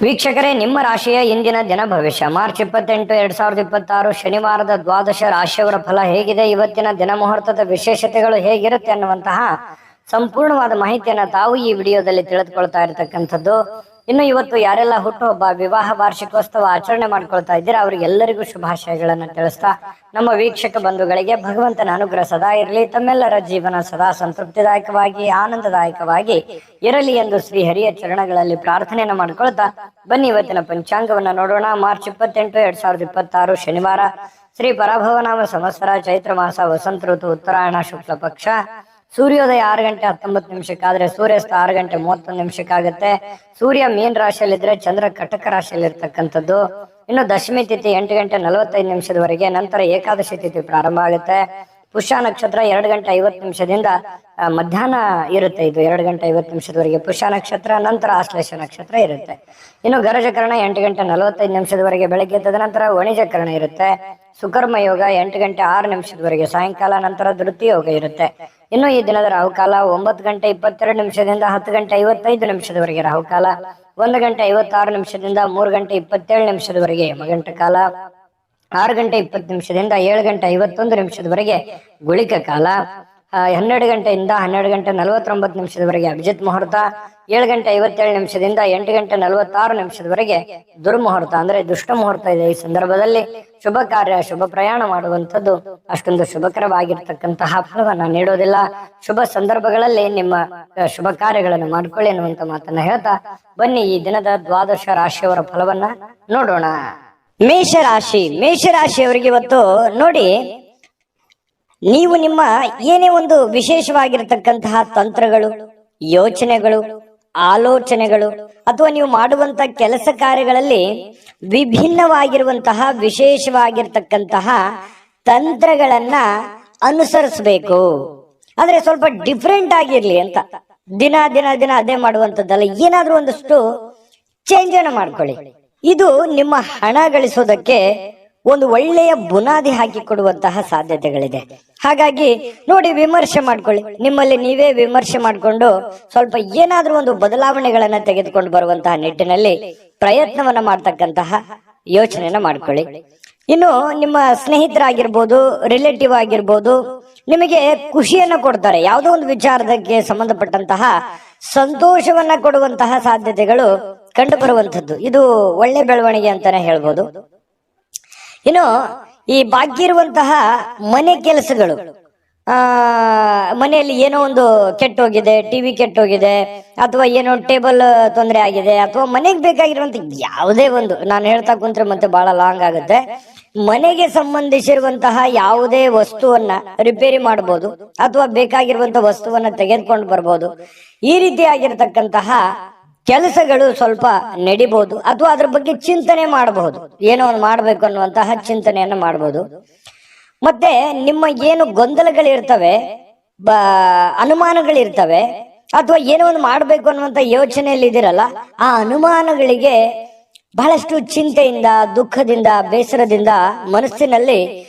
ವೀಕ್ಷಕರೇ, ನಿಮ್ಮ ರಾಶಿಯ ಇಂದಿನ ದಿನ ಭವಿಷ್ಯ ಮಾರ್ಚ್ 28, 2026 ಶನಿವಾರದ ದ್ವಾದಶ ರಾಶಿಯವರ ಫಲ ಹೇಗಿದೆ, ಇವತ್ತಿನ ದಿನ ಮುಹೂರ್ತದ ವಿಶೇಷತೆಗಳು ಹೇಗಿರುತ್ತೆ ಅನ್ನುವಂತಹ ಸಂಪೂರ್ಣವಾದ ಮಾಹಿತಿಯನ್ನ ತಾವು ಈ ವಿಡಿಯೋದಲ್ಲಿ ತಿಳಿದುಕೊಳ್ತಾ ಇರತಕ್ಕಂಥದ್ದು. ಇನ್ನು ಇವತ್ತು ಯಾರೆಲ್ಲ ಹುಟ್ಟುಹಬ್ಬ, ವಿವಾಹ ವಾರ್ಷಿಕೋತ್ಸವ ಆಚರಣೆ ಮಾಡ್ಕೊಳ್ತಾ ಇದ್ದೀರಾ ಅವರಿಗೆಲ್ಲರಿಗೂ ಶುಭಾಶಯಗಳನ್ನ ತಿಳಿಸ್ತಾ, ನಮ್ಮ ವೀಕ್ಷಕ ಬಂಧುಗಳಿಗೆ ಭಗವಂತನ ಅನುಗ್ರಹ ಸದಾ ಇರಲಿ, ತಮ್ಮೆಲ್ಲರ ಜೀವನ ಸದಾ ಸಂತೃಪ್ತಿದಾಯಕವಾಗಿ ಆನಂದದಾಯಕವಾಗಿ ಇರಲಿ ಎಂದು ಶ್ರೀ ಹರಿಯ ಚರಣಗಳಲ್ಲಿ ಪ್ರಾರ್ಥನೆಯನ್ನ ಮಾಡ್ಕೊಳ್ತಾ ಬನ್ನಿ ಇವತ್ತಿನ ಪಂಚಾಂಗವನ್ನ ನೋಡೋಣ. ಮಾರ್ಚ್ 28, 2026 ಶನಿವಾರ, ಶ್ರೀ ಪರಾಭವನಾಮ ಸಂವತ್ಸರ, ಚೈತ್ರ ಮಾಸ, ವಸಂತ ಋತು, ಉತ್ತರಾಯಣ, ಶುಕ್ಲ ಪಕ್ಷ. ಸೂರ್ಯೋದಯ 6 ಗಂಟೆ 19 ನಿಮಿಷಕ್ಕಾದ್ರೆ ಸೂರ್ಯಾಸ್ತ 6 ಗಂಟೆ 31 ನಿಮಿಷಕ್ಕಾಗುತ್ತೆ. ಸೂರ್ಯ ಮೀನ್ ರಾಶಿಯಲ್ಲಿದ್ರೆ ಚಂದ್ರ ಕಟಕ ರಾಶಿಯಲ್ಲಿ ಇರ್ತಕ್ಕಂಥದ್ದು. ಇನ್ನು ದಶಮಿ ತಿಥಿ 8 ಗಂಟೆ 45 ನಿಮಿಷದವರೆಗೆ, ನಂತರ ಏಕಾದಶಿ ತಿಥಿ ಪ್ರಾರಂಭ ಆಗುತ್ತೆ. ಪುಷ್ಯ ನಕ್ಷತ್ರ 2 ಗಂಟೆ 50 ನಿಮಿಷದಿಂದ ಮಧ್ಯಾಹ್ನ ಇರುತ್ತೆ. ಇದು 2 ಗಂಟೆ 50 ನಿಮಿಷದವರೆಗೆ ಪುಷ್ಯ ನಕ್ಷತ್ರ, ನಂತರ ಆಶ್ಲೇಷ ನಕ್ಷತ್ರ ಇರುತ್ತೆ. ಇನ್ನು ಗರಜಕರಣ 8 ಗಂಟೆ 45 ನಿಮಿಷದವರೆಗೆ ಬೆಳಗ್ಗೆ, ತದನಂತರ ವಣಿಜಕರಣ ಇರುತ್ತೆ. ಸುಕರ್ಮ ಯೋಗ 8 ಗಂಟೆ 6 ನಿಮಿಷದವರೆಗೆ ಸಾಯಂಕಾಲ, ನಂತರ ಧೃತಿ ಯೋಗ ಇರುತ್ತೆ. ಇನ್ನು ಈ ದಿನದ ರಾಹುಕಾಲ 9 ಗಂಟೆ 22 ನಿಮಿಷದಿಂದ 10 ಗಂಟೆ 55 ನಿಮಿಷದವರೆಗೆ ರಾಹುಕಾಲ, 1 ಗಂಟೆ 56 ನಿಮಿಷದಿಂದ 3 ಗಂಟೆ 27 ನಿಮಿಷದವರೆಗೆ ಯಮಗಂಟ ಕಾಲ, 6 ಗಂಟೆ 20 ನಿಮಿಷದಿಂದ 7 ಗಂಟೆ 51 ನಿಮಿಷದವರೆಗೆ ಗುಳಿಕ ಕಾಲ, 12 ಗಂಟೆಯಿಂದ 12 ಗಂಟೆ 49 ನಿಮಿಷದವರೆಗೆ ಅಭಿಜಿತ್ ಮುಹೂರ್ತ, 7 ಗಂಟೆ 57 ನಿಮಿಷದಿಂದ 8 ಗಂಟೆ 46 ನಿಮಿಷದವರೆಗೆ ದುರ್ಮುಹೂರ್ತ ಅಂದ್ರೆ ದುಷ್ಟ ಮುಹೂರ್ತ ಇದೆ. ಈ ಸಂದರ್ಭದಲ್ಲಿ ಶುಭ ಕಾರ್ಯ, ಶುಭ ಪ್ರಯಾಣ ಮಾಡುವಂಥದ್ದು ಅಷ್ಟೊಂದು ಶುಭಕರವಾಗಿರ್ತಕ್ಕಂತಹ ಫಲವನ್ನ ನೀಡೋದಿಲ್ಲ. ಶುಭ ಸಂದರ್ಭಗಳಲ್ಲಿ ನಿಮ್ಮ ಶುಭ ಕಾರ್ಯಗಳನ್ನು ಮಾಡ್ಕೊಳ್ಳಿ ಅನ್ನುವಂತ ಮಾತನ್ನ ಹೇಳ್ತಾ ಬನ್ನಿ ಈ ದಿನದ ದ್ವಾದಶ ರಾಶಿಯವರ ಫಲವನ್ನ ನೋಡೋಣ. ಮೇಷರಾಶಿಯವರಿಗೆ ಇವತ್ತು ನೋಡಿ, ನೀವು ನಿಮ್ಮ ಏನೇ ಒಂದು ವಿಶೇಷವಾಗಿರತಕ್ಕಂತಹ ತಂತ್ರಗಳು, ಯೋಚನೆಗಳು, ಆಲೋಚನೆಗಳು ಅಥವಾ ನೀವು ಮಾಡುವಂತ ಕೆಲಸ ಕಾರ್ಯಗಳಲ್ಲಿ ವಿಭಿನ್ನವಾಗಿರುವಂತಹ ವಿಶೇಷವಾಗಿರ್ತಕ್ಕಂತಹ ತಂತ್ರಗಳನ್ನ ಅನುಸರಿಸಬೇಕು. ಆದ್ರೆ ಸ್ವಲ್ಪ ಡಿಫ್ರೆಂಟ್ ಆಗಿರ್ಲಿ ಅಂತ, ದಿನ ದಿನ ದಿನ ಅದೇ ಮಾಡುವಂತದ್ದಲ್ಲ, ಏನಾದ್ರೂ ಒಂದಷ್ಟು ಚೇಂಜ್ ಅನ್ನ ಮಾಡ್ಕೊಳ್ಳಿ. ಇದು ನಿಮ್ಮ ಹಣ ಗಳಿಸೋದಕ್ಕೆ ಒಂದು ಒಳ್ಳೆಯ ಬುನಾದಿ ಹಾಕಿ ಕೊಡುವಂತಹ ಸಾಧ್ಯತೆಗಳಿದೆ. ಹಾಗಾಗಿ ನೋಡಿ, ವಿಮರ್ಶೆ ಮಾಡ್ಕೊಳ್ಳಿ, ನಿಮ್ಮಲ್ಲಿ ನೀವೇ ವಿಮರ್ಶೆ ಮಾಡಿಕೊಂಡು ಸ್ವಲ್ಪ ಏನಾದ್ರೂ ಒಂದು ಬದಲಾವಣೆಗಳನ್ನ ತೆಗೆದುಕೊಂಡು ಬರುವಂತಹ ನಿಟ್ಟಿನಲ್ಲಿ ಪ್ರಯತ್ನವನ್ನ ಮಾಡ್ತಕ್ಕಂತಹ ಯೋಚನೆಯನ್ನ ಮಾಡ್ಕೊಳ್ಳಿ. ಇನ್ನು ನಿಮ್ಮ ಸ್ನೇಹಿತರಾಗಿರ್ಬೋದು, ರಿಲೇಟಿವ್ ಆಗಿರ್ಬೋದು, ನಿಮಗೆ ಖುಷಿಯನ್ನ ಕೊಡ್ತಾರೆ. ಯಾವುದೋ ಒಂದು ವಿಚಾರಕ್ಕೆ ಸಂಬಂಧಪಟ್ಟಂತಹ ಸಂತೋಷವನ್ನ ಕೊಡುವಂತಹ ಸಾಧ್ಯತೆಗಳು ಕಂಡು ಬರುವಂತದ್ದು. ಇದು ಒಳ್ಳೆ ಬೆಳವಣಿಗೆ ಅಂತಾನೆ ಹೇಳ್ಬೋದು. ಇನ್ನು ಈ ಬಾಕಿ ಇರುವಂತಹ ಮನೆ ಕೆಲಸಗಳು, ಮನೆಯಲ್ಲಿ ಏನೋ ಒಂದು ಕೆಟ್ಟೋಗಿದೆ, ಟಿವಿ ಕೆಟ್ಟೋಗಿದೆ, ಅಥವಾ ಏನೋ ಟೇಬಲ್ ತೊಂದರೆ ಆಗಿದೆ, ಅಥವಾ ಮನೆಗೆ ಬೇಕಾಗಿರುವಂತ ಯಾವುದೇ ಒಂದು, ನಾನು ಹೇಳ್ತಾ ಕುಂತ್ರೆ ಮತ್ತೆ ಬಹಳ ಲಾಂಗ್ ಆಗುತ್ತೆ, ಮನೆಗೆ ಸಂಬಂಧಿಸಿರುವಂತಹ ಯಾವುದೇ ವಸ್ತುವನ್ನ ರಿಪೇರಿ ಮಾಡಬಹುದು, ಅಥವಾ ಬೇಕಾಗಿರುವಂತಹ ವಸ್ತುವನ್ನ ತೆಗೆದುಕೊಂಡು ಬರ್ಬೋದು. ಈ ರೀತಿಯಾಗಿರ್ತಕ್ಕಂತಹ ಕೆಲಸಗಳು ಸ್ವಲ್ಪ ನಡಿಬಹುದು, ಅಥವಾ ಅದ್ರ ಬಗ್ಗೆ ಚಿಂತನೆ ಮಾಡಬಹುದು, ಏನೋ ಒಂದು ಮಾಡ್ಬೇಕು ಅನ್ನುವಂತಹ ಚಿಂತನೆಯನ್ನ ಮಾಡಬಹುದು. ಮತ್ತೆ ನಿಮ್ಮ ಏನು ಗೊಂದಲಗಳಿರ್ತವೆ, ಅನುಮಾನಗಳಿರ್ತವೆ, ಅಥವಾ ಏನೋ ಒಂದು ಮಾಡ್ಬೇಕು ಅನ್ನುವಂತ ಯೋಚನೆಯಲ್ಲಿ ಇದಿರಲ್ಲ, ಆ ಅನುಮಾನಗಳಿಗೆ ಬಹಳಷ್ಟು ಚಿಂತೆಯಿಂದ, ದುಃಖದಿಂದ, ಬೇಸರದಿಂದ ಮನಸ್ಸಿನಲ್ಲಿ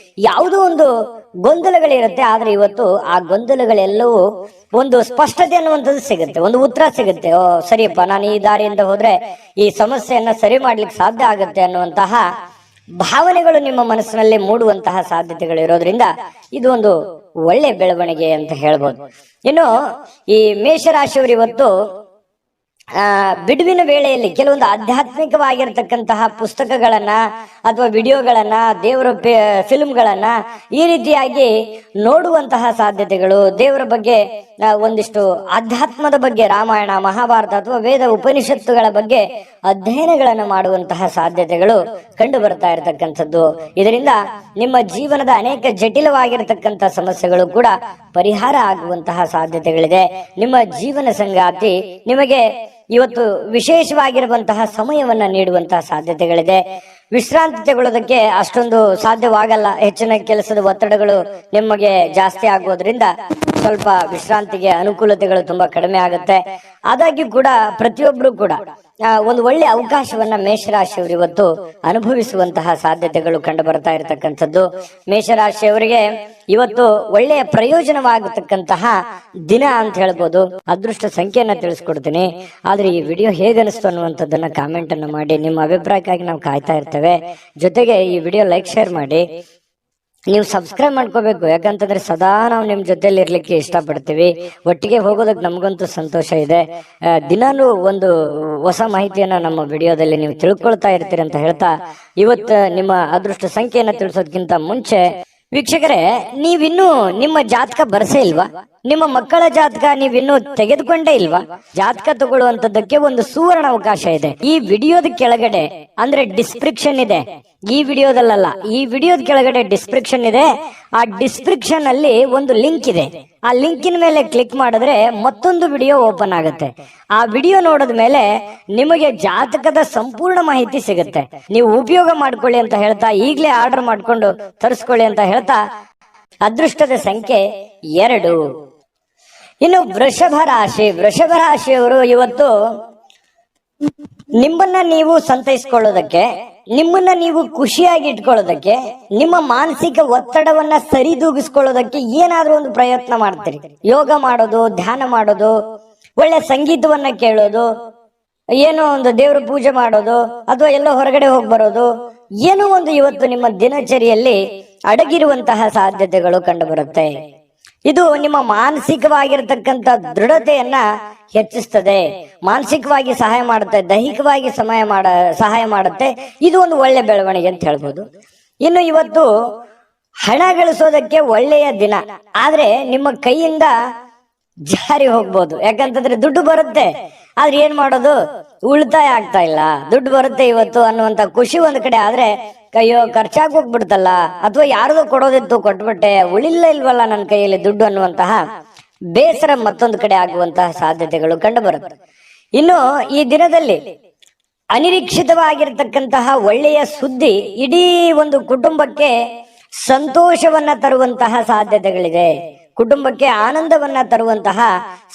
ಯಾವುದೋ ಒಂದು ಗೊಂದಲಗಳಿರುತ್ತೆ. ಆದ್ರೆ ಇವತ್ತು ಆ ಗೊಂದಲಗಳೆಲ್ಲವೂ ಒಂದು ಸ್ಪಷ್ಟತೆ ಅನ್ನುವಂಥದ್ದು ಸಿಗುತ್ತೆ, ಒಂದು ಉತ್ತರ ಸಿಗುತ್ತೆ. ಓ ಸರಿಯಪ್ಪ, ನಾನು ಈ ದಾರಿಯಿಂದ ಹೋದ್ರೆ ಈ ಸಮಸ್ಯೆಯನ್ನ ಸರಿ ಮಾಡ್ಲಿಕ್ಕೆ ಸಾಧ್ಯ ಆಗುತ್ತೆ ಅನ್ನುವಂತಹ ಭಾವನೆಗಳು ನಿಮ್ಮ ಮನಸ್ಸಿನಲ್ಲಿ ಮೂಡುವಂತಹ ಸಾಧ್ಯತೆಗಳು ಇರೋದ್ರಿಂದ ಇದು ಒಂದು ಒಳ್ಳೆ ಬೆಳವಣಿಗೆ ಅಂತ ಹೇಳ್ಬೋದು. ಇನ್ನು ಈ ಮೇಷರಾಶಿಯವರು ಇವತ್ತು ಬಿಡುವಿನ ವೇಳೆಯಲ್ಲಿ ಕೆಲವೊಂದು ಆಧ್ಯಾತ್ಮಿಕವಾಗಿರ್ತಕ್ಕಂತಹ ಪುಸ್ತಕಗಳನ್ನ ಅಥವಾ ವಿಡಿಯೋಗಳನ್ನ, ದೇವರ ಫಿಲ್ಮ್ಗಳನ್ನ ಈ ರೀತಿಯಾಗಿ ನೋಡುವಂತಹ ಸಾಧ್ಯತೆಗಳು, ದೇವರ ಬಗ್ಗೆ ಒಂದಿಷ್ಟು ಆಧ್ಯಾತ್ಮದ ಬಗ್ಗೆ, ರಾಮಾಯಣ, ಮಹಾಭಾರತ ಅಥವಾ ವೇದ ಉಪನಿಷತ್ತುಗಳ ಬಗ್ಗೆ ಅಧ್ಯಯನಗಳನ್ನು ಮಾಡುವಂತಹ ಸಾಧ್ಯತೆಗಳು ಕಂಡು ಬರ್ತಾ ಇರತಕ್ಕಂಥದ್ದು. ಇದರಿಂದ ನಿಮ್ಮ ಜೀವನದ ಅನೇಕ ಜಟಿಲವಾಗಿರತಕ್ಕಂಥ ಸಮಸ್ಯೆಗಳು ಕೂಡ ಪರಿಹಾರ ಆಗುವಂತಹ ಸಾಧ್ಯತೆಗಳಿದೆ. ನಿಮ್ಮ ಜೀವನ ಸಂಗಾತಿ ನಿಮಗೆ ಇವತ್ತು ವಿಶೇಷವಾಗಿರುವಂತಹ ಸಮಯವನ್ನ ನೀಡುವಂತಹ ಸಾಧ್ಯತೆಗಳಿದೆ. ವಿಶ್ರಾಂತಿ ತಗೊಳ್ಳೋದಕ್ಕೆ ಅಷ್ಟೊಂದು ಸಾಧ್ಯವಾಗಲ್ಲ, ಹೆಚ್ಚಿನ ಕೆಲಸದ ಒತ್ತಡಗಳು ನಿಮಗೆ ಜಾಸ್ತಿ ಆಗೋದ್ರಿಂದ ಸ್ವಲ್ಪ ವಿಶ್ರಾಂತಿಗೆ ಅನುಕೂಲತೆಗಳು ತುಂಬಾ ಕಡಿಮೆ ಆಗುತ್ತೆ. ಆದಾಗ್ಯೂ ಕೂಡ ಪ್ರತಿಯೊಬ್ರು ಕೂಡ ಒಂದು ಒಳ್ಳೆ ಅವಕಾಶವನ್ನ ಮೇಷರಾಶಿಯವರು ಇವತ್ತು ಅನುಭವಿಸುವಂತಹ ಸಾಧ್ಯತೆಗಳು ಕಂಡು ಬರ್ತಾ ಇರತಕ್ಕಂಥದ್ದು. ಮೇಷರಾಶಿಯವರಿಗೆ ಇವತ್ತು ಒಳ್ಳೆಯ ಪ್ರಯೋಜನವಾಗತಕ್ಕಂತಹ ದಿನ ಅಂತ ಹೇಳ್ಬೋದು. ಅದೃಷ್ಟ ಸಂಖ್ಯೆಯನ್ನ ತಿಳಿಸ್ಕೊಡ್ತೀನಿ. ಆದ್ರೆ ಈ ವಿಡಿಯೋ ಹೇಗನಿಸ್ತು ಅನ್ನುವಂಥದ್ದನ್ನ ಕಾಮೆಂಟ್ ಅನ್ನು ಮಾಡಿ. ನಿಮ್ಮ ಅಭಿಪ್ರಾಯಕ್ಕಾಗಿ ನಾವು ಕಾಯ್ತಾ ಇರ್ತೇವೆ. ಜೊತೆಗೆ ಈ ವಿಡಿಯೋ ಲೈಕ್ ಶೇರ್ ಮಾಡಿ. ನೀವು ಸಬ್ಸ್ಕ್ರೈಬ್ ಮಾಡ್ಕೋಬೇಕು, ಯಾಕಂತಂದ್ರೆ ಸದಾ ನಾವು ನಿಮ್ ಜೊತೆಲಿ ಇರ್ಲಿಕ್ಕೆ ಇಷ್ಟಪಡ್ತೀವಿ. ಒಟ್ಟಿಗೆ ಹೋಗೋದಕ್ಕೆ ನಮಗಂತೂ ಸಂತೋಷ ಇದೆ. ದಿನಾನು ಒಂದು ಹೊಸ ಮಾಹಿತಿಯನ್ನ ನಮ್ಮ ವಿಡಿಯೋದಲ್ಲಿ ನೀವು ತಿಳ್ಕೊಳ್ತಾ ಇರ್ತೀರಿ ಅಂತ ಹೇಳ್ತಾ, ಇವತ್ತು ನಿಮ್ಮ ಅದೃಷ್ಟ ಸಂಖ್ಯೆಯನ್ನ ತಿಳಿಸೋದಕ್ಕಿಂತ ಮುಂಚೆ ವೀಕ್ಷಕರೇ, ನೀವಿನ್ನೂ ನಿಮ್ಮ ಜಾತಕ ಬರ್ಸೇ ಇಲ್ವಾ? ನಿಮ್ಮ ಮಕ್ಕಳ ಜಾತಕ ನೀವಿನ್ನೂ ತೆಗೆದುಕೊಂಡೇ ಇಲ್ವಾ? ಜಾತಕ ತಗೊಳ್ಳುವಂತದ್ದಕ್ಕೆ ಒಂದು ಸುವರ್ಣ ಅವಕಾಶ ಇದೆ. ಈ ವಿಡಿಯೋದ ಕೆಳಗಡೆ ಅಂದ್ರೆ ಡಿಸ್ಕ್ರಿಪ್ಷನ್ ಇದೆ. ಈ ವಿಡಿಯೋದಲ್ಲ, ಈ ವಿಡಿಯೋದ ಕೆಳಗಡೆ ಡಿಸ್ಕ್ರಿಪ್ಷನ್ ಇದೆ. ಆ ಡಿಸ್ಕ್ರಿಪ್ಷನ್ ಅಲ್ಲಿ ಒಂದು ಲಿಂಕ್ ಇದೆ. ಆ ಲಿಂಕಿನ ಮೇಲೆ ಕ್ಲಿಕ್ ಮಾಡಿದ್ರೆ ಮತ್ತೊಂದು ವಿಡಿಯೋ ಓಪನ್ ಆಗುತ್ತೆ. ಆ ವಿಡಿಯೋ ನೋಡಿದ ಮೇಲೆ ನಿಮಗೆ ಜಾತಕದ ಸಂಪೂರ್ಣ ಮಾಹಿತಿ ಸಿಗುತ್ತೆ. ನೀವು ಉಪಯೋಗ ಮಾಡ್ಕೊಳ್ಳಿ ಅಂತ ಹೇಳ್ತಾ, ಈಗಲೇ ಆರ್ಡರ್ ಮಾಡ್ಕೊಂಡು ತರಿಸ್ಕೊಳ್ಳಿ ಅಂತ ಹೇಳ್ತಾ, ಅದೃಷ್ಟದ ಸಂಖ್ಯೆ 2. ಇನ್ನು ವೃಷಭ ರಾಶಿಯವರು ಇವತ್ತು ನಿಮ್ಮನ್ನ ನೀವು ಸಂತೈಸ್ಕೊಳ್ಳೋದಕ್ಕೆ, ನಿಮ್ಮನ್ನ ನೀವು ಖುಷಿಯಾಗಿ ಇಟ್ಕೊಳ್ಳೋದಕ್ಕೆ, ನಿಮ್ಮ ಮಾನಸಿಕ ಒತ್ತಡವನ್ನ ಸರಿದೂಗಿಸ್ಕೊಳ್ಳೋದಕ್ಕೆ ಏನಾದ್ರೂ ಒಂದು ಪ್ರಯತ್ನ ಮಾಡ್ತೀರಿ. ಯೋಗ ಮಾಡೋದು, ಧ್ಯಾನ ಮಾಡೋದು, ಒಳ್ಳೆ ಸಂಗೀತವನ್ನ ಕೇಳೋದು, ಏನೋ ಒಂದು ದೇವ್ರ ಪೂಜೆ ಮಾಡೋದು, ಅಥವಾ ಎಲ್ಲೋ ಹೊರಗಡೆ ಹೋಗಿ ಬರೋದು, ಏನೋ ಒಂದು ಇವತ್ತು ನಿಮ್ಮ ದಿನಚರಿಯಲ್ಲಿ ಅಡಗಿರುವಂತಹ ಸಾಧ್ಯತೆಗಳು ಕಂಡು ಬರುತ್ತೆ. ಇದು ನಿಮ್ಮ ಮಾನಸಿಕವಾಗಿರ್ತಕ್ಕಂಥ ದೃಢತೆಯನ್ನ ಹೆಚ್ಚಿಸ್ತದೆ, ಮಾನಸಿಕವಾಗಿ ಸಹಾಯ ಮಾಡುತ್ತೆ, ದೈಹಿಕವಾಗಿ ಸಹಾಯ ಮಾಡುತ್ತೆ. ಇದು ಒಂದು ಒಳ್ಳೆ ಬೆಳವಣಿಗೆ ಅಂತ ಹೇಳ್ಬೋದು. ಇನ್ನು ಇವತ್ತು ಹಣ ಗಳಿಸೋದಕ್ಕೆ ಒಳ್ಳೆಯ ದಿನ, ಆದ್ರೆ ನಿಮ್ಮ ಕೈಯಿಂದ ಜಾರಿ ಹೋಗ್ಬೋದು. ಯಾಕಂತಂದ್ರೆ ದುಡ್ಡು ಬರುತ್ತೆ, ಆದ್ರೆ ಏನ್ ಮಾಡೋದು, ಉಳಿತಾಯ ಆಗ್ತಾ ಇಲ್ಲ. ದುಡ್ಡು ಬರುತ್ತೆ ಇವತ್ತು ಅನ್ನುವಂತ ಖುಷಿ ಒಂದ್ ಕಡೆ, ಆದ್ರೆ ಕೈಯೋ ಖರ್ಚಾಗಿ ಹೋಗ್ಬಿಡ್ತಲ್ಲ, ಅಥವಾ ಯಾರದೋ ಕೊಡೋದಿತ್ತು ಕೊಟ್ಬಿಟ್ಟೆ, ಉಳಿಲ್ಲ ಇಲ್ವಲ್ಲ ನನ್ನ ಕೈಯಲ್ಲಿ ದುಡ್ಡು ಅನ್ನುವಂತಹ ಬೇಸರ ಮತ್ತೊಂದು ಕಡೆ ಆಗುವಂತಹ ಸಾಧ್ಯತೆಗಳು ಕಂಡು ಬರುತ್ತೆ. ಇನ್ನು ಈ ದಿನದಲ್ಲಿ ಅನಿರೀಕ್ಷಿತವಾಗಿರ್ತಕ್ಕಂತಹ ಒಳ್ಳೆಯ ಸುದ್ದಿ ಇಡೀ ಒಂದು ಕುಟುಂಬಕ್ಕೆ ಸಂತೋಷವನ್ನ ತರುವಂತಹ ಸಾಧ್ಯತೆಗಳಿದೆ. ಕುಟುಂಬಕ್ಕೆ ಆನಂದವನ್ನ ತರುವಂತಹ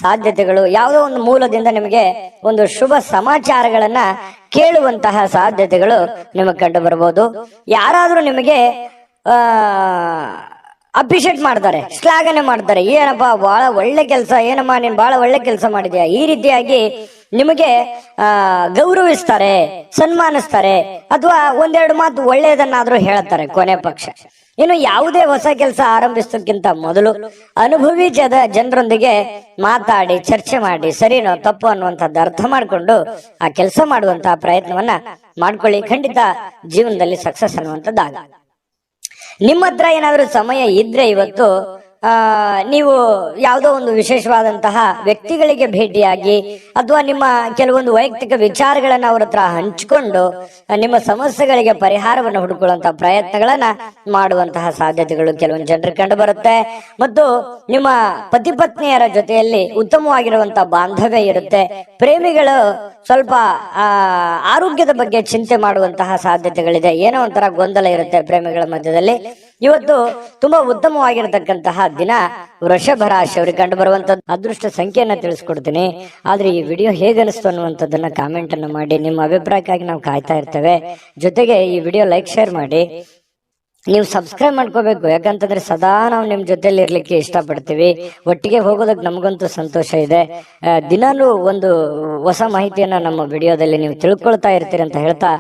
ಸಾಧ್ಯತೆಗಳು, ಯಾವುದೋ ಒಂದು ಮೂಲದಿಂದ ನಿಮಗೆ ಒಂದು ಶುಭ ಸಮಾಚಾರಗಳನ್ನ ಕೇಳುವಂತಹ ಸಾಧ್ಯತೆಗಳು ನಿಮಗೆ ಕಂಡು ಬರಬಹುದು. ಯಾರಾದ್ರೂ ನಿಮಗೆ ಅಪ್ರಿಶಿಯೇಟ್ ಮಾಡ್ತಾರೆ, ಶ್ಲಾಘನೆ ಮಾಡ್ತಾರೆ, ಏನಪ್ಪಾ ಬಹಳ ಒಳ್ಳೆ ಕೆಲಸ, ಏನಮ್ಮ ನೀನ್ ಬಹಳ ಒಳ್ಳೆ ಕೆಲಸ ಮಾಡಿದ್ಯಾ, ಈ ರೀತಿಯಾಗಿ ನಿಮಗೆ ಗೌರವಿಸ್ತಾರೆ, ಸನ್ಮಾನಿಸ್ತಾರೆ, ಅಥವಾ ಒಂದೆರಡು ಮಾತು ಒಳ್ಳೆಯದನ್ನಾದ್ರೂ ಹೇಳ್ತಾರೆ ಕೊನೆ ಪಕ್ಷ. ಇನ್ನು ಯಾವುದೇ ಹೊಸ ಕೆಲಸ ಆರಂಭಿಸೋಕ್ಕಿಂತ ಮೊದಲು ಅನುಭವಿ ಜನರೊಂದಿಗೆ ಮಾತಾಡಿ, ಚರ್ಚೆ ಮಾಡಿ, ಸರಿನೋ ತಪ್ಪು ಅನ್ನುವಂಥದ್ದು ಅರ್ಥ ಮಾಡಿಕೊಂಡು ಆ ಕೆಲಸ ಮಾಡುವಂತಹ ಪ್ರಯತ್ನವನ್ನ ಮಾಡ್ಕೊಳ್ಳಿ. ಖಂಡಿತ ಜೀವನದಲ್ಲಿ ಸಕ್ಸಸ್ ಅನ್ನುವಂಥದ್ದಾಗ. ನಿಮ್ಮ ಹತ್ರ ಏನಾದ್ರೂ ಸಮಯ ಇದ್ರೆ ಇವತ್ತು ನೀವು ಯಾವುದೋ ಒಂದು ವಿಶೇಷವಾದಂತಹ ವ್ಯಕ್ತಿಗಳಿಗೆ ಭೇಟಿಯಾಗಿ, ಅಥವಾ ನಿಮ್ಮ ಕೆಲವೊಂದು ವೈಯಕ್ತಿಕ ವಿಚಾರಗಳನ್ನ ಅವ್ರ ಹತ್ರ ಹಂಚಿಕೊಂಡು ನಿಮ್ಮ ಸಮಸ್ಯೆಗಳಿಗೆ ಪರಿಹಾರವನ್ನು ಹುಡುಕೊಳ್ಳುವಂತಹ ಪ್ರಯತ್ನಗಳನ್ನ ಮಾಡುವಂತಹ ಸಾಧ್ಯತೆಗಳು ಕೆಲವೊಂದು ಜನರಿಗೆ ಕಂಡು ಬರುತ್ತೆ. ಮತ್ತು ನಿಮ್ಮ ಪತಿ ಪತ್ನಿಯರ ಜೊತೆಯಲ್ಲಿ ಉತ್ತಮವಾಗಿರುವಂತಹ ಬಾಂಧವ್ಯ ಇರುತ್ತೆ. ಪ್ರೇಮಿಗಳು ಸ್ವಲ್ಪ ಆರೋಗ್ಯದ ಬಗ್ಗೆ ಚಿಂತೆ ಮಾಡುವಂತಹ ಸಾಧ್ಯತೆಗಳಿದೆ. ಏನೋ ಒಂಥರ ಗೊಂದಲ ಇರುತ್ತೆ ಪ್ರೇಮಿಗಳ ಮಧ್ಯದಲ್ಲಿ. ಇವತ್ತು ತುಂಬಾ ಉತ್ತಮವಾಗಿರತಕ್ಕಂತಹ ದಿನ ವೃಷಭ ರಾಶಿಯವರಿಗೆ ಕಂಡು ಬರುವಂತದ್ದು. ಅದೃಷ್ಟ ಸಂಖ್ಯೆಯನ್ನ ತಿಳಿಸ್ಕೊಡ್ತೀನಿ. ಆದ್ರೆ ಈ ವಿಡಿಯೋ ಹೇಗನಿಸ್ತು ಅನ್ನುವಂಥದ್ದನ್ನ ಕಾಮೆಂಟ್ ಅನ್ನು ಮಾಡಿ. ನಿಮ್ಮ ಅಭಿಪ್ರಾಯಕ್ಕಾಗಿ ನಾವು ಕಾಯ್ತಾ ಇರ್ತೇವೆ. ಜೊತೆಗೆ ಈ ವಿಡಿಯೋ ಲೈಕ್ ಶೇರ್ ಮಾಡಿ. ನೀವು ಸಬ್ಸ್ಕ್ರೈಬ್ ಮಾಡ್ಕೋಬೇಕು, ಯಾಕಂತಂದ್ರೆ ಸದಾ ನಾವು ನಿಮ್ ಜೊತೆಲಿ ಇರ್ಲಿಕ್ಕೆ ಇಷ್ಟಪಡ್ತೀವಿ. ಒಟ್ಟಿಗೆ ಹೋಗೋದಕ್ಕೆ ನಮಗಂತೂ ಸಂತೋಷ ಇದೆ. ದಿನಾನು ಒಂದು ಹೊಸ ಮಾಹಿತಿಯನ್ನ ನಮ್ಮ ವಿಡಿಯೋದಲ್ಲಿ ನೀವು ತಿಳ್ಕೊಳ್ತಾ ಇರ್ತೀರಿ ಅಂತ ಹೇಳ್ತಾ,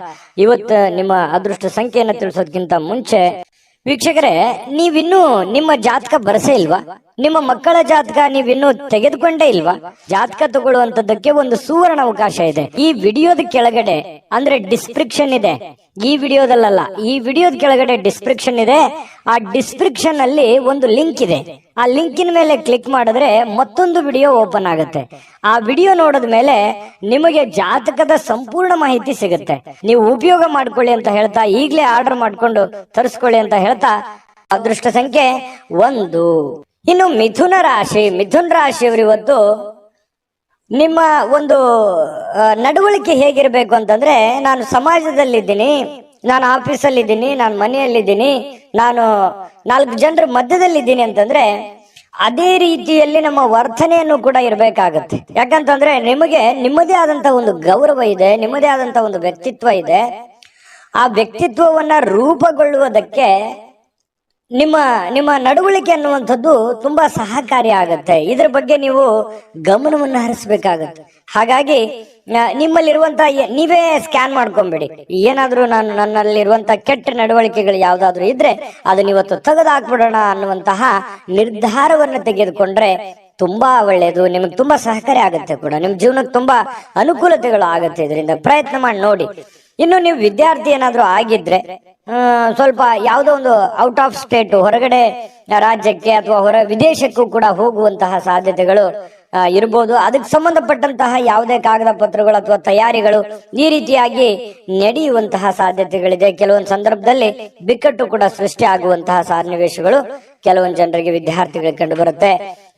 ಇವತ್ತು ನಿಮ್ಮ ಅದೃಷ್ಟ ಸಂಖ್ಯೆಯನ್ನ ತಿಳಿಸೋದಕ್ಕಿಂತ ಮುಂಚೆ ವೀಕ್ಷಕರೇ, ನೀವಿನ್ನೂ ನಿಮ್ಮ ಜಾತಕ ಬರ್ಸೇ ಇಲ್ವಾ? ನಿಮ್ಮ ಮಕ್ಕಳ ಜಾತಕ ನೀವಿನ್ನೂ ತೆಗೆದುಕೊಂಡೇ ಇಲ್ವಾ? ಜಾತಕ ತಗೊಳ್ಳುವಂತದ್ದಕ್ಕೆ ಒಂದು ಸುವರ್ಣ ಅವಕಾಶ ಇದೆ. ಈ ವಿಡಿಯೋದ ಕೆಳಗಡೆ ಅಂದ್ರೆ ಡಿಸ್ಕ್ರಿಪ್ಷನ್ ಇದೆ. ಈ ವಿಡಿಯೋದಲ್ಲ, ಈ ವಿಡಿಯೋದ ಕೆಳಗಡೆ ಡಿಸ್ಕ್ರಿಪ್ಷನ್ ಇದೆ. ಆ ಡಿಸ್ಕ್ರಿಪ್ಷನ್ ಅಲ್ಲಿ ಒಂದು ಲಿಂಕ್ ಇದೆ. ಆ ಲಿಂಕಿನ ಮೇಲೆ ಕ್ಲಿಕ್ ಮಾಡಿದ್ರೆ ಮತ್ತೊಂದು ವಿಡಿಯೋ ಓಪನ್ ಆಗುತ್ತೆ. ಆ ವಿಡಿಯೋ ನೋಡಿದ ಮೇಲೆ ನಿಮಗೆ ಜಾತಕದ ಸಂಪೂರ್ಣ ಮಾಹಿತಿ ಸಿಗುತ್ತೆ. ನೀವು ಉಪಯೋಗ ಮಾಡ್ಕೊಳ್ಳಿ ಅಂತ ಹೇಳ್ತಾ, ಈಗಲೇ ಆರ್ಡರ್ ಮಾಡ್ಕೊಂಡು ತರಿಸ್ಕೊಳ್ಳಿ ಅಂತ ಹೇಳ್ತಾ, ಅದೃಷ್ಟ ಸಂಖ್ಯೆ 1. ಇನ್ನು ಮಿಥುನ ರಾಶಿಯವರು ಇವತ್ತು ನಿಮ್ಮ ಒಂದು ನಡವಳಿಕೆ ಹೇಗಿರ್ಬೇಕು ಅಂತಂದ್ರೆ, ನಾನು ಸಮಾಜದಲ್ಲಿದ್ದೀನಿ, ನಾನು ಆಫೀಸಲ್ಲಿದ್ದೀನಿ, ನಾನು ಮನೆಯಲ್ಲಿದ್ದೀನಿ, ನಾನು 4 ಜನರ ಮಧ್ಯದಲ್ಲಿದ್ದೀನಿ ಅಂತಂದ್ರೆ ಅದೇ ರೀತಿಯಲ್ಲಿ ನಮ್ಮ ವರ್ತನೆಯನ್ನು ಕೂಡ ಇರಬೇಕಾಗತ್ತೆ. ಯಾಕಂತಂದ್ರೆ ನಿಮಗೆ ನಿಮ್ಮದೇ ಆದಂತ ಒಂದು ಗೌರವ ಇದೆ, ನಿಮ್ಮದೇ ಆದಂತ ಒಂದು ವ್ಯಕ್ತಿತ್ವ ಇದೆ. ಆ ವ್ಯಕ್ತಿತ್ವವನ್ನ ರೂಪುಗೊಳ್ಳುವುದಕ್ಕೆ ನಿಮ್ಮ ನಿಮ್ಮ ನಡವಳಿಕೆ ಅನ್ನುವಂಥದ್ದು ತುಂಬಾ ಸಹಕಾರಿ ಆಗತ್ತೆ. ಇದ್ರ ಬಗ್ಗೆ ನೀವು ಗಮನವನ್ನು ಹರಿಸಬೇಕಾಗತ್ತೆ. ಹಾಗಾಗಿ ನಿಮ್ಮಲ್ಲಿರುವಂತ ನೀವೇ ಸ್ಕ್ಯಾನ್ ಮಾಡ್ಕೊಂಬಿಡಿ. ಏನಾದ್ರೂ ನನ್ನಲ್ಲಿರುವಂತ ಕೆಟ್ಟ ನಡವಳಿಕೆಗಳು ಯಾವ್ದಾದ್ರು ಇದ್ರೆ ಅದನ್ನ ಇವತ್ತು ತೆಗೆದು ಹಾಕ್ಬಿಡೋಣ ಅನ್ನುವಂತಹ ನಿರ್ಧಾರವನ್ನು ತೆಗೆದುಕೊಂಡ್ರೆ ತುಂಬಾ ಒಳ್ಳೆಯದು. ನಿಮಗೆ ತುಂಬಾ ಸಹಕಾರಿ ಆಗುತ್ತೆ ಕೂಡ, ನಿಮ್ ಜೀವನಕ್ಕೆ ತುಂಬಾ ಅನುಕೂಲತೆಗಳು ಆಗುತ್ತೆ. ಇದರಿಂದ ಪ್ರಯತ್ನ ಮಾಡಿ ನೋಡಿ. ಇನ್ನು ನೀವು ವಿದ್ಯಾರ್ಥಿ ಏನಾದ್ರೂ ಆಗಿದ್ರೆ ಸ್ವಲ್ಪ ಯಾವುದೋ ಒಂದು ಔಟ್ ಆಫ್ ಸ್ಟೇಟ್, ಹೊರಗಡೆ ರಾಜ್ಯಕ್ಕೆ ಅಥವಾ ವಿದೇಶಕ್ಕೂ ಕೂಡ ಹೋಗುವಂತಹ ಸಾಧ್ಯತೆಗಳು ಇರ್ಬೋದು. ಅದಕ್ಕೆ ಸಂಬಂಧಪಟ್ಟಂತಹ ಯಾವುದೇ ಕಾಗದ ಪತ್ರಗಳು ಅಥವಾ ತಯಾರಿಗಳು ಈ ರೀತಿಯಾಗಿ ನಡೆಯುವಂತಹ ಸಾಧ್ಯತೆಗಳಿದೆ. ಕೆಲವೊಂದು ಸಂದರ್ಭದಲ್ಲಿ ಬಿಕ್ಕಟ್ಟು ಕೂಡ ಸೃಷ್ಟಿ ಆಗುವಂತಹ ಸನ್ನಿವೇಶಗಳು ಕೆಲವೊಂದು ಜನರಿಗೆ, ವಿದ್ಯಾರ್ಥಿಗಳಿಗೆ ಕಂಡು ಬರುತ್ತೆ.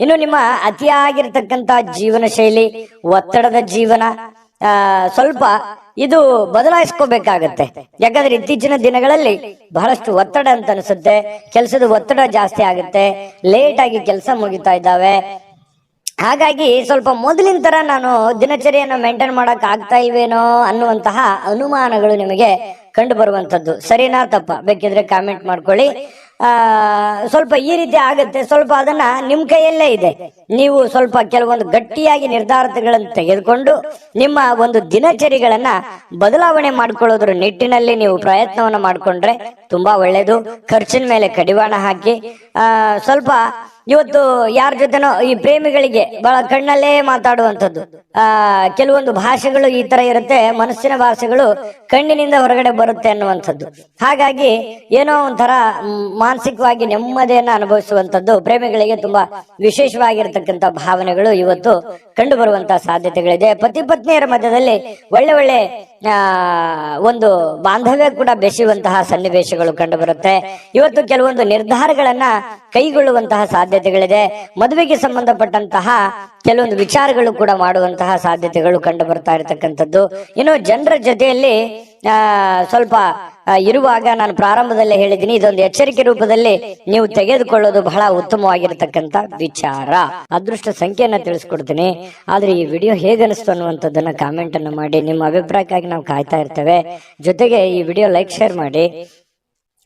ಇನ್ನು ನಿಮ್ಮ ಅತಿಯಾಗಿರ್ತಕ್ಕಂತ ಜೀವನ ಶೈಲಿ, ಒತ್ತಡದ ಜೀವನ ಸ್ವಲ್ಪ ಇದು ಬದಲಾಯಿಸ್ಕೋಬೇಕಾಗತ್ತೆ. ಯಾಕಂದ್ರೆ ಇತ್ತೀಚಿನ ದಿನಗಳಲ್ಲಿ ಬಹಳಷ್ಟು ಒತ್ತಡ ಅಂತ ಅನ್ಸುತ್ತೆ. ಕೆಲಸದ ಒತ್ತಡ ಜಾಸ್ತಿ ಆಗುತ್ತೆ, ಲೇಟ್ ಆಗಿ ಕೆಲಸ ಮುಗಿತಾ ಇದ್ದಾವೆ. ಹಾಗಾಗಿ ಸ್ವಲ್ಪ ಮೊದಲಿನ ತರ ನಾನು ದಿನಚರಿಯನ್ನು ಮೇಂಟೈನ್ ಮಾಡಕ್ ಆಗ್ತಾ ಇಲ್ವೇನೋ ಅನ್ನುವಂತಹ ಅನುಮಾನಗಳು ನಿಮಗೆ ಕಂಡು ಬರುವಂತದ್ದು. ಸರಿನಾ ತಪ್ಪ ಬೇಕಿದ್ರೆ ಕಾಮೆಂಟ್ ಮಾಡ್ಕೊಳ್ಳಿ. ಸ್ವಲ್ಪ ಈ ರೀತಿ ಆಗುತ್ತೆ. ಸ್ವಲ್ಪ ಅದನ್ನ ನಿಮ್ ಕೈಯಲ್ಲೇ ಇದೆ. ನೀವು ಸ್ವಲ್ಪ ಕೆಲವೊಂದು ಗಟ್ಟಿಯಾಗಿ ನಿರ್ಧಾರಗಳನ್ನು ತೆಗೆದುಕೊಂಡು ನಿಮ್ಮ ಒಂದು ದಿನಚರಿಗಳನ್ನ ಬದಲಾವಣೆ ಮಾಡ್ಕೊಳ್ಳೋದ್ರ ನಿಟ್ಟಿನಲ್ಲಿ ನೀವು ಪ್ರಯತ್ನವನ್ನ ಮಾಡ್ಕೊಂಡ್ರೆ ತುಂಬಾ ಒಳ್ಳೇದು. ಖರ್ಚಿನ ಮೇಲೆ ಕಡಿವಾಣ ಹಾಕಿ ಸ್ವಲ್ಪ ಇವತ್ತು ಯಾರ ಜೊತೆನೋ ಈ ಪ್ರೇಮಿಗಳಿಗೆ ಬಹಳ ಕಣ್ಣಲ್ಲೇ ಮಾತಾಡುವಂಥದ್ದು, ಕೆಲವೊಂದು ಭಾಷೆಗಳು ಈ ತರ ಇರುತ್ತೆ, ಮನಸ್ಸಿನ ಭಾಷೆಗಳು ಕಣ್ಣಿನಿಂದ ಹೊರಗಡೆ ಬರುತ್ತೆ ಅನ್ನುವಂಥದ್ದು. ಹಾಗಾಗಿ ಏನೋ ಒಂಥರ ಮಾನಸಿಕವಾಗಿ ನೆಮ್ಮದಿಯನ್ನ ಅನುಭವಿಸುವಂಥದ್ದು ಪ್ರೇಮಿಗಳಿಗೆ ತುಂಬಾ ವಿಶೇಷವಾಗಿರ್ತಕ್ಕಂಥ ಭಾವನೆಗಳು ಇವತ್ತು ಕಂಡು ಬರುವಂತಹ ಸಾಧ್ಯತೆಗಳಿದೆ. ಪತಿ ಪತ್ನಿಯರ ಮಧ್ಯದಲ್ಲಿ ಒಳ್ಳೆ ಒಳ್ಳೆ ಒಂದು ಬಾಂಧವ್ಯ ಕೂಡ ಬೆಸೆಯುವಂತಹ ಸನ್ನಿವೇಶಗಳು ಕಂಡು ಬರುತ್ತೆ. ಇವತ್ತು ಕೆಲವೊಂದು ನಿರ್ಧಾರಗಳನ್ನ ಕೈಗೊಳ್ಳುವಂತಹ ಸಾಧ್ಯತೆಗಳಿದೆ. ಮದುವೆಗೆ ಸಂಬಂಧಪಟ್ಟಂತಹ ಕೆಲವೊಂದು ವಿಚಾರಗಳು ಕೂಡ ಮಾಡುವಂತಹ ಸಾಧ್ಯತೆಗಳು ಕಂಡು ಬರ್ತಾ ಇರತಕ್ಕಂಥದ್ದು. ಇನ್ನು ಜನರ ಜೊತೆಯಲ್ಲಿ ಸ್ವಲ್ಪ ಇರುವಾಗ ನಾನು ಪ್ರಾರಂಭದಲ್ಲೇ ಹೇಳಿದ್ದೀನಿ, ಇದೊಂದು ಎಚ್ಚರಿಕೆ ರೂಪದಲ್ಲಿ ನೀವು ತೆಗೆದುಕೊಳ್ಳೋದು ಬಹಳ ಉತ್ತಮವಾಗಿರ್ತಕ್ಕಂಥ ವಿಚಾರ. ಅದೃಷ್ಟ ಸಂಖ್ಯೆಯನ್ನ ತಿಳಿಸ್ಕೊಡ್ತೀನಿ. ಆದ್ರೆ ಈ ವಿಡಿಯೋ ಹೇಗನಿಸ್ತು ಅನ್ನುವಂಥದ್ದನ್ನ ಕಾಮೆಂಟ್ ಅನ್ನು ಮಾಡಿ. ನಿಮ್ಮ ಅಭಿಪ್ರಾಯಕ್ಕಾಗಿ ನಾವು ಕಾಯ್ತಾ ಇರ್ತೇವೆ. ಜೊತೆಗೆ ಈ ವಿಡಿಯೋ ಲೈಕ್ ಶೇರ್ ಮಾಡಿ.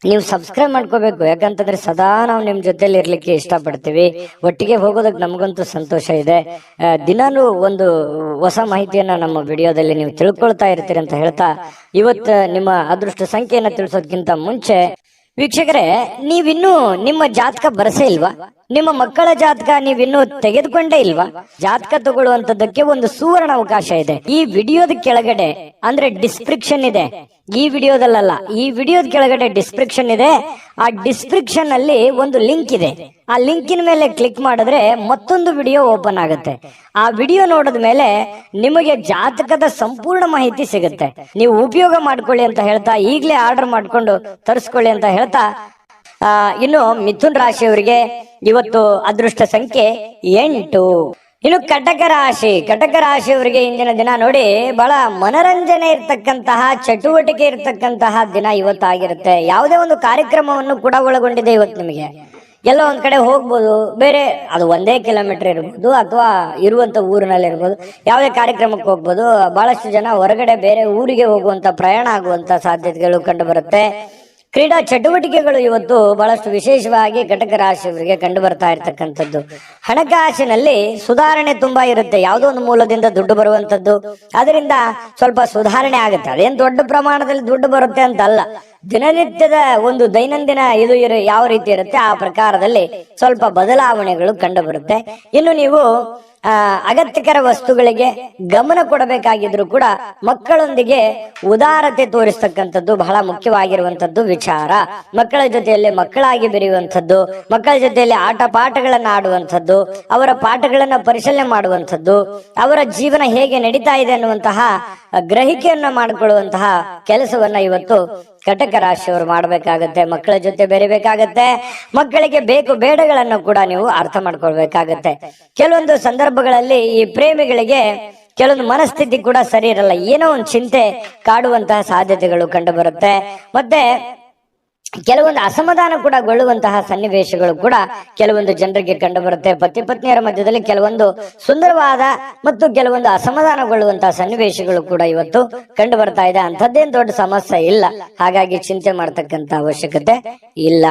ನೀವು ಸಬ್ಸ್ಕ್ರೈಬ್ ಮಾಡ್ಕೋಬೇಕು. ಯಾಕಂತಂದ್ರೆ ಸದಾ ನಾವು ನಿಮ್ ಜೊತೆಲಿ ಇರ್ಲಿಕ್ಕೆ ಇಷ್ಟಪಡ್ತೀವಿ. ಒಟ್ಟಿಗೆ ಹೋಗೋದಕ್ಕೆ ನಮಗಂತೂ ಸಂತೋಷ ಇದೆ. ದಿನಾನು ಒಂದು ಹೊಸ ಮಾಹಿತಿಯನ್ನ ನಮ್ಮ ವಿಡಿಯೋದಲ್ಲಿ ನೀವು ತಿಳ್ಕೊಳ್ತಾ ಇರ್ತೀರಿ ಅಂತ ಹೇಳ್ತಾ, ಇವತ್ತು ನಿಮ್ಮ ಅದೃಷ್ಟ ಸಂಖ್ಯೆಯನ್ನ ತಿಳಿಸೋದಕ್ಕಿಂತ ಮುಂಚೆ ವೀಕ್ಷಕರೇ, ನೀವಿನ್ನೂ ನಿಮ್ಮ ಜಾತಕ ಬರಸೇ ಇಲ್ವಾ? ನಿಮ್ಮ ಮಕ್ಕಳ ಜಾತಕ ನೀವಿನ್ನೂ ತೆಗೆದುಕೊಂಡೇ ಇಲ್ವಾ? ಜಾತಕ ತಗೊಳ್ಳುವಂತದಕ್ಕೆ ಒಂದು ಸುವರ್ಣ ಅವಕಾಶ ಇದೆ. ಈ ವಿಡಿಯೋದ ಕೆಳಗಡೆ ಅಂದ್ರೆ ಡಿಸ್ಕ್ರಿಪ್ಷನ್ ಇದೆ. ಈ ವಿಡಿಯೋದಲ್ಲ, ಈ ವಿಡಿಯೋದ ಕೆಳಗಡೆ ಡಿಸ್ಕ್ರಿಪ್ಷನ್ ಇದೆ. ಆ ಡಿಸ್ಕ್ರಿಪ್ಷನ್ ಅಲ್ಲಿ ಒಂದು ಲಿಂಕ್ ಇದೆ. ಆ ಲಿಂಕಿನ ಮೇಲೆ ಕ್ಲಿಕ್ ಮಾಡಿದ್ರೆ ಮತ್ತೊಂದು ವಿಡಿಯೋ ಓಪನ್ ಆಗುತ್ತೆ. ಆ ವಿಡಿಯೋ ನೋಡಿದ ಮೇಲೆ ನಿಮಗೆ ಜಾತಕದ ಸಂಪೂರ್ಣ ಮಾಹಿತಿ ಸಿಗುತ್ತೆ. ನೀವು ಉಪಯೋಗ ಮಾಡ್ಕೊಳ್ಳಿ ಅಂತ ಹೇಳ್ತಾ, ಈಗಲೇ ಆರ್ಡರ್ ಮಾಡ್ಕೊಂಡು ತರಿಸ್ಕೊಳ್ಳಿ ಅಂತ ಹೇಳ್ತಾ, ಇನ್ನು ಮಿಥುನ್ ರಾಶಿಯವರಿಗೆ ಇವತ್ತು ಅದೃಷ್ಟ ಸಂಖ್ಯೆ 8. ಇನ್ನು ಕಟಕ ರಾಶಿಯವರಿಗೆ ಇಂದಿನ ದಿನ ನೋಡಿ ಬಹಳ ಮನರಂಜನೆ ಇರ್ತಕ್ಕಂತಹ, ಚಟುವಟಿಕೆ ಇರ್ತಕ್ಕಂತಹ ದಿನ ಇವತ್ತಾಗಿರುತ್ತೆ. ಯಾವುದೇ ಒಂದು ಕಾರ್ಯಕ್ರಮವನ್ನು ಕೂಡ ಒಳಗೊಂಡಿದೆ ಇವತ್ತು. ನಿಮಗೆ ಎಲ್ಲೋ ಒಂದ್ ಕಡೆ ಹೋಗ್ಬೋದು, ಬೇರೆ ಅದು 1 ಕಿಲೋಮೀಟರ್ ಇರ್ಬೋದು ಅಥವಾ ಇರುವಂತ ಊರಿನಲ್ಲಿ ಇರ್ಬೋದು, ಯಾವುದೇ ಕಾರ್ಯಕ್ರಮಕ್ಕೆ ಹೋಗ್ಬೋದು. ಬಹಳಷ್ಟು ಜನ ಹೊರಗಡೆ ಬೇರೆ ಊರಿಗೆ ಹೋಗುವಂತ, ಪ್ರಯಾಣ ಆಗುವಂತ ಸಾಧ್ಯತೆಗಳು ಕಂಡು ಬರುತ್ತೆ. ಕ್ರೀಡಾ ಚಟುವಟಿಕೆಗಳು ಇವತ್ತು ಬಹಳಷ್ಟು ವಿಶೇಷವಾಗಿ ಕಟಕ ರಾಶಿಯವರಿಗೆ ಕಂಡು ಬರ್ತಾ ಇರ್ತಕ್ಕಂಥದ್ದು. ಹಣಕಾಸಿನಲ್ಲಿ ಸುಧಾರಣೆ ತುಂಬಾ ಇರುತ್ತೆ. ಯಾವುದೋ ಒಂದು ಮೂಲದಿಂದ ದುಡ್ಡು ಬರುವಂತದ್ದು, ಅದರಿಂದ ಸ್ವಲ್ಪ ಸುಧಾರಣೆ ಆಗುತ್ತೆ. ಅದೇನ್ ದೊಡ್ಡ ಪ್ರಮಾಣದಲ್ಲಿ ದುಡ್ಡು ಬರುತ್ತೆ ಅಂತ ಅಲ್ಲ, ದಿನನಿತ್ಯದ ಒಂದು ದೈನಂದಿನ ಇದು ಯಾವ ರೀತಿ ಇರುತ್ತೆ ಆ ಪ್ರಕಾರದಲ್ಲಿ ಸ್ವಲ್ಪ ಬದಲಾವಣೆಗಳು ಕಂಡು ಬರುತ್ತೆ. ಇನ್ನು ನೀವು ಅಗತ್ಯಕರ ವಸ್ತುಗಳಿಗೆ ಗಮನ ಕೊಡಬೇಕಾಗಿದ್ರು ಕೂಡ ಮಕ್ಕಳೊಂದಿಗೆ ಉದಾರತೆ ತೋರಿಸ್ತಕ್ಕಂಥದ್ದು ಬಹಳ ಮುಖ್ಯವಾಗಿರುವಂತದ್ದು ವಿಚಾರ. ಮಕ್ಕಳ ಜೊತೆಯಲ್ಲಿ ಮಕ್ಕಳಾಗಿ ಬೆರೆಯುವಂಥದ್ದು, ಮಕ್ಕಳ ಜೊತೆಯಲ್ಲಿ ಆಟ ಪಾಠಗಳನ್ನ ಆಡುವಂಥದ್ದು, ಅವರ ಪಾಠಗಳನ್ನ ಪರಿಶೀಲನೆ ಮಾಡುವಂಥದ್ದು, ಅವರ ಜೀವನ ಹೇಗೆ ನಡೀತಾ ಇದೆ ಅನ್ನುವಂತಹ ಗ್ರಹಿಕೆಯನ್ನ ಮಾಡಿಕೊಳ್ಳುವಂತಹ ಕೆಲಸವನ್ನ ಇವತ್ತು ಕಟಕ ರಾಶಿಯವರು ಮಾಡಬೇಕಾಗತ್ತೆ. ಮಕ್ಕಳ ಜೊತೆ ಬೆರಿಬೇಕಾಗತ್ತೆ. ಮಕ್ಕಳಿಗೆ ಬೇಕು ಬೇಡಗಳನ್ನು ಕೂಡ ನೀವು ಅರ್ಥ ಮಾಡ್ಕೊಳ್ಬೇಕಾಗತ್ತೆ. ಕೆಲವೊಂದು ಸಂದರ್ಭಗಳಲ್ಲಿ ಈ ಪ್ರೇಮಿಗಳಿಗೆ ಕೆಲವೊಂದು ಮನಸ್ಥಿತಿ ಕೂಡ ಸರಿ ಇರಲ್ಲ. ಏನೋ ಒಂದು ಚಿಂತೆ ಕಾಡುವಂತಹ ಸಾಧ್ಯತೆಗಳು ಕಂಡು ಬರುತ್ತೆ. ಮತ್ತೆ ಕೆಲವೊಂದು ಅಸಮಾಧಾನ ಕೂಡ ಗೊಳ್ಳುವಂತಹ ಸನ್ನಿವೇಶಗಳು ಕೂಡ ಕೆಲವೊಂದು ಜನರಿಗೆ ಕಂಡು ಬರುತ್ತೆ. ಪತಿ ಪತ್ನಿಯರ ಮಧ್ಯದಲ್ಲಿ ಕೆಲವೊಂದು ಸುಂದರವಾದ ಮತ್ತು ಕೆಲವೊಂದು ಅಸಮಾಧಾನಗೊಳ್ಳುವಂತಹ ಸನ್ನಿವೇಶಗಳು ಕೂಡ ಇವತ್ತು ಕಂಡು ಬರ್ತಾ ಇದೆ. ಅಂಥದ್ದೇನು ದೊಡ್ಡ ಸಮಸ್ಯೆ ಇಲ್ಲ, ಹಾಗಾಗಿ ಚಿಂತೆ ಮಾಡ್ತಕ್ಕಂತ ಅವಶ್ಯಕತೆ ಇಲ್ಲ.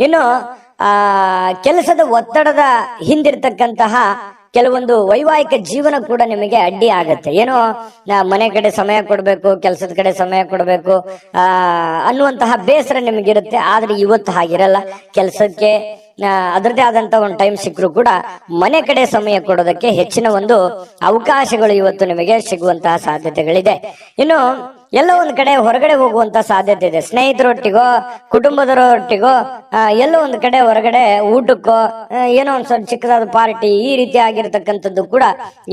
ಇನ್ನು ಕೆಲಸದ ಒತ್ತಡದ ಹಿಂದಿರ್ತಕ್ಕಂತಹ ಕೆಲವೊಂದು ವೈವಾಹಿಕ ಜೀವನ ಕೂಡ ನಿಮಗೆ ಅಡ್ಡಿ ಆಗತ್ತೆ. ಏನೋ ಮನೆ ಕಡೆ ಸಮಯ ಕೊಡ್ಬೇಕು, ಕೆಲಸದ ಕಡೆ ಸಮಯ ಕೊಡ್ಬೇಕು ಅನ್ನುವಂತಹ ಬೇಸರ ನಿಮಗಿರುತ್ತೆ. ಆದ್ರೆ ಇವತ್ತು ಹಾಗಿರಲ್ಲ. ಕೆಲಸಕ್ಕೆ ಅದರದೇ ಆದಂತ ಒಂದು ಟೈಮ್ ಸಿಕ್ಕರೂ ಕೂಡ ಮನೆ ಕಡೆ ಸಮಯ ಕೊಡೋದಕ್ಕೆ ಹೆಚ್ಚಿನ ಒಂದು ಅವಕಾಶಗಳು ಇವತ್ತು ನಿಮಗೆ ಸಿಗುವಂತಹ ಸಾಧ್ಯತೆಗಳಿದೆ. ಇನ್ನು ಎಲ್ಲ ಒಂದ್ ಕಡೆ ಹೊರಗಡೆ ಹೋಗುವಂತ ಸಾಧ್ಯತೆ ಇದೆ. ಸ್ನೇಹಿತರೊಟ್ಟಿಗೋ ಕುಟುಂಬದವರೊಟ್ಟಿಗೋ ಎಲ್ಲೋ ಒಂದ್ ಕಡೆ ಹೊರಗಡೆ ಊಟಕ್ಕೋ ಏನೋ ಒಂದ್ ಸ್ವಲ್ಪ ಚಿಕ್ಕದಾದ ಪಾರ್ಟಿ ಈ ರೀತಿ ಆಗಿರ್ತಕ್ಕಂಥದ್ದು ಕೂಡ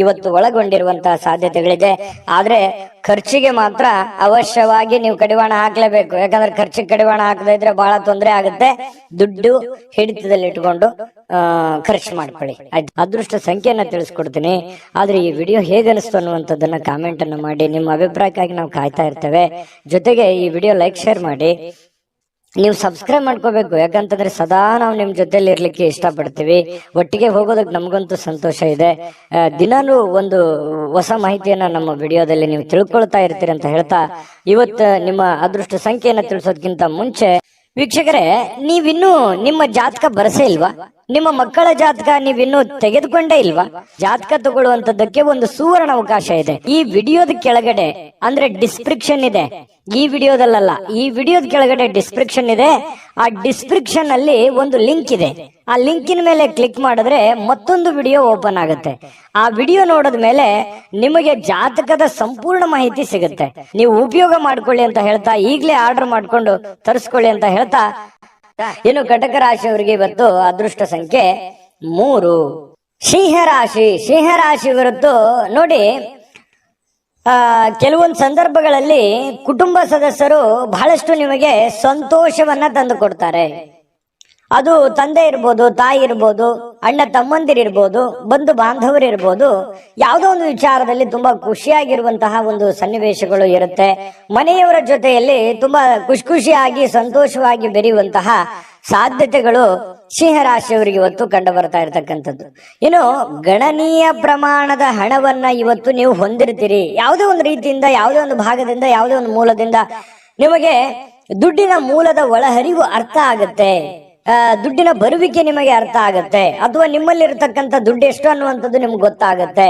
ಇವತ್ತು ಒಳಗೊಂಡಿರುವಂತಹ ಸಾಧ್ಯತೆಗಳಿದೆ. ಆದ್ರೆ ಖರ್ಚಿಗೆ ಮಾತ್ರ ಅವಶ್ಯವಾಗಿ ನೀವು ಕಡಿವಾಣ ಹಾಕ್ಲೇಬೇಕು. ಯಾಕಂದ್ರೆ ಖರ್ಚಿಗೆ ಕಡಿವಾಣ ಹಾಕದೇ ಇದ್ರೆ ಬಹಳ ತೊಂದರೆ ಆಗುತ್ತೆ. ದುಡ್ಡು ಹಿಡಿತದಲ್ಲಿ ಇಟ್ಕೊಂಡು ಖರ್ಚು ಮಾಡ್ಕೊಳ್ಳಿ. ಅದೃಷ್ಟ ಸಂಖ್ಯೆಯನ್ನ ತಿಳಿಸ್ಕೊಡ್ತೀನಿ. ಆದ್ರೆ ಈ ವಿಡಿಯೋ ಹೇಗನಿಸ್ತು ಅನ್ನುವಂಥದ್ದನ್ನ ಕಾಮೆಂಟ್ ಅನ್ನು ಮಾಡಿ. ನಿಮ್ಮ ಅಭಿಪ್ರಾಯಕ್ಕಾಗಿ ನಾವು ಕಾಯ್ತಾ ಇರ್ತೇವೆ. ಜೊತೆಗೆ ಈ ವಿಡಿಯೋ ಲೈಕ್ ಶೇರ್ ಮಾಡಿ. ನೀವು ಸಬ್ಸ್ಕ್ರೈಬ್ ಮಾಡ್ಕೋಬೇಕು. ಯಾಕಂತಂದ್ರೆ ಸದಾ ನಾವು ನಿಮ್ ಜೊತೆಲಿ ಇರ್ಲಿಕ್ಕೆ ಇಷ್ಟಪಡ್ತೀವಿ. ಒಟ್ಟಿಗೆ ಹೋಗೋದಕ್ಕೆ ನಮಗಂತೂ ಸಂತೋಷ ಇದೆ. ದಿನಾನು ಒಂದು ಹೊಸ ಮಾಹಿತಿಯನ್ನ ನಮ್ಮ ವಿಡಿಯೋದಲ್ಲಿ ನೀವು ತಿಳ್ಕೊಳ್ತಾ ಇರ್ತೀರಿ ಅಂತ ಹೇಳ್ತಾ, ಇವತ್ತು ನಿಮ್ಮ ಅದೃಷ್ಟ ಸಂಖ್ಯೆಯನ್ನ ತಿಳಿಸೋದಕ್ಕಿಂತ ಮುಂಚೆ ವೀಕ್ಷಕರೇ, ನೀವಿನ್ನೂ ನಿಮ್ಮ ಜಾತಕ ಬರಸೇ ಇಲ್ವಾ? ನಿಮ್ಮ ಮಕ್ಕಳ ಜಾತಕ ನೀವಿನ್ನೂ ತೆಗೆದುಕೊಂಡೇ ಇಲ್ವಾ? ಜಾತಕ ತಗೊಳ್ಳುವಂತದ್ದಕ್ಕೆ ಒಂದು ಸುವರ್ಣ ಅವಕಾಶ ಇದೆ. ಈ ವಿಡಿಯೋದ ಕೆಳಗಡೆ ಅಂದ್ರೆ ಡಿಸ್ಕ್ರಿಪ್ಷನ್ ಇದೆ. ಈ ವಿಡಿಯೋದಲ್ಲ, ಈ ವಿಡಿಯೋದ ಕೆಳಗಡೆ ಡಿಸ್ಕ್ರಿಪ್ಷನ್ ಇದೆ. ಆ ಡಿಸ್ಕ್ರಿಪ್ಷನ್ ಅಲ್ಲಿ ಒಂದು ಲಿಂಕ್ ಇದೆ. ಆ ಲಿಂಕಿನ ಮೇಲೆ ಕ್ಲಿಕ್ ಮಾಡಿದ್ರೆ ಮತ್ತೊಂದು ವಿಡಿಯೋ ಓಪನ್ ಆಗುತ್ತೆ. ಆ ವಿಡಿಯೋ ನೋಡಿದ ಮೇಲೆ ನಿಮಗೆ ಜಾತಕದ ಸಂಪೂರ್ಣ ಮಾಹಿತಿ ಸಿಗುತ್ತೆ. ನೀವು ಉಪಯೋಗ ಮಾಡ್ಕೊಳ್ಳಿ ಅಂತ ಹೇಳ್ತಾ, ಈಗಲೇ ಆರ್ಡರ್ ಮಾಡ್ಕೊಂಡು ತರಿಸ್ಕೊಳ್ಳಿ ಅಂತ ಹೇಳ್ತಾ, ಇನ್ನು ಕಟಕ ರಾಶಿಯವರಿಗೆ ಇವತ್ತು ಅದೃಷ್ಟ ಸಂಖ್ಯೆ 3. ಸಿಂಹರಾಶಿ ಇವತ್ತು ನೋಡಿ, ಕೆಲವೊಂದು ಸಂದರ್ಭಗಳಲ್ಲಿ ಕುಟುಂಬ ಸದಸ್ಯರು ಬಹಳಷ್ಟು ನಿಮಗೆ ಸಂತೋಷವನ್ನ ತಂದು ಕೊಡ್ತಾರೆ. ಅದು ತಂದೆ ಇರ್ಬೋದು, ತಾಯಿ ಇರ್ಬೋದು, ಅಣ್ಣ ತಮ್ಮಂದಿರಿರ್ಬೋದು, ಬಂಧು ಬಾಂಧವರಿರ್ಬೋದು. ಯಾವುದೋ ಒಂದು ವಿಚಾರದಲ್ಲಿ ತುಂಬಾ ಖುಷಿಯಾಗಿರುವಂತಹ ಒಂದು ಸನ್ನಿವೇಶಗಳು ಇರುತ್ತೆ. ಮನೆಯವರ ಜೊತೆಯಲ್ಲಿ ತುಂಬಾ ಖುಷಿಯಾಗಿ ಸಂತೋಷವಾಗಿ ಬೆರೆಯುವಂತಹ ಸಾಧ್ಯತೆಗಳು ಸಿಂಹರಾಶಿಯವರಿಗೆ ಇವತ್ತು ಕಂಡು ಬರ್ತಾ ಇರತಕ್ಕಂಥದ್ದು. ಇನ್ನು ಗಣನೀಯ ಪ್ರಮಾಣದ ಹಣವನ್ನ ಇವತ್ತು ನೀವು ಹೊಂದಿರ್ತೀರಿ. ಯಾವುದೇ ಒಂದು ರೀತಿಯಿಂದ, ಯಾವುದೇ ಒಂದು ಭಾಗದಿಂದ, ಯಾವುದೇ ಒಂದು ಮೂಲದಿಂದ ನಿಮಗೆ ದುಡ್ಡಿನ ಮೂಲದ ಒಳಹರಿವು ಅರ್ಥ ಆಗುತ್ತೆ. ದುಡ್ಡಿನ ಬರುವಿಕೆ ನಿಮಗೆ ಅರ್ಥ ಆಗತ್ತೆ. ಅಥವಾ ನಿಮ್ಮಲ್ಲಿ ಇರತಕ್ಕಂಥ ದುಡ್ಡು ಎಷ್ಟು ಅನ್ನುವಂಥದ್ದು ನಿಮ್ಗೆ ಗೊತ್ತಾಗತ್ತೆ.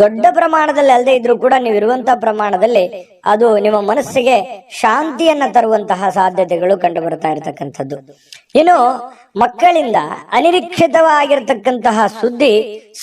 ದೊಡ್ಡ ಪ್ರಮಾಣದಲ್ಲಿ ಅಲ್ಲದೆ ಇದ್ರೂ ಕೂಡ ನೀವು ಇರುವಂತಹ ಪ್ರಮಾಣದಲ್ಲಿ ಅದು ನಿಮ್ಮ ಮನಸ್ಸಿಗೆ ಶಾಂತಿಯನ್ನ ತರುವಂತಹ ಸಾಧ್ಯತೆಗಳು ಕಂಡು ಬರ್ತಾ ಇರತಕ್ಕಂಥದ್ದು. ಇನ್ನು ಮಕ್ಕಳಿಂದ ಅನಿರೀಕ್ಷಿತವಾಗಿರ್ತಕ್ಕಂತಹ ಸುದ್ದಿ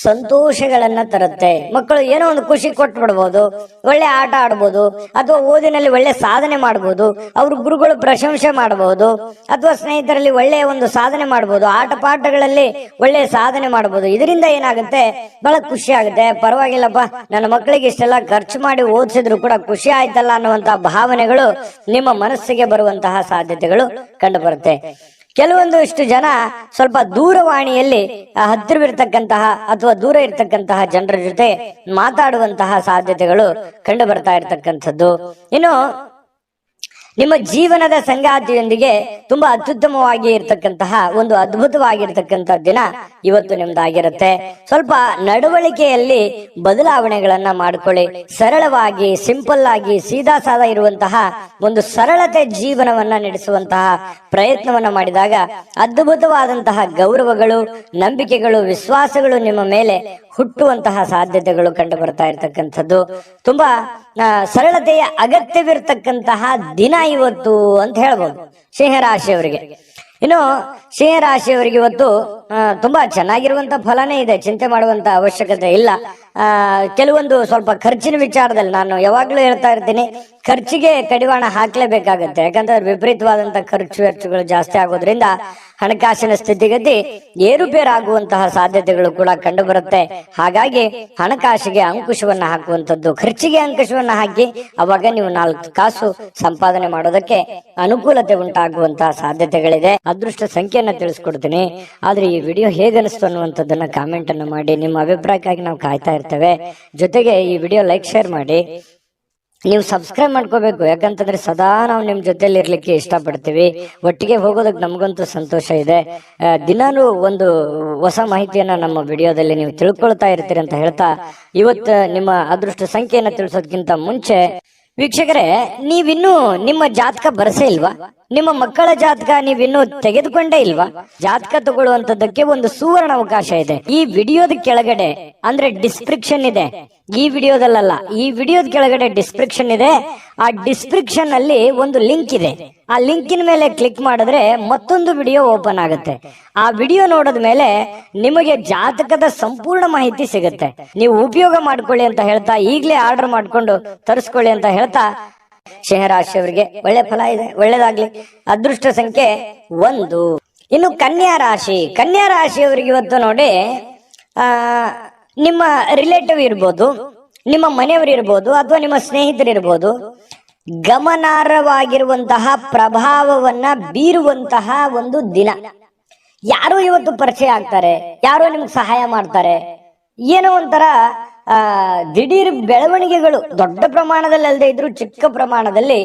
ಸಂತೋಷಗಳನ್ನ ತರುತ್ತೆ. ಮಕ್ಕಳು ಏನೋ ಒಂದು ಖುಷಿ ಕೊಟ್ಟು ಬಿಡ್ಬೋದು, ಒಳ್ಳೆ ಆಟ ಆಡ್ಬೋದು, ಅಥವಾ ಓದಿನಲ್ಲಿ ಒಳ್ಳೆ ಸಾಧನೆ ಮಾಡ್ಬೋದು, ಅವ್ರ ಗುರುಗಳು ಪ್ರಶಂಸೆ ಮಾಡಬಹುದು, ಅಥವಾ ಸ್ನೇಹಿತರಲ್ಲಿ ಒಳ್ಳೆಯ ಒಂದು ಸಾಧನೆ ಮಾಡ್ಬೋದು, ಆಟ ಪಾಠಗಳಲ್ಲಿ ಒಳ್ಳೆ ಸಾಧನೆ ಮಾಡ್ಬೋದು. ಇದರಿಂದ ಏನಾಗುತ್ತೆ, ಬಹಳ ಖುಷಿ ಆಗುತ್ತೆ. ಪರವಾಗಿಲ್ಲಪ್ಪ, ನನ್ನ ಮಕ್ಕಳಿಗೆ ಇಷ್ಟೆಲ್ಲ ಖರ್ಚು ಮಾಡಿ ಓದಿಸಿದ್ರು ಕೂಡ ಖುಷಿ ಆಯ್ತಲ್ಲ ಅನ್ನುವಂತಹ ಭಾವನೆಗಳು ನಿಮ್ಮ ಮನಸ್ಸಿಗೆ ಬರುವಂತಹ ಸಾಧ್ಯತೆಗಳು ಕಂಡು ಬರುತ್ತೆ. ಕೆಲವೊಂದು ಇಷ್ಟು ಜನ ಸ್ವಲ್ಪ ದೂರವಾಣಿಯಲ್ಲಿ ಹತ್ತಿರವಿರ್ತಕ್ಕಂತಹ ಅಥವಾ ದೂರ ಇರ್ತಕ್ಕಂತಹ ಜನರ ಜೊತೆ ಮಾತಾಡುವಂತಹ ಸಾಧ್ಯತೆಗಳು ಕಂಡು ಬರ್ತಾ ಇರತಕ್ಕಂಥದ್ದು. ಇನ್ನು ನಿಮ್ಮ ಜೀವನದ ಸಂಗಾತಿಯೊಂದಿಗೆ ತುಂಬಾ ಅತ್ಯುತ್ತಮವಾಗಿ ಇರ್ತಕ್ಕಂತಹ ಒಂದು ಅದ್ಭುತವಾಗಿರ್ತಕ್ಕಂತಹ ದಿನ ಇವತ್ತು ನಿಮ್ದಾಗಿರುತ್ತೆ. ಸ್ವಲ್ಪ ನಡವಳಿಕೆಯಲ್ಲಿ ಬದಲಾವಣೆಗಳನ್ನ ಮಾಡ್ಕೊಳ್ಳಿ. ಸರಳವಾಗಿ, ಸಿಂಪಲ್ ಆಗಿ, ಸೀದಾ ಸಾದಾ ಇರುವಂತಹ ಒಂದು ಸರಳತೆ ಜೀವನವನ್ನ ನಡೆಸುವಂತಹ ಪ್ರಯತ್ನವನ್ನ ಮಾಡಿದಾಗ ಅದ್ಭುತವಾದಂತಹ ಗೌರವಗಳು, ನಂಬಿಕೆಗಳು, ವಿಶ್ವಾಸಗಳು ನಿಮ್ಮ ಮೇಲೆ ಹುಟ್ಟುವಂತಹ ಸಾಧ್ಯತೆಗಳು ಕಂಡು ಬರ್ತಾ ಇರ್ತಕ್ಕಂಥದ್ದು. ತುಂಬಾ ಸರಳತೆಯ ಅಗತ್ಯವಿರ್ತಕ್ಕಂತಹ ದಿನ ಇವತ್ತು ಅಂತ ಹೇಳ್ಬೋದು ಸಿಂಹರಾಶಿಯವರಿಗೆ. ಇನ್ನು ಸಿಂಹರಾಶಿಯವರಿಗೆ ಇವತ್ತು ತುಂಬಾ ಚೆನ್ನಾಗಿರುವಂತ ಫಲನೇ ಇದೆ. ಚಿಂತೆ ಮಾಡುವಂತ ಅವಶ್ಯಕತೆ ಇಲ್ಲ. ಕೆಲವೊಂದು ಸ್ವಲ್ಪ ಖರ್ಚಿನ ವಿಚಾರದಲ್ಲಿ ನಾನು ಯಾವಾಗ್ಲೂ ಹೇಳ್ತಾ ಇರ್ತೀನಿ, ಖರ್ಚಿಗೆ ಕಡಿವಾಣ ಹಾಕ್ಲೇಬೇಕಾಗತ್ತೆ. ಯಾಕಂದ್ರೆ ವಿಪರೀತವಾದಂತಹ ಖರ್ಚು ವೆಚ್ಚಗಳು ಜಾಸ್ತಿ ಆಗೋದ್ರಿಂದ ಹಣಕಾಸಿನ ಸ್ಥಿತಿಗತಿ ಏರುಪೇರಾಗುವಂತಹ ಸಾಧ್ಯತೆಗಳು ಕೂಡ ಕಂಡು ಬರುತ್ತೆ. ಹಾಗಾಗಿ ಹಣಕಾಸಿಗೆ ಅಂಕುಶವನ್ನ ಹಾಕುವಂಥದ್ದು, ಖರ್ಚಿಗೆ ಅಂಕುಶವನ್ನ ಹಾಕಿ ಅವಾಗ ನೀವು 4 ಕಾಸು ಸಂಪಾದನೆ ಮಾಡೋದಕ್ಕೆ ಅನುಕೂಲತೆ ಉಂಟಾಗುವಂತಹ ಸಾಧ್ಯತೆಗಳಿದೆ. ಅದೃಷ್ಟ ಸಂಖ್ಯೆಯನ್ನ ತಿಳಿಸ್ಕೊಡ್ತೀನಿ. ಆದ್ರೆ ಈ ವಿಡಿಯೋ ಹೇಗನಿಸ್ತು ಅನ್ನುವಂಥದ್ದನ್ನ ಕಾಮೆಂಟ್ ಅನ್ನು ಮಾಡಿ. ನಿಮ್ಮ ಅಭಿಪ್ರಾಯಕ್ಕಾಗಿ ನಾವು ಕಾಯ್ತಾ ಇರ್ತೇವೆ. ಜೊತೆಗೆ ಈ ವಿಡಿಯೋ ಲೈಕ್ ಶೇರ್ ಮಾಡಿ. ನೀವು ಸಬ್ಸ್ಕ್ರೈಬ್ ಮಾಡ್ಕೋಬೇಕು. ಯಾಕಂತಂದ್ರೆ ಸದಾ ನಾವು ನಿಮ್ ಜೊತೆಲಿ ಇರ್ಲಿಕ್ಕೆ ಇಷ್ಟಪಡ್ತೀವಿ. ಒಟ್ಟಿಗೆ ಹೋಗೋದಕ್ಕೆ ನಮಗಂತೂ ಸಂತೋಷ ಇದೆ. ದಿನಾನು ಒಂದು ಹೊಸ ಮಾಹಿತಿಯನ್ನ ನಮ್ಮ ವಿಡಿಯೋದಲ್ಲಿ ನೀವು ತಿಳ್ಕೊಳ್ತಾ ಇರ್ತೀರಿ ಅಂತ ಹೇಳ್ತಾ, ಇವತ್ತು ನಿಮ್ಮ ಅದೃಷ್ಟ ಸಂಖ್ಯೆಯನ್ನ ತಿಳಿಸೋದಕ್ಕಿಂತ ಮುಂಚೆ ವೀಕ್ಷಕರೇ, ನೀವಿನ್ನೂ ನಿಮ್ಮ ಜಾತಕ ಬರಸೇ ಇಲ್ವಾ? ನಿಮ್ಮ ಮಕ್ಕಳ ಜಾತಕ ನೀವಿನ್ನೂ ತೆಗೆದುಕೊಂಡೇ ಇಲ್ವಾ? ಜಾತಕ ತಗೊಳ್ಳುವಂತದ್ದಕ್ಕೆ ಒಂದು ಸುವರ್ಣ ಅವಕಾಶ ಇದೆ. ಈ ವಿಡಿಯೋದ ಕೆಳಗಡೆ ಅಂದ್ರೆ ಡಿಸ್ಕ್ರಿಪ್ಷನ್ ಇದೆ. ಈ ವಿಡಿಯೋದಲ್ಲ, ಈ ವಿಡಿಯೋದ ಕೆಳಗಡೆ ಡಿಸ್ಕ್ರಿಪ್ಷನ್ ಇದೆ. ಆ ಡಿಸ್ಕ್ರಿಪ್ಷನ್ ಅಲ್ಲಿ ಒಂದು ಲಿಂಕ್ ಇದೆ. ಆ ಲಿಂಕಿನ ಮೇಲೆ ಕ್ಲಿಕ್ ಮಾಡಿದ್ರೆ ಮತ್ತೊಂದು ವಿಡಿಯೋ ಓಪನ್ ಆಗುತ್ತೆ. ಆ ವಿಡಿಯೋ ನೋಡಿದ ಮೇಲೆ ನಿಮಗೆ ಜಾತಕದ ಸಂಪೂರ್ಣ ಮಾಹಿತಿ ಸಿಗುತ್ತೆ. ನೀವು ಉಪಯೋಗ ಮಾಡ್ಕೊಳ್ಳಿ ಅಂತ ಹೇಳ್ತಾ, ಈಗಲೇ ಆರ್ಡರ್ ಮಾಡ್ಕೊಂಡು ತರಿಸ್ಕೊಳ್ಳಿ ಅಂತ ಹೇಳ್ತಾ, ಸಿಂಹರಾಶಿಯವರಿಗೆ ಒಳ್ಳೆ ಫಲ ಇದೆ, ಒಳ್ಳೇದಾಗ್ಲಿ. ಅದೃಷ್ಟ ಸಂಖ್ಯೆ 1. ಇನ್ನು ಕನ್ಯಾ ರಾಶಿ. ಕನ್ಯಾ ರಾಶಿಯವರಿಗೆ ಇವತ್ತು ನೋಡಿ, ನಿಮ್ಮ ರಿಲೇಟಿವ್ ಇರ್ಬೋದು, ನಿಮ್ಮ ಮನೆಯವರು ಇರ್ಬೋದು, ಅಥವಾ ನಿಮ್ಮ ಸ್ನೇಹಿತರು ಇರ್ಬೋದು, ಗಮನಾರ್ಹವಾಗಿರುವಂತಹ ಪ್ರಭಾವವನ್ನ ಬೀರುವಂತಹ ಒಂದು ದಿನ. ಯಾರೋ ಇವತ್ತು ಪರಿಚಯ ಆಗ್ತಾರೆ, ಯಾರೋ ನಿಮ್ಗೆ ಸಹಾಯ ಮಾಡ್ತಾರೆ, ಏನೋ ಒಂಥರ ದಿಢೀರ್ ಬೆಳವಣಿಗೆಗಳು, ದೊಡ್ಡ ಪ್ರಮಾಣದಲ್ಲಿ ಅಲ್ಲದೆ ಇದ್ರು ಚಿಕ್ಕ ಪ್ರಮಾಣದಲ್ಲಿ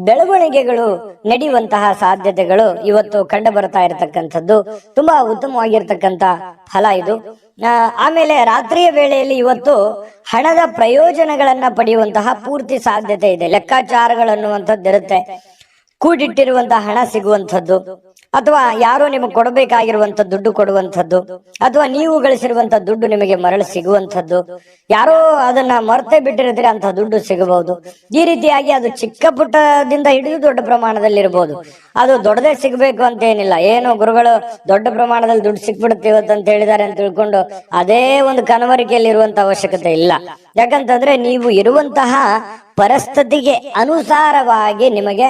ಬೆಳವಣಿಗೆಗಳು ನಡೆಯುವಂತಹ ಸಾಧ್ಯತೆಗಳು ಇವತ್ತು ಕಂಡು ಬರ್ತಾ ಇರತಕ್ಕಂಥದ್ದು ತುಂಬಾ ಉತ್ತಮವಾಗಿರ್ತಕ್ಕಂಥ ಫಲ ಇದು. ಆಮೇಲೆ ರಾತ್ರಿಯ ವೇಳೆಯಲ್ಲಿ ಇವತ್ತು ಹಣದ ಪ್ರಯೋಜನಗಳನ್ನ ಪಡೆಯುವಂತಹ ಪೂರ್ತಿ ಸಾಧ್ಯತೆ ಇದೆ. ಲೆಕ್ಕಾಚಾರಗಳನ್ನುವಂಥದ್ದು ಇರುತ್ತೆ. ಕೂಡಿಟ್ಟಿರುವಂತಹ ಹಣ ಸಿಗುವಂಥದ್ದು, ಅಥವಾ ಯಾರೋ ನಿಮಗೆ ಕೊಡಬೇಕಾಗಿರುವಂತ ದುಡ್ಡು ಕೊಡುವಂಥದ್ದು, ಅಥವಾ ನೀವು ಗಳಿಸಿರುವಂತ ದುಡ್ಡು ನಿಮಗೆ ಮರಳಿ ಸಿಗುವಂಥದ್ದು, ಯಾರೋ ಅದನ್ನ ಮರ್ತೆ ಬಿಟ್ಟಿರ್ತೀರ ಅಂತ ದುಡ್ಡು ಸಿಗಬಹುದು. ಈ ರೀತಿಯಾಗಿ ಅದು ಚಿಕ್ಕ ಪುಟ್ಟದಿಂದ ಹಿಡಿದು ದೊಡ್ಡ ಪ್ರಮಾಣದಲ್ಲಿ ಇರಬಹುದು. ಅದು ದೊಡ್ಡದೇ ಸಿಗಬೇಕು ಅಂತ ಏನಿಲ್ಲ. ಏನೋ ಗುರುಗಳು ದೊಡ್ಡ ಪ್ರಮಾಣದಲ್ಲಿ ದುಡ್ಡು ಸಿಕ್ಬಿಡುತ್ತೆ ಇವತ್ತು ಅಂತ ಹೇಳಿದ್ದಾರೆ ಅಂತ ತಿಳ್ಕೊಂಡು ಅದೇ ಒಂದು ಕನವರಿಕೆಯಲ್ಲಿ ಇರುವಂತ ಅವಶ್ಯಕತೆ ಇಲ್ಲ. ಯಾಕಂತಂದ್ರೆ ನೀವು ಇರುವಂತಹ ಪರಿಸ್ಥಿತಿಗೆ ಅನುಸಾರವಾಗಿ ನಿಮಗೆ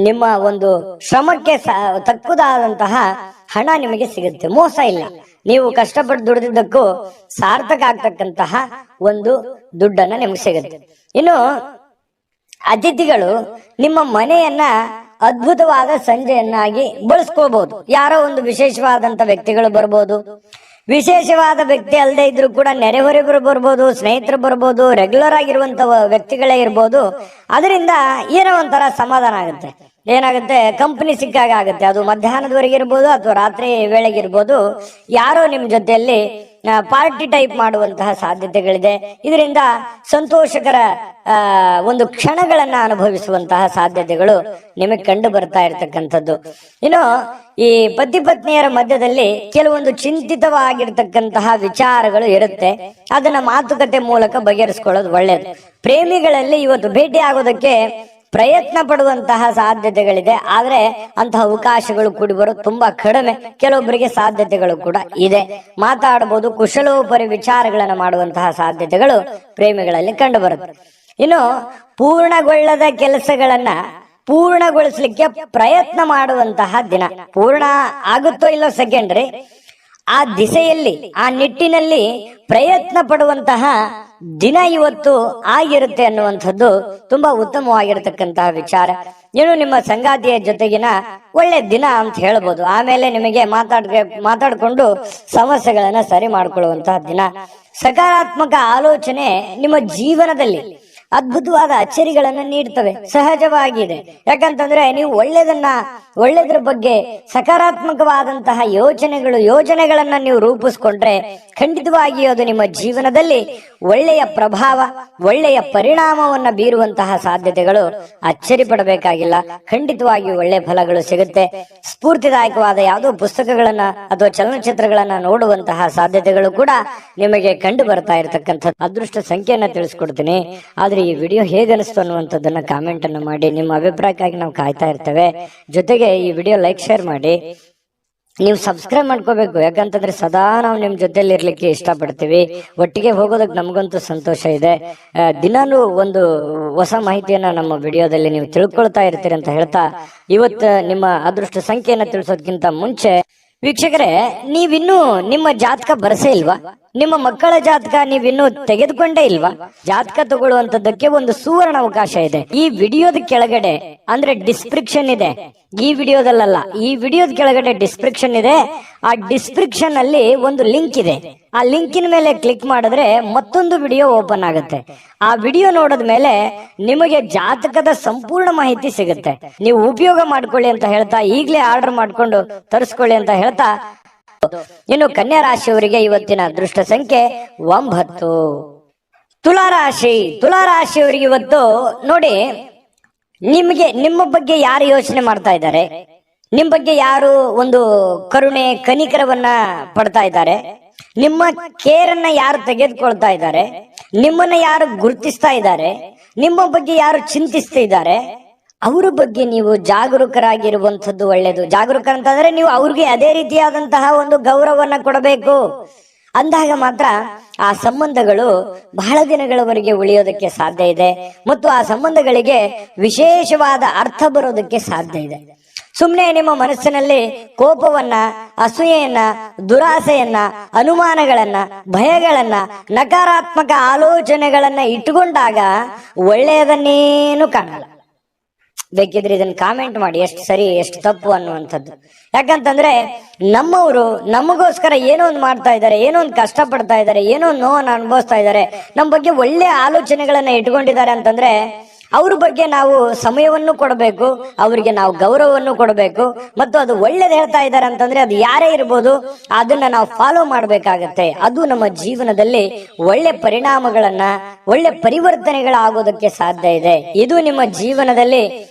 ನಿಮ್ಮ ಒಂದು ಶ್ರಮಕ್ಕೆ ತಕ್ಕುದಾದಂತಹ ಹಣ ನಿಮಗೆ ಸಿಗುತ್ತೆ. ಮೋಸ ಇಲ್ಲ. ನೀವು ಕಷ್ಟಪಟ್ಟು ದುಡಿದಿದ್ದಕ್ಕೂ ಸಾರ್ಥಕ ಆಗ್ತಕ್ಕಂತಹ ಒಂದು ದುಡ್ಡನ್ನ ನಿಮ್ಗೆ ಸಿಗುತ್ತೆ. ಇನ್ನು ಅತಿಥಿಗಳು ನಿಮ್ಮ ಮನೆಯನ್ನ ಅದ್ಭುತವಾದ ಸಂಜೆಯನ್ನಾಗಿ ಬಳಸ್ಕೋಬಹುದು. ಯಾರೋ ಒಂದು ವಿಶೇಷವಾದಂತ ವ್ಯಕ್ತಿಗಳು ಬರ್ಬೋದು. ವಿಶೇಷವಾದ ವ್ಯಕ್ತಿ ಅಲ್ಲದೆ ಇದ್ರು ಕೂಡ ನೆರೆಹೊರೆಯವರು ಬರ್ಬೋದು, ಸ್ನೇಹಿತರು ಬರ್ಬೋದು, ರೆಗ್ಯುಲರ್ ಆಗಿರುವಂತ ವ್ಯಕ್ತಿಗಳೇ ಇರ್ಬೋದು. ಅದರಿಂದ ಏನೋ ಒಂಥರ ಸಮಾಧಾನ ಆಗುತ್ತೆ. ಏನಾಗುತ್ತೆ, ಕಂಪನಿ ಸಿಕ್ಕಾಗ ಆಗುತ್ತೆ. ಅದು ಮಧ್ಯಾಹ್ನದವರೆಗೆ ಇರ್ಬೋದು ಅಥವಾ ರಾತ್ರಿ ವೇಳೆಗಿರ್ಬೋದು. ಯಾರೋ ನಿಮ್ ಜೊತೆಯಲ್ಲಿ ಪಾರ್ಟಿ ಟೈಪ್ ಮಾಡುವಂತಹ ಸಾಧ್ಯತೆಗಳಿದೆ. ಇದರಿಂದ ಸಂತೋಷಕರ ಒಂದು ಕ್ಷಣಗಳನ್ನ ಅನುಭವಿಸುವಂತಹ ಸಾಧ್ಯತೆಗಳು ನಿಮಗೆ ಕಂಡು ಬರ್ತಾ ಇರತಕ್ಕಂಥದ್ದು. ಇನ್ನು ಈ ಪತಿ ಪತ್ನಿಯರ ಮಧ್ಯದಲ್ಲಿ ಕೆಲವೊಂದು ಚಿಂತಿತವಾಗಿರ್ತಕ್ಕಂತಹ ವಿಚಾರಗಳು ಇರುತ್ತೆ. ಅದನ್ನ ಮಾತುಕತೆ ಮೂಲಕ ಬಗೆಹರಿಸ್ಕೊಳ್ಳೋದು ಒಳ್ಳೇದು. ಪ್ರೇಮಿಗಳಲ್ಲಿ ಇವತ್ತು ಭೇಟಿ ಆಗೋದಕ್ಕೆ ಪ್ರಯತ್ನ ಪಡುವಂತಹ ಸಾಧ್ಯತೆಗಳಿದೆ. ಆದ್ರೆ ಅಂತಹ ಅವಕಾಶಗಳು ಕೂಡಿ ಬರೋದು ತುಂಬಾ ಕಡಿಮೆ. ಕೆಲವೊಬ್ಬರಿಗೆ ಸಾಧ್ಯತೆಗಳು ಕೂಡ ಇದೆ. ಮಾತಾಡಬಹುದು, ಕುಶಲೋಪರಿ ವಿಚಾರಗಳನ್ನ ಮಾಡುವಂತಹ ಸಾಧ್ಯತೆಗಳು ಪ್ರೇಮಿಗಳಲ್ಲಿ ಕಂಡು ಬರುತ್ತೆ. ಇನ್ನು ಪೂರ್ಣಗೊಳ್ಳದ ಕೆಲಸಗಳನ್ನ ಪೂರ್ಣಗೊಳಿಸ್ಲಿಕ್ಕೆ ಪ್ರಯತ್ನ ಮಾಡುವಂತಹ ದಿನ. ಪೂರ್ಣ ಆಗುತ್ತೋ ಇಲ್ಲೋ ಸೆಕೆಂಡ್ರಿ, ಆ ದಿಸೆಯಲ್ಲಿ ಆ ನಿಟ್ಟಿನಲ್ಲಿ ಪ್ರಯತ್ನ ಪಡುವಂತಹ ದಿನ ಇವತ್ತು ಆಗಿರುತ್ತೆ ಅನ್ನುವಂಥದ್ದು ತುಂಬಾ ಉತ್ತಮವಾಗಿರತಕ್ಕಂತಹ ವಿಚಾರ. ಏನು ನಿಮ್ಮ ಸಂಗಾತಿಯ ಜೊತೆಗಿನ ಒಳ್ಳೆ ದಿನ ಅಂತ ಹೇಳ್ಬೋದು. ಆಮೇಲೆ ನಿಮಗೆ ಮಾತಾಡ್ಕೊಂಡು ಸಮಸ್ಯೆಗಳನ್ನ ಸರಿ ಮಾಡ್ಕೊಳ್ಳುವಂತಹ ದಿನ. ಸಕಾರಾತ್ಮಕ ಆಲೋಚನೆ ನಿಮ್ಮ ಜೀವನದಲ್ಲಿ ಅದ್ಭುತವಾದ ಅಚ್ಚರಿಗಳನ್ನ ನೀಡ್ತವೆ. ಸಹಜವಾಗಿದೆ. ಯಾಕಂತಂದ್ರೆ ನೀವು ಒಳ್ಳೆದ್ರ ಬಗ್ಗೆ ಸಕಾರಾತ್ಮಕವಾದಂತಹ ಯೋಜನೆಗಳನ್ನ ನೀವು ರೂಪಿಸ್ಕೊಂಡ್ರೆ ಖಂಡಿತವಾಗಿ ಅದು ನಿಮ್ಮ ಜೀವನದಲ್ಲಿ ಒಳ್ಳೆಯ ಪ್ರಭಾವ, ಒಳ್ಳೆಯ ಪರಿಣಾಮವನ್ನ ಬೀರುವಂತಹ ಸಾಧ್ಯತೆಗಳು ಅಚ್ಚರಿ ಪಡಬೇಕಾಗಿಲ್ಲ. ಖಂಡಿತವಾಗಿ ಒಳ್ಳೆ ಫಲಗಳು ಸಿಗುತ್ತೆ. ಸ್ಫೂರ್ತಿದಾಯಕವಾದ ಯಾವುದೋ ಪುಸ್ತಕಗಳನ್ನ ಅಥವಾ ಚಲನಚಿತ್ರಗಳನ್ನ ನೋಡುವಂತಹ ಸಾಧ್ಯತೆಗಳು ಕೂಡ ನಿಮಗೆ ಕಂಡು ಬರ್ತಾ ಇರತಕ್ಕಂಥದ್ದು. ಅದೃಷ್ಟ ಸಂಖ್ಯೆಯನ್ನ ತಿಳಿಸ್ಕೊಡ್ತೀನಿ. ಆದ್ರೆ ಈ ವಿಡಿಯೋ ಹೇಗೆ ಅನಿಸ್ತು ಅನ್ನುವಂಥದ್ದನ್ನ ಕಾಮೆಂಟ್ ಅನ್ನು ಮಾಡಿ. ನಿಮ್ಮ ಅಭಿಪ್ರಾಯಕ್ಕಾಗಿ ನಾವು ಕಾಯ್ತಾ ಇರ್ತೇವೆ. ಜೊತೆಗೆ ಈ ವಿಡಿಯೋ ಲೈಕ್, ಶೇರ್ ಮಾಡಿ. ನೀವು ಸಬ್ಸ್ಕ್ರೈಬ್ ಮಾಡ್ಕೋಬೇಕು. ಯಾಕಂತಂದ್ರೆ ಸದಾ ನಾವು ನಿಮ್ ಜೊತೆಲಿ ಇರ್ಲಿಕ್ಕೆ ಇಷ್ಟಪಡ್ತೀವಿ. ಒಟ್ಟಿಗೆ ಹೋಗೋದಕ್ಕೆ ನಮಗಂತೂ ಸಂತೋಷ ಇದೆ. ದಿನಾನು ಒಂದು ಹೊಸ ಮಾಹಿತಿಯನ್ನ ನಮ್ಮ ವಿಡಿಯೋದಲ್ಲಿ ನೀವು ತಿಳ್ಕೊಳ್ತಾ ಇರ್ತೀರಿ ಅಂತ ಹೇಳ್ತಾ, ಇವತ್ತು ನಿಮ್ಮ ಅದೃಷ್ಟ ಸಂಖ್ಯೆಯನ್ನ ತಿಳಿಸೋದಕ್ಕಿಂತ ಮುಂಚೆ ವೀಕ್ಷಕರೇ, ನೀವಿನ್ನೂ ನಿಮ್ಮ ಜಾತಕ ಬರಸೇ ಇಲ್ವಾ? ನಿಮ್ಮ ಮಕ್ಕಳ ಜಾತಕ ನೀವಿನ್ನೂ ತೆಗೆದುಕೊಂಡೇ ಇಲ್ವಾ? ಜಾತಕ ತಗೊಳ್ಳುವಂತದ್ದಕ್ಕೆ ಒಂದು ಸುವರ್ಣ ಅವಕಾಶ ಇದೆ. ಈ ವಿಡಿಯೋದ ಕೆಳಗಡೆ ಅಂದ್ರೆ ಡಿಸ್ಕ್ರಿಪ್ಷನ್ ಇದೆ, ಈ ವಿಡಿಯೋದಲ್ಲ, ಈ ವಿಡಿಯೋದ ಕೆಳಗಡೆ ಡಿಸ್ಕ್ರಿಪ್ಷನ್ ಇದೆ. ಆ ಡಿಸ್ಕ್ರಿಪ್ಷನ್ ಅಲ್ಲಿ ಒಂದು ಲಿಂಕ್ ಇದೆ. ಆ ಲಿಂಕಿನ ಮೇಲೆ ಕ್ಲಿಕ್ ಮಾಡಿದ್ರೆ ಮತ್ತೊಂದು ವಿಡಿಯೋ ಓಪನ್ ಆಗುತ್ತೆ. ಆ ವಿಡಿಯೋ ನೋಡಿದ ಮೇಲೆ ನಿಮಗೆ ಜಾತಕದ ಸಂಪೂರ್ಣ ಮಾಹಿತಿ ಸಿಗುತ್ತೆ. ನೀವು ಉಪಯೋಗ ಮಾಡ್ಕೊಳ್ಳಿ ಅಂತ ಹೇಳ್ತಾ, ಈಗಲೇ ಆರ್ಡರ್ ಮಾಡ್ಕೊಂಡು ತರಿಸ್ಕೊಳ್ಳಿ ಅಂತ ಹೇಳ್ತಾ, ಇನ್ನು ಕನ್ಯಾ ರಾಶಿಯವರಿಗೆ ಇವತ್ತಿನ ಅದೃಷ್ಟ ಸಂಖ್ಯೆ 9. ತುಲಾರಾಶಿಯವರಿಗೆ ಇವತ್ತು ನೋಡಿ, ನಿಮ್ಮ ಬಗ್ಗೆ ಯಾರು ಯೋಚನೆ ಮಾಡ್ತಾ ಇದ್ದಾರೆ, ನಿಮ್ಮ ಬಗ್ಗೆ ಯಾರು ಒಂದು ಕರುಣೆ ಕನಿಕರವನ್ನ ಪಡ್ತಾ ಇದ್ದಾರೆ, ನಿಮ್ಮ ಕೇರನ್ನ ಯಾರು ತೆಗೆದುಕೊಳ್ತಾ ಇದ್ದಾರೆ, ನಿಮ್ಮನ್ನ ಯಾರು ಗುರುತಿಸ್ತಾ ಇದ್ದಾರೆ, ನಿಮ್ಮ ಬಗ್ಗೆ ಯಾರು ಚಿಂತಿಸ್ತಾ ಇದ್ದಾರೆ, ಅವರ ಬಗ್ಗೆ ನೀವು ಜಾಗರೂಕರಾಗಿರುವಂಥದ್ದು ಒಳ್ಳೆಯದು. ಜಾಗರೂಕ ಅಂತಂದ್ರೆ ನೀವು ಅವ್ರಿಗೆ ಅದೇ ರೀತಿಯಾದಂತಹ ಒಂದು ಗೌರವವನ್ನ ಕೊಡಬೇಕು. ಅಂದಾಗ ಮಾತ್ರ ಆ ಸಂಬಂಧಗಳು ಬಹಳ ದಿನಗಳವರೆಗೆ ಉಳಿಯೋದಕ್ಕೆ ಸಾಧ್ಯ ಇದೆ ಮತ್ತು ಆ ಸಂಬಂಧಗಳಿಗೆ ವಿಶೇಷವಾದ ಅರ್ಥ ಬರೋದಕ್ಕೆ ಸಾಧ್ಯ ಇದೆ. ಸುಮ್ಮನೆ ನಿಮ್ಮ ಮನಸ್ಸಿನಲ್ಲಿ ಕೋಪವನ್ನ, ಅಸೂಯೆಯನ್ನ, ದುರಾಸೆಯನ್ನ, ಅನುಮಾನಗಳನ್ನ, ಭಯಗಳನ್ನ, ನಕಾರಾತ್ಮಕ ಆಲೋಚನೆಗಳನ್ನ ಇಟ್ಟುಕೊಂಡಾಗ ಒಳ್ಳೆಯದನ್ನೇನು ಕಾಣಲ್ಲ. ಬೇಕಿದ್ರೆ ಇದನ್ನ ಕಾಮೆಂಟ್ ಮಾಡಿ ಎಷ್ಟು ಸರಿ ಎಷ್ಟು ತಪ್ಪು ಅನ್ನುವಂಥದ್ದು. ಯಾಕಂತಂದ್ರೆ ನಮ್ಮವರು ನಮಗೋಸ್ಕರ ಏನೋ ಒಂದು ಮಾಡ್ತಾ ಇದ್ದಾರೆ, ಏನೋ ಒಂದು ಕಷ್ಟ ಪಡ್ತಾ ಇದ್ದಾರೆ, ಏನೋ ಒಂದು ನೋವನ್ನು ಅನುಭವಿಸ್ತಾ ಇದ್ದಾರೆ, ನಮ್ಮ ಬಗ್ಗೆ ಒಳ್ಳೆ ಆಲೋಚನೆಗಳನ್ನ ಇಟ್ಕೊಂಡಿದ್ದಾರೆ ಅಂತಂದ್ರೆ ಅವ್ರ ಬಗ್ಗೆ ನಾವು ಸಮಯವನ್ನು ಕೊಡಬೇಕು, ಅವರಿಗೆ ನಾವು ಗೌರವವನ್ನು ಕೊಡಬೇಕು. ಮತ್ತು ಅದು ಒಳ್ಳೇದು ಹೇಳ್ತಾ ಇದ್ದಾರೆ ಅಂತಂದ್ರೆ ಅದು ಯಾರೇ ಇರ್ಬೋದು, ಅದನ್ನ ನಾವು ಫಾಲೋ ಮಾಡ್ಬೇಕಾಗತ್ತೆ. ಅದು ನಮ್ಮ ಜೀವನದಲ್ಲಿ ಒಳ್ಳೆ ಪರಿಣಾಮಗಳನ್ನ, ಒಳ್ಳೆ ಪರಿವರ್ತನೆಗಳಾಗೋದಕ್ಕೆ ಸಾಧ್ಯ ಇದೆ. ಇದು ನಿಮ್ಮ ಜೀವನದಲ್ಲಿ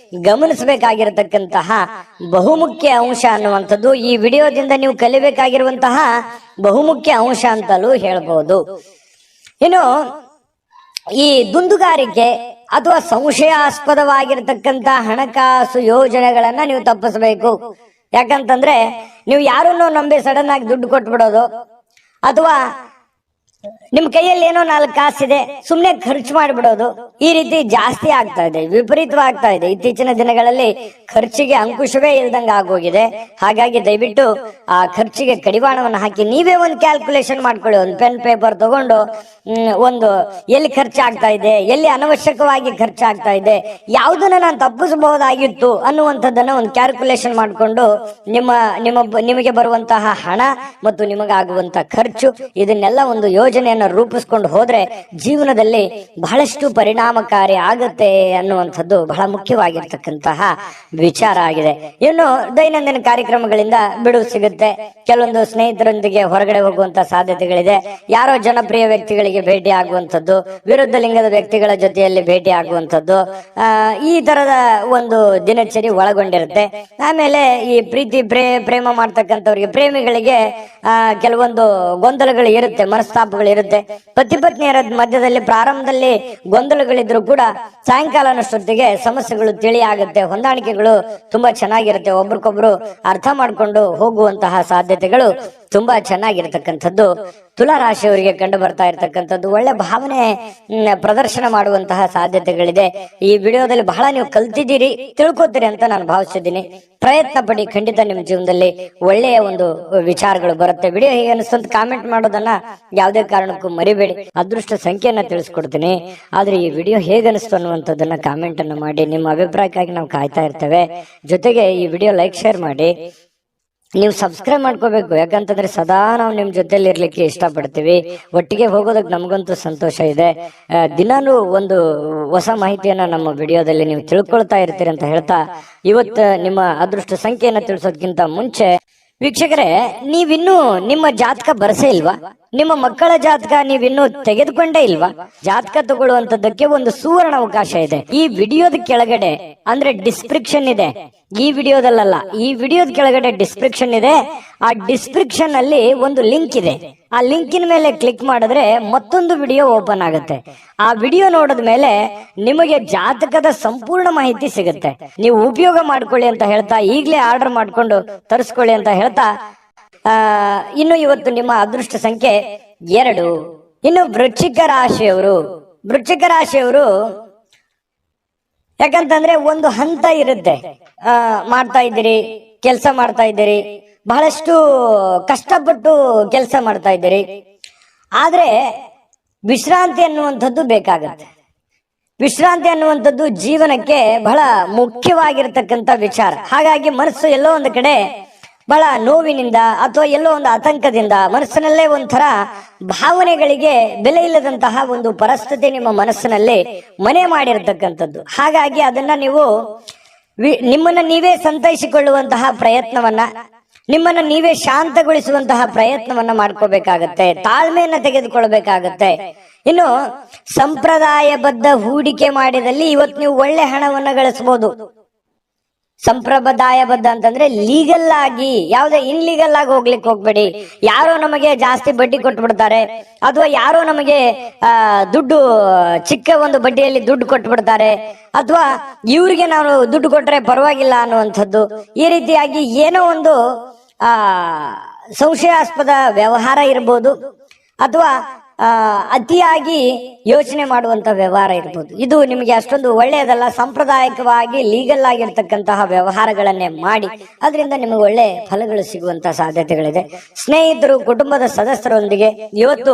ಗಮನಿಸಬೇಕಾಗಿರತಕ್ಕಂತಹ ಬಹುಮುಖ್ಯ ಅಂಶ ಅನ್ನುವಂಥದ್ದು ಈ ವಿಡಿಯೋದಿಂದ ನೀವು ಕಲಿಬೇಕಾಗಿರುವಂತಹ ಬಹುಮುಖ್ಯ ಅಂಶ ಅಂತಲೂ ಹೇಳ್ಬೋದು. ಇನ್ನು ಈ ದುಂದುಗಾರಿಕೆ ಅಥವಾ ಸಂಶಯಾಸ್ಪದವಾಗಿರ್ತಕ್ಕಂಥ ಹಣಕಾಸು ಯೋಜನೆಗಳನ್ನ ನೀವು ತಪ್ಪಿಸಬೇಕು. ಯಾಕಂತಂದ್ರೆ ನೀವು ಯಾರನ್ನೋ ನಂಬಿ ಸಡನ್ ಆಗಿ ದುಡ್ಡು ಕೊಟ್ಬಿಡೋದು, ಅಥವಾ ನಿಮ್ ಕೈಯಲ್ಲಿ ಏನೋ 4 ಕಾಸಿದೆ ಸುಮ್ನೆ ಖರ್ಚು ಮಾಡಿಬಿಡೋದು, ಈ ರೀತಿ ಜಾಸ್ತಿ ಆಗ್ತಾ ಇದೆ, ವಿಪರೀತವಾಗ್ತಾ ಇದೆ. ಇತ್ತೀಚಿನ ದಿನಗಳಲ್ಲಿ ಖರ್ಚಿಗೆ ಅಂಕುಶವೇ ಇಲ್ದಂಗ ಆಗೋಗಿದೆ. ಹಾಗಾಗಿ ದಯವಿಟ್ಟು ಆ ಖರ್ಚಿಗೆ ಕಡಿವಾಣವನ್ನು ಹಾಕಿ ನೀವೇ ಒಂದು ಕ್ಯಾಲ್ಕುಲೇಷನ್ ಮಾಡ್ಕೊಳ್ಳಿ. ಒಂದು ಪೆನ್ ಪೇಪರ್ ತಗೊಂಡು ಒಂದು ಎಲ್ಲಿ ಖರ್ಚಾಗ್ತಾ ಇದೆ, ಎಲ್ಲಿ ಅನವಶ್ಯಕವಾಗಿ ಖರ್ಚಾಗ್ತಾ ಇದೆ, ಯಾವುದನ್ನ ನಾನು ತಪ್ಪಿಸಬಹುದಾಗಿತ್ತು ಅನ್ನುವಂಥದ್ದನ್ನ ಒಂದು ಕ್ಯಾಲ್ಕುಲೇಷನ್ ಮಾಡಿಕೊಂಡು ನಿಮಗೆ ಬರುವಂತಹ ಹಣ ಮತ್ತು ನಿಮಗಾಗುವಂತಹ ಖರ್ಚು ಇದನ್ನೆಲ್ಲ ಒಂದು ಯೋಜನೆಯನ್ನು ರೂಪಿಸ್ಕೊಂಡು ಹೋದ್ರೆ ಜೀವನದಲ್ಲಿ ಬಹಳಷ್ಟು ಪರಿಣಾಮಕಾರಿ ಆಗತ್ತೆ ಅನ್ನುವಂಥದ್ದು ಬಹಳ ಮುಖ್ಯವಾಗಿರ್ತಕ್ಕಂತಹ ವಿಚಾರ ಆಗಿದೆ. ಇನ್ನು ದೈನಂದಿನ ಕಾರ್ಯಕ್ರಮಗಳಿಂದ ಬಿಡುವು ಸಿಗುತ್ತೆ. ಕೆಲವೊಂದು ಸ್ನೇಹಿತರೊಂದಿಗೆ ಹೊರಗಡೆ ಹೋಗುವಂತ ಸಾಧ್ಯತೆಗಳಿದೆ. ಯಾರೋ ಜನಪ್ರಿಯ ವ್ಯಕ್ತಿಗಳಿಗೆ ಭೇಟಿ ಆಗುವಂಥದ್ದು, ವಿರುದ್ಧ ಲಿಂಗದ ವ್ಯಕ್ತಿಗಳ ಜೊತೆಯಲ್ಲಿ ಭೇಟಿ ಆಗುವಂಥದ್ದು, ಈ ತರದ ಒಂದು ದಿನಚರಿ ಒಳಗೊಂಡಿರುತ್ತೆ. ಆಮೇಲೆ ಈ ಪ್ರೀತಿ ಪ್ರೇಮ ಮಾಡ್ತಕ್ಕಂಥವ್ರಿಗೆ, ಪ್ರೇಮಿಗಳಿಗೆ ಕೆಲವೊಂದು ಗೊಂದಲಗಳು ಇರುತ್ತೆ, ಮನಸ್ತಾಪಗಳು ಇರುತ್ತೆ. ಪತಿ ಪತ್ನಿಯರ ಮಧ್ಯದಲ್ಲಿ ಪ್ರಾರಂಭದಲ್ಲಿ ಗೊಂದಲಗಳಿದ್ರು ಕೂಡ ಸಾಯಂಕಾಲ ಅನ್ನೋಷ್ಟೊತ್ತಿಗೆ ಸಮಸ್ಯೆಗಳು ತಿಳಿ ಆಗುತ್ತೆ, ಹೊಂದಾಣಿಕೆಗಳು ತುಂಬಾ ಚೆನ್ನಾಗಿರುತ್ತೆ, ಒಬ್ರಿಗೊಬ್ರು ಅರ್ಥ ಮಾಡ್ಕೊಂಡು ಹೋಗುವಂತಹ ಸಾಧ್ಯತೆಗಳು ತುಂಬಾ ಚೆನ್ನಾಗಿರ್ತಕ್ಕಂಥದ್ದು ತುಲಾರಾಶಿಯವರಿಗೆ ಕಂಡು ಬರ್ತಾ ಇರತಕ್ಕಂಥದ್ದು. ಒಳ್ಳೆ ಭಾವನೆ ಪ್ರದರ್ಶನ ಮಾಡುವಂತಹ ಸಾಧ್ಯತೆಗಳಿದೆ. ಈ ವಿಡಿಯೋದಲ್ಲಿ ಬಹಳ ನೀವು ಕಲ್ತಿದ್ದೀರಿ, ತಿಳ್ಕೊತೀರಿ ಅಂತ ನಾನು ಭಾವಿಸಿದ್ದೀನಿ. ಪ್ರಯತ್ನ ಪಡಿ, ಖಂಡಿತ ನಿಮ್ಮ ಜೀವನದಲ್ಲಿ ಒಳ್ಳೆಯ ಒಂದು ವಿಚಾರಗಳು ಬರುತ್ತೆ. ವಿಡಿಯೋ ಹೇಗೆ ಅನಿಸ್ತಂತ ಕಾಮೆಂಟ್ ಮಾಡೋದನ್ನ ಯಾವುದೇ ಕಾರಣಕ್ಕೂ ಮರಿಬೇಡಿ. ಅದೃಷ್ಟ ಸಂಖ್ಯೆಯನ್ನ ತಿಳಿಸ್ಕೊಡ್ತೀನಿ, ಆದ್ರೆ ಈ ವಿಡಿಯೋ ಹೇಗೆ ಅನಿಸ್ತು ಅನ್ನುವಂಥದ್ದನ್ನ ಕಾಮೆಂಟ್ ಅನ್ನು ಮಾಡಿ. ನಿಮ್ಮ ಅಭಿಪ್ರಾಯಕ್ಕಾಗಿ ನಾವು ಕಾಯ್ತಾ ಇರ್ತೇವೆ. ಜೊತೆಗೆ ಈ ವಿಡಿಯೋ ಲೈಕ್ ಶೇರ್ ಮಾಡಿ. ನೀವು ಸಬ್ಸ್ಕ್ರೈಬ್ ಮಾಡ್ಕೋಬೇಕು, ಯಾಕಂತಂದ್ರೆ ಸದಾ ನಾವು ನಿಮ್ ಜೊತೆಲಿ ಇರ್ಲಿಕ್ಕೆ ಇಷ್ಟಪಡ್ತೀವಿ. ಒಟ್ಟಿಗೆ ಹೋಗೋದಕ್ಕೆ ನಮಗಂತೂ ಸಂತೋಷ ಇದೆ. ದಿನಾನು ಒಂದು ಹೊಸ ಮಾಹಿತಿಯನ್ನ ನಮ್ಮ ವಿಡಿಯೋದಲ್ಲಿ ನೀವು ತಿಳ್ಕೊಳ್ತಾ ಇರ್ತೀರಿ ಅಂತ ಹೇಳ್ತಾ, ಇವತ್ತು ನಿಮ್ಮ ಅದೃಷ್ಟ ಸಂಖ್ಯೆಯನ್ನ ತಿಳಿಸೋದಕ್ಕಿಂತ ಮುಂಚೆ ವೀಕ್ಷಕರೇ, ನೀವಿನ್ನೂ ನಿಮ್ಮ ಜಾತಕ ಬರಸೇ ಇಲ್ವಾ? ನಿಮ್ಮ ಮಕ್ಕಳ ಜಾತಕ ನೀವಿನ್ನೂ ತೆಗೆದುಕೊಂಡೇ ಇಲ್ವಾ? ಜಾತಕ ತಗೊಳ್ಳುವಂತದ್ದಕ್ಕೆ ಒಂದು ಸುವರ್ಣ ಅವಕಾಶ ಇದೆ. ಈ ವಿಡಿಯೋದ ಕೆಳಗಡೆ ಅಂದ್ರೆ ಡಿಸ್ಕ್ರಿಪ್ಷನ್ ಇದೆ, ಈ ವಿಡಿಯೋದಲ್ಲ, ಈ ವಿಡಿಯೋದ ಕೆಳಗಡೆ ಡಿಸ್ಕ್ರಿಪ್ಷನ್ ಇದೆ. ಆ ಡಿಸ್ಕ್ರಿಪ್ಷನ್ ಅಲ್ಲಿ ಒಂದು ಲಿಂಕ್ ಇದೆ. ಆ ಲಿಂಕಿನ ಮೇಲೆ ಕ್ಲಿಕ್ ಮಾಡಿದ್ರೆ ಮತ್ತೊಂದು ವಿಡಿಯೋ ಓಪನ್ ಆಗುತ್ತೆ. ಆ ವಿಡಿಯೋ ನೋಡಿದ ಮೇಲೆ ನಿಮಗೆ ಜಾತಕದ ಸಂಪೂರ್ಣ ಮಾಹಿತಿ ಸಿಗುತ್ತೆ. ನೀವು ಉಪಯೋಗ ಮಾಡ್ಕೊಳ್ಳಿ ಅಂತ ಹೇಳ್ತಾ, ಈಗಲೇ ಆರ್ಡರ್ ಮಾಡ್ಕೊಂಡು ತರಿಸ್ಕೊಳ್ಳಿ ಅಂತ ಹೇಳ್ತಾ, ಇನ್ನು ಇವತ್ತು ನಿಮ್ಮ ಅದೃಷ್ಟ ಸಂಖ್ಯೆ 2. ಇನ್ನು ವೃಶ್ಚಿಕ ರಾಶಿಯವರು ಯಾಕಂತಂದ್ರೆ ಒಂದು ಹಂತ ಇರುತ್ತೆ, ಮಾಡ್ತಾ ಇದ್ದೀರಿ, ಕೆಲಸ ಮಾಡ್ತಾ ಇದ್ದೀರಿ, ಬಹಳಷ್ಟು ಕಷ್ಟಪಟ್ಟು ಕೆಲಸ ಮಾಡ್ತಾ ಇದ್ದೀರಿ. ಆದ್ರೆ ವಿಶ್ರಾಂತಿ ಅನ್ನುವಂಥದ್ದು ಬೇಕಾಗತ್ತೆ. ವಿಶ್ರಾಂತಿ ಅನ್ನುವಂಥದ್ದು ಜೀವನಕ್ಕೆ ಬಹಳ ಮುಖ್ಯವಾಗಿರ್ತಕ್ಕಂಥ ವಿಚಾರ. ಹಾಗಾಗಿ ಮನಸ್ಸು ಎಲ್ಲೋ ಒಂದು ಕಡೆ ಬಹಳ ನೋವಿನಿಂದ ಅಥವಾ ಎಲ್ಲೋ ಒಂದು ಆತಂಕದಿಂದ ಮನಸ್ಸಿನಲ್ಲೇ ಒಂಥರ ಭಾವನೆಗಳಿಗೆ ಬೆಲೆ ಇಲ್ಲದಂತಹ ಒಂದು ಪರಿಸ್ಥಿತಿ ನಿಮ್ಮ ಮನಸ್ಸಿನಲ್ಲಿ ಮನೆ ಮಾಡಿರ್ತಕ್ಕಂಥದ್ದು. ಹಾಗಾಗಿ ಅದನ್ನ ನೀವು ನಿಮ್ಮನ್ನ ನೀವೇ ಸಂತೈಸಿಕೊಳ್ಳುವಂತಹ ಪ್ರಯತ್ನವನ್ನ, ನಿಮ್ಮನ್ನ ನೀವೇ ಶಾಂತಗೊಳಿಸುವಂತಹ ಪ್ರಯತ್ನವನ್ನ ಮಾಡ್ಕೋಬೇಕಾಗತ್ತೆ, ತಾಳ್ಮೆಯನ್ನ ತೆಗೆದುಕೊಳ್ಬೇಕಾಗತ್ತೆ. ಇನ್ನು ಸಂಪ್ರದಾಯಬದ್ಧ ಹೂಡಿಕೆ ಮಾಡಿದಲ್ಲಿ ಇವತ್ತು ನೀವು ಒಳ್ಳೆ ಹಣವನ್ನ ಗಳಿಸಬಹುದು. ಸಂಪ್ರದಾಯಬದ್ಧ ಅಂತಂದ್ರೆ ಲೀಗಲ್ ಆಗಿ, ಯಾವುದೇ ಇನ್ಲೀಗಲ್ ಆಗಿ ಹೋಗ್ಲಿಕ್ಕೆ ಹೋಗ್ಬೇಡಿ. ಯಾರೋ ನಮಗೆ ಜಾಸ್ತಿ ಬಡ್ಡಿ ಕೊಟ್ಟು ಬಿಡ್ತಾರೆ, ಅಥವಾ ಯಾರೋ ನಮಗೆ ದುಡ್ಡು ಚಿಕ್ಕ ಒಂದು ಬಡ್ಡಿಯಲ್ಲಿ ದುಡ್ಡು ಕೊಟ್ಟು ಬಿಡ್ತಾರೆ, ಅಥವಾ ಇವ್ರಿಗೆ ನಾವು ದುಡ್ಡು ಕೊಟ್ರೆ ಪರವಾಗಿಲ್ಲ ಅನ್ನುವಂಥದ್ದು. ಈ ರೀತಿಯಾಗಿ ಏನೋ ಒಂದು ಸಂಶಯಾಸ್ಪದ ವ್ಯವಹಾರ ಇರ್ಬೋದು, ಅಥವಾ ಅತಿಯಾಗಿ ಯೋಚನೆ ಮಾಡುವಂತ ವ್ಯವಹಾರ ಇರ್ಬೋದು. ಇದು ನಿಮಗೆ ಅಷ್ಟೊಂದು ಒಳ್ಳೆಯದಲ್ಲ. ಸಾಂಪ್ರದಾಯಿಕವಾಗಿ ಲೀಗಲ್ ಆಗಿರ್ತಕ್ಕಂತಹ ವ್ಯವಹಾರಗಳನ್ನೇ ಮಾಡಿ ಅದರಿಂದ ನಿಮಗೆ ಒಳ್ಳೆ ಫಲಗಳು ಸಿಗುವಂತ ಸಾಧ್ಯತೆಗಳಿದೆ. ಸ್ನೇಹಿತರು, ಕುಟುಂಬದ ಸದಸ್ಯರೊಂದಿಗೆ ಇವತ್ತು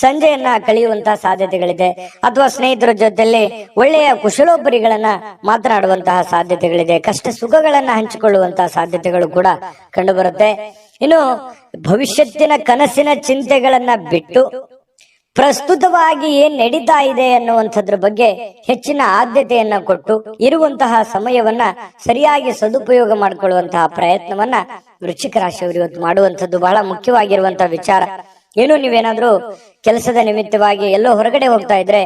ಸಂಜೆಯನ್ನ ಕಳೆಯುವಂತಹ ಸಾಧ್ಯತೆಗಳಿದೆ, ಅಥವಾ ಸ್ನೇಹಿತರ ಜೊತೆಯಲ್ಲಿ ಒಳ್ಳೆಯ ಕುಶಲೋಪರಿಗಳನ್ನ ಮಾತನಾಡುವಂತಹ ಸಾಧ್ಯತೆಗಳಿದೆ. ಕಷ್ಟ ಸುಖಗಳನ್ನ ಹಂಚಿಕೊಳ್ಳುವಂತಹ ಸಾಧ್ಯತೆಗಳು ಕೂಡ ಕಂಡು ಬರುತ್ತೆ. ಇನ್ನು ಭವಿಷ್ಯತ್ತಿನ ಕನಸಿನ ಚಿಂತೆಗಳನ್ನ ಬಿಟ್ಟು ಪ್ರಸ್ತುತವಾಗಿ ಏನ್ ನಡೀತಾ ಇದೆ ಅನ್ನುವಂಥದ್ರ ಬಗ್ಗೆ ಹೆಚ್ಚಿನ ಆದ್ಯತೆಯನ್ನ ಕೊಟ್ಟು ಇರುವಂತಹ ಸಮಯವನ್ನ ಸರಿಯಾಗಿ ಸದುಪಯೋಗ ಮಾಡಿಕೊಳ್ಳುವಂತಹ ಪ್ರಯತ್ನವನ್ನ ವೃಶ್ಚಿಕ ರಾಶಿಯವರು ಇವತ್ತು ಮಾಡುವಂಥದ್ದು ಬಹಳ ಮುಖ್ಯವಾಗಿರುವಂತಹ ವಿಚಾರ. ಏನು ನೀವೇನಾದ್ರೂ ಕೆಲಸದ ನಿಮಿತ್ತವಾಗಿ ಎಲ್ಲೋ ಹೊರಗಡೆ ಹೋಗ್ತಾ ಇದ್ರೆ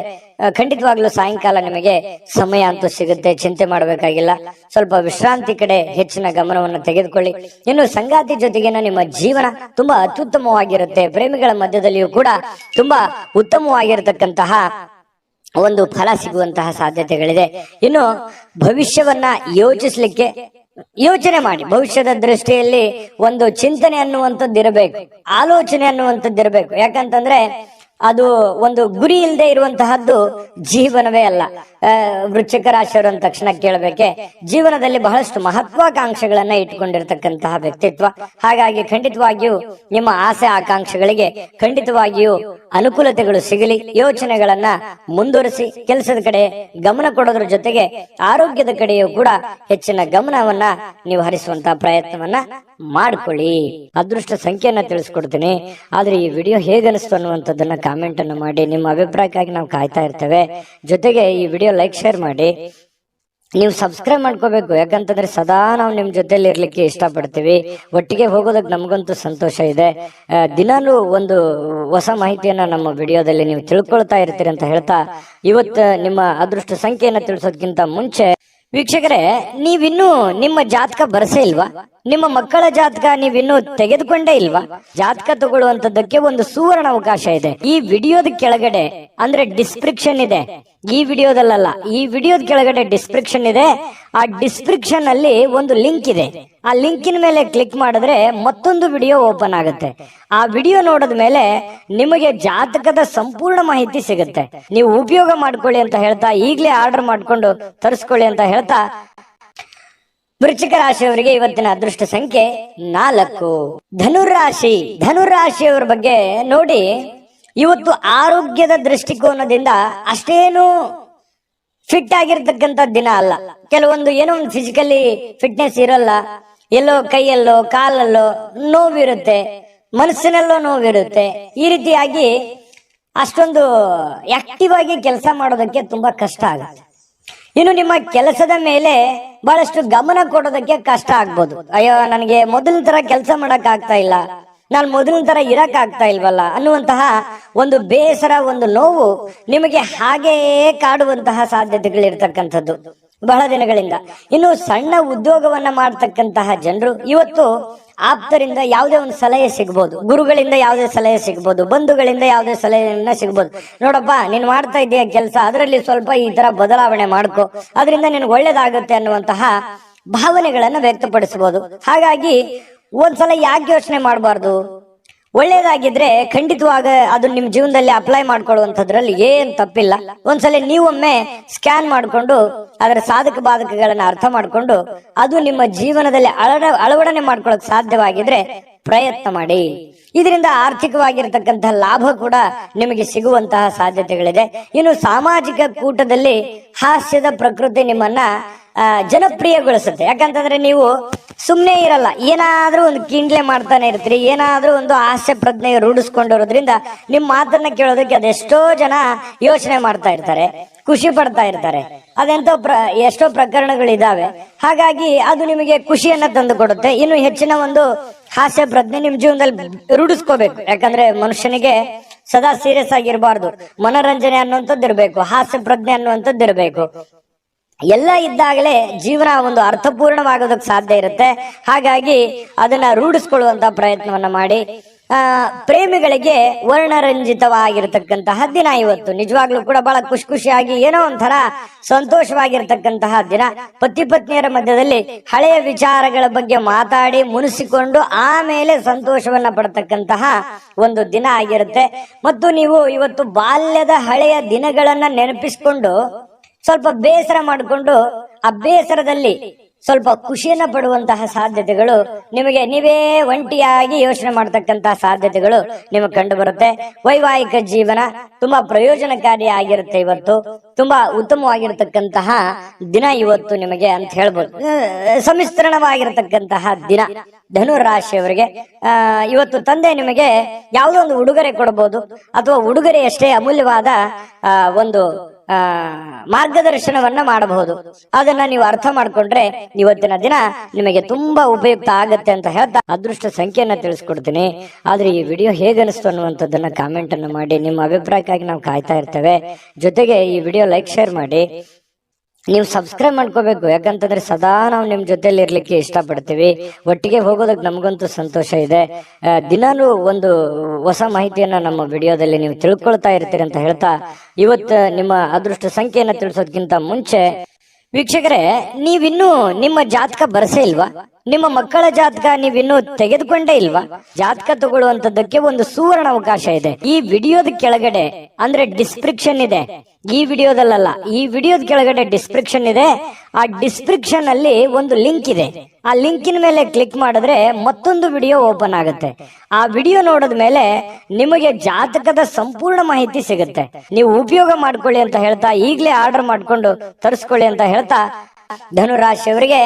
ಖಂಡಿತವಾಗ್ಲೂ ಸಾಯಂಕಾಲ ನಿಮಗೆ ಸಮಯ ಅಂತೂ ಸಿಗುತ್ತೆ, ಚಿಂತೆ ಮಾಡಬೇಕಾಗಿಲ್ಲ. ಸ್ವಲ್ಪ ವಿಶ್ರಾಂತಿ ಕಡೆ ಹೆಚ್ಚಿನ ಗಮನವನ್ನು ತೆಗೆದುಕೊಳ್ಳಿ. ಇನ್ನು ಸಂಗಾತಿ ಜೊತೆಗಿನ ನಿಮ್ಮ ಜೀವನ ತುಂಬಾ ಅತ್ಯುತ್ತಮವಾಗಿರುತ್ತೆ. ಪ್ರೇಮಿಗಳ ಮಧ್ಯದಲ್ಲಿಯೂ ಕೂಡ ತುಂಬಾ ಉತ್ತಮವಾಗಿರತಕ್ಕಂತಹ ಒಂದು ಫಲ ಸಿಗುವಂತಹ ಸಾಧ್ಯತೆಗಳಿದೆ. ಇನ್ನು ಭವಿಷ್ಯವನ್ನ ಯೋಚಿಸ್ಲಿಕ್ಕೆ ಯೋಚನೆ ಮಾಡಿ. ಭವಿಷ್ಯದ ದೃಷ್ಟಿಯಲ್ಲಿ ಒಂದು ಚಿಂತನೆ ಅನ್ನುವಂಥದ್ದು ಇರಬೇಕು, ಆಲೋಚನೆ ಅನ್ನುವಂಥದ್ದು ಇರಬೇಕು. ಯಾಕಂತಂದ್ರೆ ಅದು ಒಂದು ಗುರಿ ಇಲ್ಲದೆ ಇರುವಂತಹದ್ದು ಜೀವನವೇ ಅಲ್ಲ. ವೃಶ್ಚಿಕ ರಾಶಿಯವರು ಅಂದ ತಕ್ಷಣ ಕೇಳಬೇಕೆ, ಜೀವನದಲ್ಲಿ ಬಹಳಷ್ಟು ಮಹತ್ವಾಕಾಂಕ್ಷೆಗಳನ್ನ ಇಟ್ಕೊಂಡಿರ್ತಕ್ಕಂತಹ ವ್ಯಕ್ತಿತ್ವ. ಹಾಗಾಗಿ ಖಂಡಿತವಾಗಿಯೂ ನಿಮ್ಮ ಆಸೆ ಆಕಾಂಕ್ಷೆಗಳಿಗೆ ಖಂಡಿತವಾಗಿಯೂ ಅನುಕೂಲತೆಗಳು ಸಿಗಲಿ. ಯೋಚನೆಗಳನ್ನ ಮುಂದುವರಿಸಿ ಕೆಲಸದ ಕಡೆ ಗಮನ ಕೊಡೋದ್ರ ಜೊತೆಗೆ ಆರೋಗ್ಯದ ಕಡೆಯೂ ಕೂಡ ಹೆಚ್ಚಿನ ಗಮನವನ್ನ ನೀವು ಹರಿಸುವಂತಹ ಪ್ರಯತ್ನವನ್ನ ಮಾಡ್ಕೊಳ್ಳಿ. ಅದೃಷ್ಟ ಸಂಖ್ಯೆಯನ್ನ ತಿಳಿಸ್ಕೊಡ್ತೀನಿ. ಆದ್ರೆ ಈ ವಿಡಿಯೋ ಹೇಗನಿಸ್ತು ಅನ್ನುವಂಥದ್ದನ್ನ ಕಾಮೆಂಟ್ ಅನ್ನು ಮಾಡಿ. ನಿಮ್ಮ ಅಭಿಪ್ರಾಯಕ್ಕಾಗಿ ನಾವು ಕಾಯ್ತಾ ಇರ್ತೇವೆ. ಜೊತೆಗೆ ಈ ವಿಡಿಯೋ ಲೈಕ್, ಶೇರ್ ಮಾಡಿ. ನೀವು ಸಬ್ಸ್ಕ್ರೈಬ್ ಮಾಡ್ಕೋಬೇಕು. ಯಾಕಂತಂದ್ರೆ ಸದಾ ನಾವು ನಿಮ್ ಜೊತೆಲಿ ಇರ್ಲಿಕ್ಕೆ ಇಷ್ಟಪಡ್ತೀವಿ. ಒಟ್ಟಿಗೆ ಹೋಗೋದಕ್ಕೆ ನಮಗಂತೂ ಸಂತೋಷ ಇದೆ. ದಿನಾಲೂ ಒಂದು ಹೊಸ ಮಾಹಿತಿಯನ್ನ ನಮ್ಮ ವಿಡಿಯೋದಲ್ಲಿ ನೀವು ತಿಳ್ಕೊಳ್ತಾ ಇರ್ತೀರಿ ಅಂತ ಹೇಳ್ತಾ, ಇವತ್ತು ನಿಮ್ಮ ಅದೃಷ್ಟ ಸಂಖ್ಯೆಯನ್ನ ತಿಳಿಸೋದಕ್ಕಿಂತ ಮುಂಚೆ ವೀಕ್ಷಕರೇ, ನೀವಿನ್ನೂ ನಿಮ್ಮ ಜಾತಕ ಬರಸೇ ಇಲ್ವಾ? ನಿಮ್ಮ ಮಕ್ಕಳ ಜಾತಕ ನೀವಿನ್ನೂ ತೆಗೆದುಕೊಂಡೇ ಇಲ್ವಾ? ಜಾತಕ ತಗೊಳ್ಳುವಂತದ್ದಕ್ಕೆ ಒಂದು ಸುವರ್ಣ ಅವಕಾಶ ಇದೆ. ಈ ವಿಡಿಯೋದ ಕೆಳಗಡೆ ಅಂದ್ರೆ ಡಿಸ್ಕ್ರಿಪ್ಷನ್ ಇದೆ, ಈ ವಿಡಿಯೋದಲ್ಲ, ಈ ವಿಡಿಯೋದ ಕೆಳಗಡೆ ಡಿಸ್ಕ್ರಿಪ್ಷನ್ ಇದೆ. ಆ ಡಿಸ್ಕ್ರಿಪ್ಷನ್ ಅಲ್ಲಿ ಒಂದು ಲಿಂಕ್ ಇದೆ. ಆ ಲಿಂಕಿನ ಮೇಲೆ ಕ್ಲಿಕ್ ಮಾಡಿದ್ರೆ ಮತ್ತೊಂದು ವಿಡಿಯೋ ಓಪನ್ ಆಗುತ್ತೆ. ಆ ವಿಡಿಯೋ ನೋಡಿದ ಮೇಲೆ ನಿಮಗೆ ಜಾತಕದ ಸಂಪೂರ್ಣ ಮಾಹಿತಿ ಸಿಗುತ್ತೆ. ನೀವು ಉಪಯೋಗ ಮಾಡ್ಕೊಳ್ಳಿ ಅಂತ ಹೇಳ್ತಾ, ಈಗಲೇ ಆರ್ಡರ್ ಮಾಡ್ಕೊಂಡು ತರಿಸ್ಕೊಳ್ಳಿ ಅಂತ ಹೇಳ್ತಾ, ವೃಶ್ಚಿಕ ರಾಶಿಯವರಿಗೆ ಇವತ್ತಿನ ಅದೃಷ್ಟ ಸಂಖ್ಯೆ 4. ಧನುರಾಶಿ. ಧನುರಾಶಿಯವರ ಬಗ್ಗೆ ನೋಡಿ, ಇವತ್ತು ಆರೋಗ್ಯದ ದೃಷ್ಟಿಕೋನದಿಂದ ಅಷ್ಟೇನು ಫಿಟ್ ಆಗಿರ್ತಕ್ಕಂಥ ದಿನ ಅಲ್ಲ. ಕೆಲವೊಂದು ಏನೋ ಒಂದು ಫಿಸಿಕಲಿ ಫಿಟ್ನೆಸ್ ಇರಲ್ಲ, ಎಲ್ಲೋ ಕೈಯಲ್ಲೋ ಕಾಲಲ್ಲೋ ನೋವಿರುತ್ತೆ, ಮನಸ್ಸಿನಲ್ಲೋ ನೋವಿರುತ್ತೆ. ಈ ರೀತಿಯಾಗಿ ಅಷ್ಟೊಂದು ಆಕ್ಟಿವ್ ಆಗಿ ಕೆಲಸ ಮಾಡೋದಕ್ಕೆ ತುಂಬಾ ಕಷ್ಟ ಆಗುತ್ತೆ. ಇನ್ನು ನಿಮ್ಮ ಕೆಲಸದ ಮೇಲೆ ಬಹಳಷ್ಟು ಗಮನ ಕೊಡೋದಕ್ಕೆ ಕಷ್ಟ ಆಗ್ಬೋದು. ಅಯ್ಯೋ, ನನಗೆ ಮೊದಲಿನ ತರ ಕೆಲಸ ಮಾಡಕ್ ಆಗ್ತಾ ಇಲ್ಲ, ನಾನು ಮೊದಲಿನ ತರ ಇರಕ್ ಆಗ್ತಾ ಇಲ್ವಲ್ಲ ಅನ್ನುವಂತಹ ಒಂದು ಬೇಸರ, ಒಂದು ನೋವು ನಿಮಗೆ ಹಾಗೆಯೇ ಕಾಡುವಂತಹ ಸಾಧ್ಯತೆಗಳಿರ್ತಕ್ಕಂಥದ್ದು ಬಹಳ ದಿನಗಳಿಂದ. ಇನ್ನು ಸಣ್ಣ ಉದ್ಯೋಗವನ್ನ ಮಾಡ್ತಕ್ಕಂತಹ ಜನರು ಇವತ್ತು ಆಪ್ತರಿಂದ ಯಾವುದೇ ಒಂದು ಸಲಹೆ ಸಿಗ್ಬೋದು, ಗುರುಗಳಿಂದ ಯಾವುದೇ ಸಲಹೆ ಸಿಗ್ಬೋದು, ಬಂಧುಗಳಿಂದ ಯಾವುದೇ ಸಲಹೆಯನ್ನ ಸಿಗ್ಬೋದು. ನೋಡಪ್ಪ, ನೀನ್ ಮಾಡ್ತಾ ಇದೆಯಾ ಕೆಲಸ, ಅದರಲ್ಲಿ ಸ್ವಲ್ಪ ಈ ತರ ಬದಲಾವಣೆ ಮಾಡ್ಕೊ, ಅದರಿಂದ ನಿನ್ಗೆ ಒಳ್ಳೇದಾಗುತ್ತೆ ಅನ್ನುವಂತಹ ಭಾವನೆಗಳನ್ನ ವ್ಯಕ್ತಪಡಿಸಬಹುದು. ಹಾಗಾಗಿ ಒಂದ್ಸಲ ಯಾಕೆ ಯೋಚನೆ ಮಾಡಬಾರ್ದು? ಒಳ್ಳೇದಾಗಿದ್ರೆ ಖಂಡಿತವಾಗ ಅದು ನಿಮ್ ಜೀವನದಲ್ಲಿ ಅಪ್ಲೈ ಮಾಡ್ಕೊಳ್ಳುವಂಥದ್ರಲ್ಲಿ ಏನ್ ತಪ್ಪಿಲ್ಲ. ಒಂದ್ಸಲ ನೀವೊಮ್ಮೆ ಸ್ಕ್ಯಾನ್ ಮಾಡ್ಕೊಂಡು ಅದರ ಸಾಧಕ ಬಾಧಕಗಳನ್ನ ಅರ್ಥ ಮಾಡ್ಕೊಂಡು ಅದು ನಿಮ್ಮ ಜೀವನದಲ್ಲಿ ಅಳವಡನೆ ಮಾಡ್ಕೊಳಕ್ ಸಾಧ್ಯವಾಗಿದ್ರೆ ಪ್ರಯತ್ನ ಮಾಡಿ. ಇದರಿಂದ ಆರ್ಥಿಕವಾಗಿರ್ತಕ್ಕಂತಹ ಲಾಭ ಕೂಡ ನಿಮಗೆ ಸಿಗುವಂತಹ ಸಾಧ್ಯತೆಗಳಿದೆ. ಇನ್ನು ಸಾಮಾಜಿಕ ಕೂಟದಲ್ಲಿ ಹಾಸ್ಯದ ಪ್ರಕೃತಿ ನಿಮ್ಮನ್ನ ಜನಪ್ರಿಯಗೊಳಿಸುತ್ತೆ. ಯಾಕಂತಂದ್ರೆ ನೀವು ಸುಮ್ಮನೆ ಇರಲ್ಲ, ಏನಾದ್ರೂ ಒಂದು ಕಿಂಡ್ಲೆ ಮಾಡ್ತಾನೆ ಇರ್ತೀರಿ, ಏನಾದ್ರೂ ಒಂದು ಹಾಸ್ಯ ಪ್ರಜ್ಞೆ ರೂಢಿಸ್ಕೊಂಡಿರೋದ್ರಿಂದ ನಿಮ್ಮ ಮಾತನ್ನ ಕೇಳೋದಕ್ಕೆ ಅದೆಷ್ಟೋ ಜನ ಯೋಚನೆ ಮಾಡ್ತಾ ಇರ್ತಾರೆ, ಖುಷಿ ಪಡ್ತಾ ಇರ್ತಾರೆ. ಅದೆಂತೋ ಎಷ್ಟೋ ಪ್ರಕರಣಗಳಿದಾವೆ. ಹಾಗಾಗಿ ಅದು ನಿಮಗೆ ಖುಷಿಯನ್ನ ತಂದು ಕೊಡುತ್ತೆ. ಇನ್ನು ಹೆಚ್ಚಿನ ಒಂದು ಹಾಸ್ಯ ಪ್ರಜ್ಞೆ ನಿಮ್ ಜೀವನದಲ್ಲಿ ರೂಢಿಸ್ಕೋಬೇಕು. ಯಾಕಂದ್ರೆ ಮನುಷ್ಯನಿಗೆ ಸದಾ ಸೀರಿಯಸ್ ಆಗಿರಬಾರ್ದು, ಮನೋರಂಜನೆ ಅನ್ನುವಂಥದ್ದು ಇರಬೇಕು, ಹಾಸ್ಯ ಪ್ರಜ್ಞೆ ಅನ್ನುವಂಥದ್ದು ಇರಬೇಕು. ಎಲ್ಲ ಇದ್ದಾಗಲೇ ಜೀವನ ಒಂದು ಅರ್ಥಪೂರ್ಣವಾಗೋದಕ್ಕೆ ಸಾಧ್ಯ ಇರುತ್ತೆ. ಹಾಗಾಗಿ ಅದನ್ನ ರೂಢಿಸ್ಕೊಳ್ಳುವಂತ ಪ್ರಯತ್ನವನ್ನ ಮಾಡಿ. ಪ್ರೇಮಿಗಳಿಗೆ ವರ್ಣರಂಜಿತವಾಗಿರತಕ್ಕಂತಹ ದಿನ ಇವತ್ತು. ನಿಜವಾಗ್ಲೂ ಕೂಡ ಬಹಳ ಖುಷಿಯಾಗಿ ಏನೋ ಒಂಥರ ಸಂತೋಷವಾಗಿರ್ತಕ್ಕಂತಹ ದಿನ. ಪತಿ ಪತ್ನಿಯರ ಮಧ್ಯದಲ್ಲಿ ಹಳೆಯ ವಿಚಾರಗಳ ಬಗ್ಗೆ ಮಾತಾಡಿ ಮುನಿಸಿಕೊಂಡು ಆಮೇಲೆ ಸಂತೋಷವನ್ನ ಪಡ್ತಕ್ಕಂತಹ ಒಂದು ದಿನ ಆಗಿರುತ್ತೆ. ಮತ್ತು ನೀವು ಇವತ್ತು ಬಾಲ್ಯದ ಹಳೆಯ ದಿನಗಳನ್ನ ನೆನಪಿಸಿಕೊಂಡು ಸ್ವಲ್ಪ ಬೇಸರ ಮಾಡಿಕೊಂಡು ಆ ಬೇಸರದಲ್ಲಿ ಸ್ವಲ್ಪ ಖುಷಿಯನ್ನ ಪಡುವಂತಹ ಸಾಧ್ಯತೆಗಳು ನಿಮಗೆ, ನೀವೇ ಒಂಟಿಯಾಗಿ ಯೋಚನೆ ಮಾಡತಕ್ಕಂತಹ ಸಾಧ್ಯತೆಗಳು ನಿಮಗೆ ಕಂಡು ಬರುತ್ತೆ. ವೈವಾಹಿಕ ಜೀವನ ತುಂಬಾ ಪ್ರಯೋಜನಕಾರಿ ಆಗಿರುತ್ತೆ. ಇವತ್ತು ತುಂಬಾ ಉತ್ತಮವಾಗಿರತಕ್ಕಂತಹ ದಿನ ಇವತ್ತು ನಿಮಗೆ ಅಂತ ಹೇಳ್ಬೋದು. ಸಮ್ಮಿಶ್ರಣವಾಗಿರತಕ್ಕಂತಹ ದಿನ. ಧನು ರಾಶಿಯವರಿಗೆ ಇವತ್ತು ತಂದೆ ನಿಮಗೆ ಯಾವುದೋ ಒಂದು ಉಡುಗೊರೆ ಕೊಡಬಹುದು, ಅಥವಾ ಉಡುಗೊರೆ ಅಷ್ಟೇ ಅಮೂಲ್ಯವಾದ ಒಂದು ಮಾರ್ಗದರ್ಶನವನ್ನ ಮಾಡಬಹುದು. ಅದನ್ನ ನೀವು ಅರ್ಥ ಮಾಡ್ಕೊಂಡ್ರೆ ಇವತ್ತಿನ ದಿನ ನಿಮಗೆ ತುಂಬಾ ಉಪಯುಕ್ತ ಆಗತ್ತೆ ಅಂತ ಹೇಳ್ತಾ ಅದೃಷ್ಟ ಸಂಖ್ಯೆಯನ್ನ ತಿಳಿಸ್ಕೊಡ್ತೀನಿ. ಆದ್ರೆ ಈ ವಿಡಿಯೋ ಹೇಗನಿಸ್ತು ಅನ್ನುವಂಥದ್ದನ್ನ ಕಾಮೆಂಟ್ ಅನ್ನು ಮಾಡಿ. ನಿಮ್ಮ ಅಭಿಪ್ರಾಯಕ್ಕಾಗಿ ನಾವು ಕಾಯ್ತಾ ಇರ್ತೇವೆ. ಜೊತೆಗೆ ಈ ವಿಡಿಯೋ ಲೈಕ್ ಶೇರ್ ಮಾಡಿ. ನೀವು ಸಬ್ಸ್ಕ್ರೈಬ್ ಮಾಡ್ಕೋಬೇಕು. ಯಾಕಂತಂದ್ರೆ ಸದಾ ನಾವು ನಿಮ್ ಜೊತೆಲಿ ಇರ್ಲಿಕ್ಕೆ ಇಷ್ಟಪಡ್ತೀವಿ. ಒಟ್ಟಿಗೆ ಹೋಗೋದಕ್ಕೆ ನಮಗಂತೂ ಸಂತೋಷ ಇದೆ. ದಿನಾನು ಒಂದು ಹೊಸ ಮಾಹಿತಿಯನ್ನ ನಮ್ಮ ವಿಡಿಯೋದಲ್ಲಿ ನೀವು ತಿಳ್ಕೊಳ್ತಾ ಇರ್ತೀರಿ ಅಂತ ಹೇಳ್ತಾ, ಇವತ್ತು ನಿಮ್ಮ ಅದೃಷ್ಟ ಸಂಖ್ಯೆಯನ್ನ ತಿಳಿಸೋದಕ್ಕಿಂತ ಮುಂಚೆ ವೀಕ್ಷಕರೇ, ನೀವಿನ್ನೂ ನಿಮ್ಮ ಜಾತಕ ಬರಸೇ ಇಲ್ವಾ? ನಿಮ್ಮ ಮಕ್ಕಳ ಜಾತಕ ನೀವಿನ್ನೂ ತೆಗೆದುಕೊಂಡೇ ಇಲ್ವಾ? ಜಾತಕ ತಗೊಳ್ಳುವಂತದ್ದಕ್ಕೆ ಒಂದು ಸುವರ್ಣ ಅವಕಾಶ ಇದೆ. ಈ ವಿಡಿಯೋದ ಕೆಳಗಡೆ ಅಂದ್ರೆ ಡಿಸ್ಕ್ರಿಪ್ಷನ್ ಇದೆ. ಈ ವಿಡಿಯೋದಲ್ಲ, ಈ ವಿಡಿಯೋದ ಕೆಳಗಡೆ ಡಿಸ್ಕ್ರಿಪ್ಷನ್ ಇದೆ. ಆ ಡಿಸ್ಕ್ರಿಪ್ಷನ್ ಅಲ್ಲಿ ಒಂದು ಲಿಂಕ್ ಇದೆ. ಆ ಲಿಂಕಿನ ಮೇಲೆ ಕ್ಲಿಕ್ ಮಾಡಿದ್ರೆ ಮತ್ತೊಂದು ವಿಡಿಯೋ ಓಪನ್ ಆಗುತ್ತೆ. ಆ ವಿಡಿಯೋ ನೋಡಿದ ಮೇಲೆ ನಿಮಗೆ ಜಾತಕದ ಸಂಪೂರ್ಣ ಮಾಹಿತಿ ಸಿಗುತ್ತೆ. ನೀವು ಉಪಯೋಗ ಮಾಡ್ಕೊಳ್ಳಿ ಅಂತ ಹೇಳ್ತಾ, ಈಗಲೇ ಆರ್ಡರ್ ಮಾಡ್ಕೊಂಡು ತರಿಸ್ಕೊಳ್ಳಿ ಅಂತ ಹೇಳ್ತಾ, ಧನುರಾಶಿಯವರಿಗೆ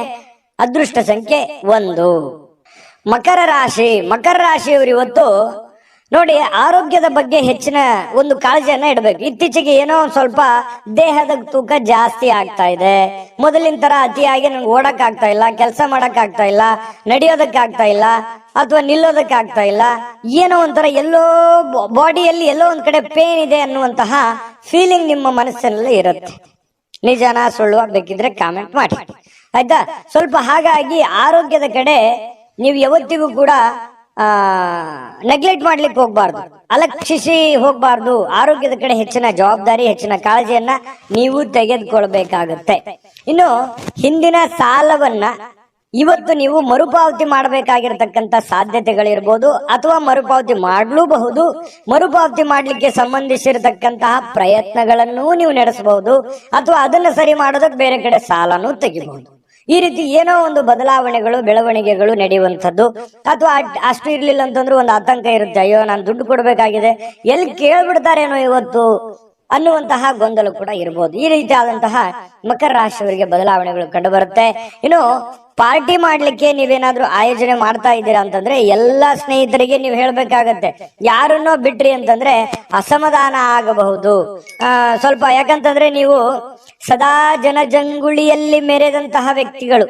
ಅದೃಷ್ಟ ಸಂಖ್ಯೆ 1. ಮಕರ ರಾಶಿ. ಮಕರ ರಾಶಿಯವರು ಇವತ್ತು ನೋಡಿ, ಆರೋಗ್ಯದ ಬಗ್ಗೆ ಹೆಚ್ಚಿನ ಒಂದು ಕಾಳಜಿಯನ್ನ ಇಡಬೇಕು. ಇತ್ತೀಚೆಗೆ ಏನೋ ಸ್ವಲ್ಪ ದೇಹದ ತೂಕ ಜಾಸ್ತಿ ಆಗ್ತಾ ಇದೆ. ಮೊದಲಿನ ತರ ಅತಿಯಾಗಿ ನಂಗೆ ಓಡಕ್ ಆಗ್ತಾ ಇಲ್ಲ, ಕೆಲಸ ಮಾಡಕ್ ಆಗ್ತಾ ಇಲ್ಲ, ನಡೆಯೋದಕ್ಕೆ ಆಗ್ತಾ ಇಲ್ಲ, ಅಥವಾ ನಿಲ್ಲೋದಕ್ಕೆ ಆಗ್ತಾ ಇಲ್ಲ. ಏನೋ ಒಂಥರ ಎಲ್ಲೋ ಬಾಡಿಯಲ್ಲಿ ಎಲ್ಲೋ ಒಂದ್ ಕಡೆ ಪೇನ್ ಇದೆ ಅನ್ನುವಂತಹ ಫೀಲಿಂಗ್ ನಿಮ್ಮ ಮನಸ್ಸಿನಲ್ಲಿ ಇರುತ್ತೆ. ನಿಜಾನ ಸುಳ್ಳು ಬೇಕಿದ್ರೆ ಕಾಮೆಂಟ್ ಮಾಡಿ, ಆಯ್ತಾ? ಸ್ವಲ್ಪ ಹಾಗಾಗಿ ಆರೋಗ್ಯದ ಕಡೆ ನೀವು ಯಾವತ್ತಿಗೂ ಕೂಡ ನೆಗ್ಲೆಕ್ಟ್ ಮಾಡ್ಲಿಕ್ಕೆ ಹೋಗ್ಬಾರ್ದು, ಅಲಕ್ಷಿಸಿ ಹೋಗ್ಬಾರ್ದು. ಆರೋಗ್ಯದ ಕಡೆ ಹೆಚ್ಚಿನ ಜವಾಬ್ದಾರಿ, ಹೆಚ್ಚಿನ ಕಾಳಜಿಯನ್ನ ನೀವು ತೆಗೆದುಕೊಳ್ಬೇಕಾಗತ್ತೆ. ಇನ್ನು ಹಿಂದಿನ ಸಾಲವನ್ನ ಇವತ್ತು ನೀವು ಮರುಪಾವತಿ ಮಾಡಬೇಕಾಗಿರತಕ್ಕಂತ ಸಾಧ್ಯತೆಗಳಿರ್ಬೋದು, ಅಥವಾ ಮರುಪಾವತಿ ಮಾಡಲೂಬಹುದು. ಮರುಪಾವತಿ ಮಾಡ್ಲಿಕ್ಕೆ ಸಂಬಂಧಿಸಿರತಕ್ಕಂತಹ ಪ್ರಯತ್ನಗಳನ್ನು ನೀವು ನಡೆಸಬಹುದು, ಅಥವಾ ಅದನ್ನ ಸರಿ ಮಾಡೋದಕ್ಕೆ ಬೇರೆ ಕಡೆ ಸಾಲನೂ ತೆಗಿಬಹುದು. ಈ ರೀತಿ ಏನೋ ಒಂದು ಬದಲಾವಣೆಗಳು, ಬೆಳವಣಿಗೆಗಳು ನಡೆಯುವಂಥದ್ದು. ಅಥವಾ ಅಷ್ಟು ಇರ್ಲಿಲ್ಲ ಅಂತಂದ್ರೆ ಒಂದು ಆತಂಕ ಇರುತ್ತೆ, ಅಯ್ಯೋ ನಾನು ದುಡ್ಡು ಕೊಡ್ಬೇಕಾಗಿದೆ, ಎಲ್ಲಿ ಕೇಳ್ಬಿಡ್ತಾರೇನೋ ಇವತ್ತು ಅನ್ನುವಂತಹ ಗೊಂದಲ ಕೂಡ ಇರಬಹುದು. ಈ ರೀತಿ ಆದಂತಹ ಮಕರ ರಾಶಿಯವರಿಗೆ ಬದಲಾವಣೆಗಳು ಕಂಡು ಬರುತ್ತೆ. ಇನ್ನು ಪಾರ್ಟಿ ಮಾಡ್ಲಿಕ್ಕೆ ನೀವೇನಾದ್ರೂ ಆಯೋಜನೆ ಮಾಡ್ತಾ ಇದ್ದೀರಾ ಅಂತಂದ್ರೆ ಎಲ್ಲಾ ಸ್ನೇಹಿತರಿಗೆ ನೀವು ಹೇಳ್ಬೇಕಾಗತ್ತೆ. ಯಾರನ್ನೋ ಬಿಟ್ರಿ ಅಂತಂದ್ರೆ ಅಸಮಾಧಾನ ಆಗಬಹುದು ಸ್ವಲ್ಪ. ಯಾಕಂತಂದ್ರೆ ನೀವು ಸದಾ ಜನಜಂಗುಳಿಯಲ್ಲಿ ಮೆರೆದಂತಹ ವ್ಯಕ್ತಿಗಳು,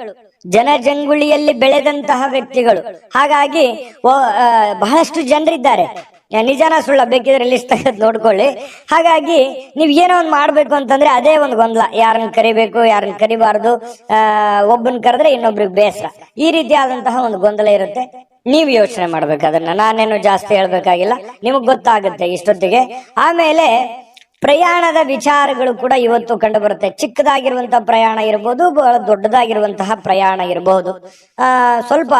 ಜನಜಂಗುಳಿಯಲ್ಲಿ ಬೆಳೆದಂತಹ ವ್ಯಕ್ತಿಗಳು. ಹಾಗಾಗಿ ಬಹಳಷ್ಟು ಜನರಿದ್ದಾರೆ. ನಿಜಾನ ಸುಳ್ಳ ಬೇಕಿದ್ರೆ ಲಿಸ್ಟ್ ತೆಗೆದು ನೋಡ್ಕೊಳ್ಳಿ. ಹಾಗಾಗಿ ನೀವ್ ಏನೋ ಒಂದ್ ಮಾಡ್ಬೇಕು ಅಂತಂದ್ರೆ ಅದೇ ಒಂದು ಗೊಂದಲ, ಯಾರನ್ನ ಕರಿಬೇಕು, ಯಾರನ್ನ ಕರಿಬಾರ್ದು, ಒಬ್ಬನ್ ಕರೆದ್ರೆ ಇನ್ನೊಬ್ರಿಗೆ ಬೇಸರ, ಈ ರೀತಿ ಆದಂತಹ ಒಂದು ಗೊಂದಲ ಇರುತ್ತೆ. ನೀವು ಯೋಚನೆ ಮಾಡ್ಬೇಕು. ಅದನ್ನ ನಾನೇನು ಜಾಸ್ತಿ ಹೇಳ್ಬೇಕಾಗಿಲ್ಲ, ನಿಮಗ್ ಗೊತ್ತಾಗುತ್ತೆ ಇಷ್ಟೊತ್ತಿಗೆ. ಆಮೇಲೆ ಪ್ರಯಾಣದ ವಿಚಾರಗಳು ಕೂಡ ಇವತ್ತು ಕಂಡು ಬರುತ್ತೆ. ಚಿಕ್ಕದಾಗಿರುವಂತಹ ಪ್ರಯಾಣ ಇರಬಹುದು, ಬಹಳ ದೊಡ್ಡದಾಗಿರುವಂತಹ ಪ್ರಯಾಣ ಇರಬಹುದು. ಸ್ವಲ್ಪ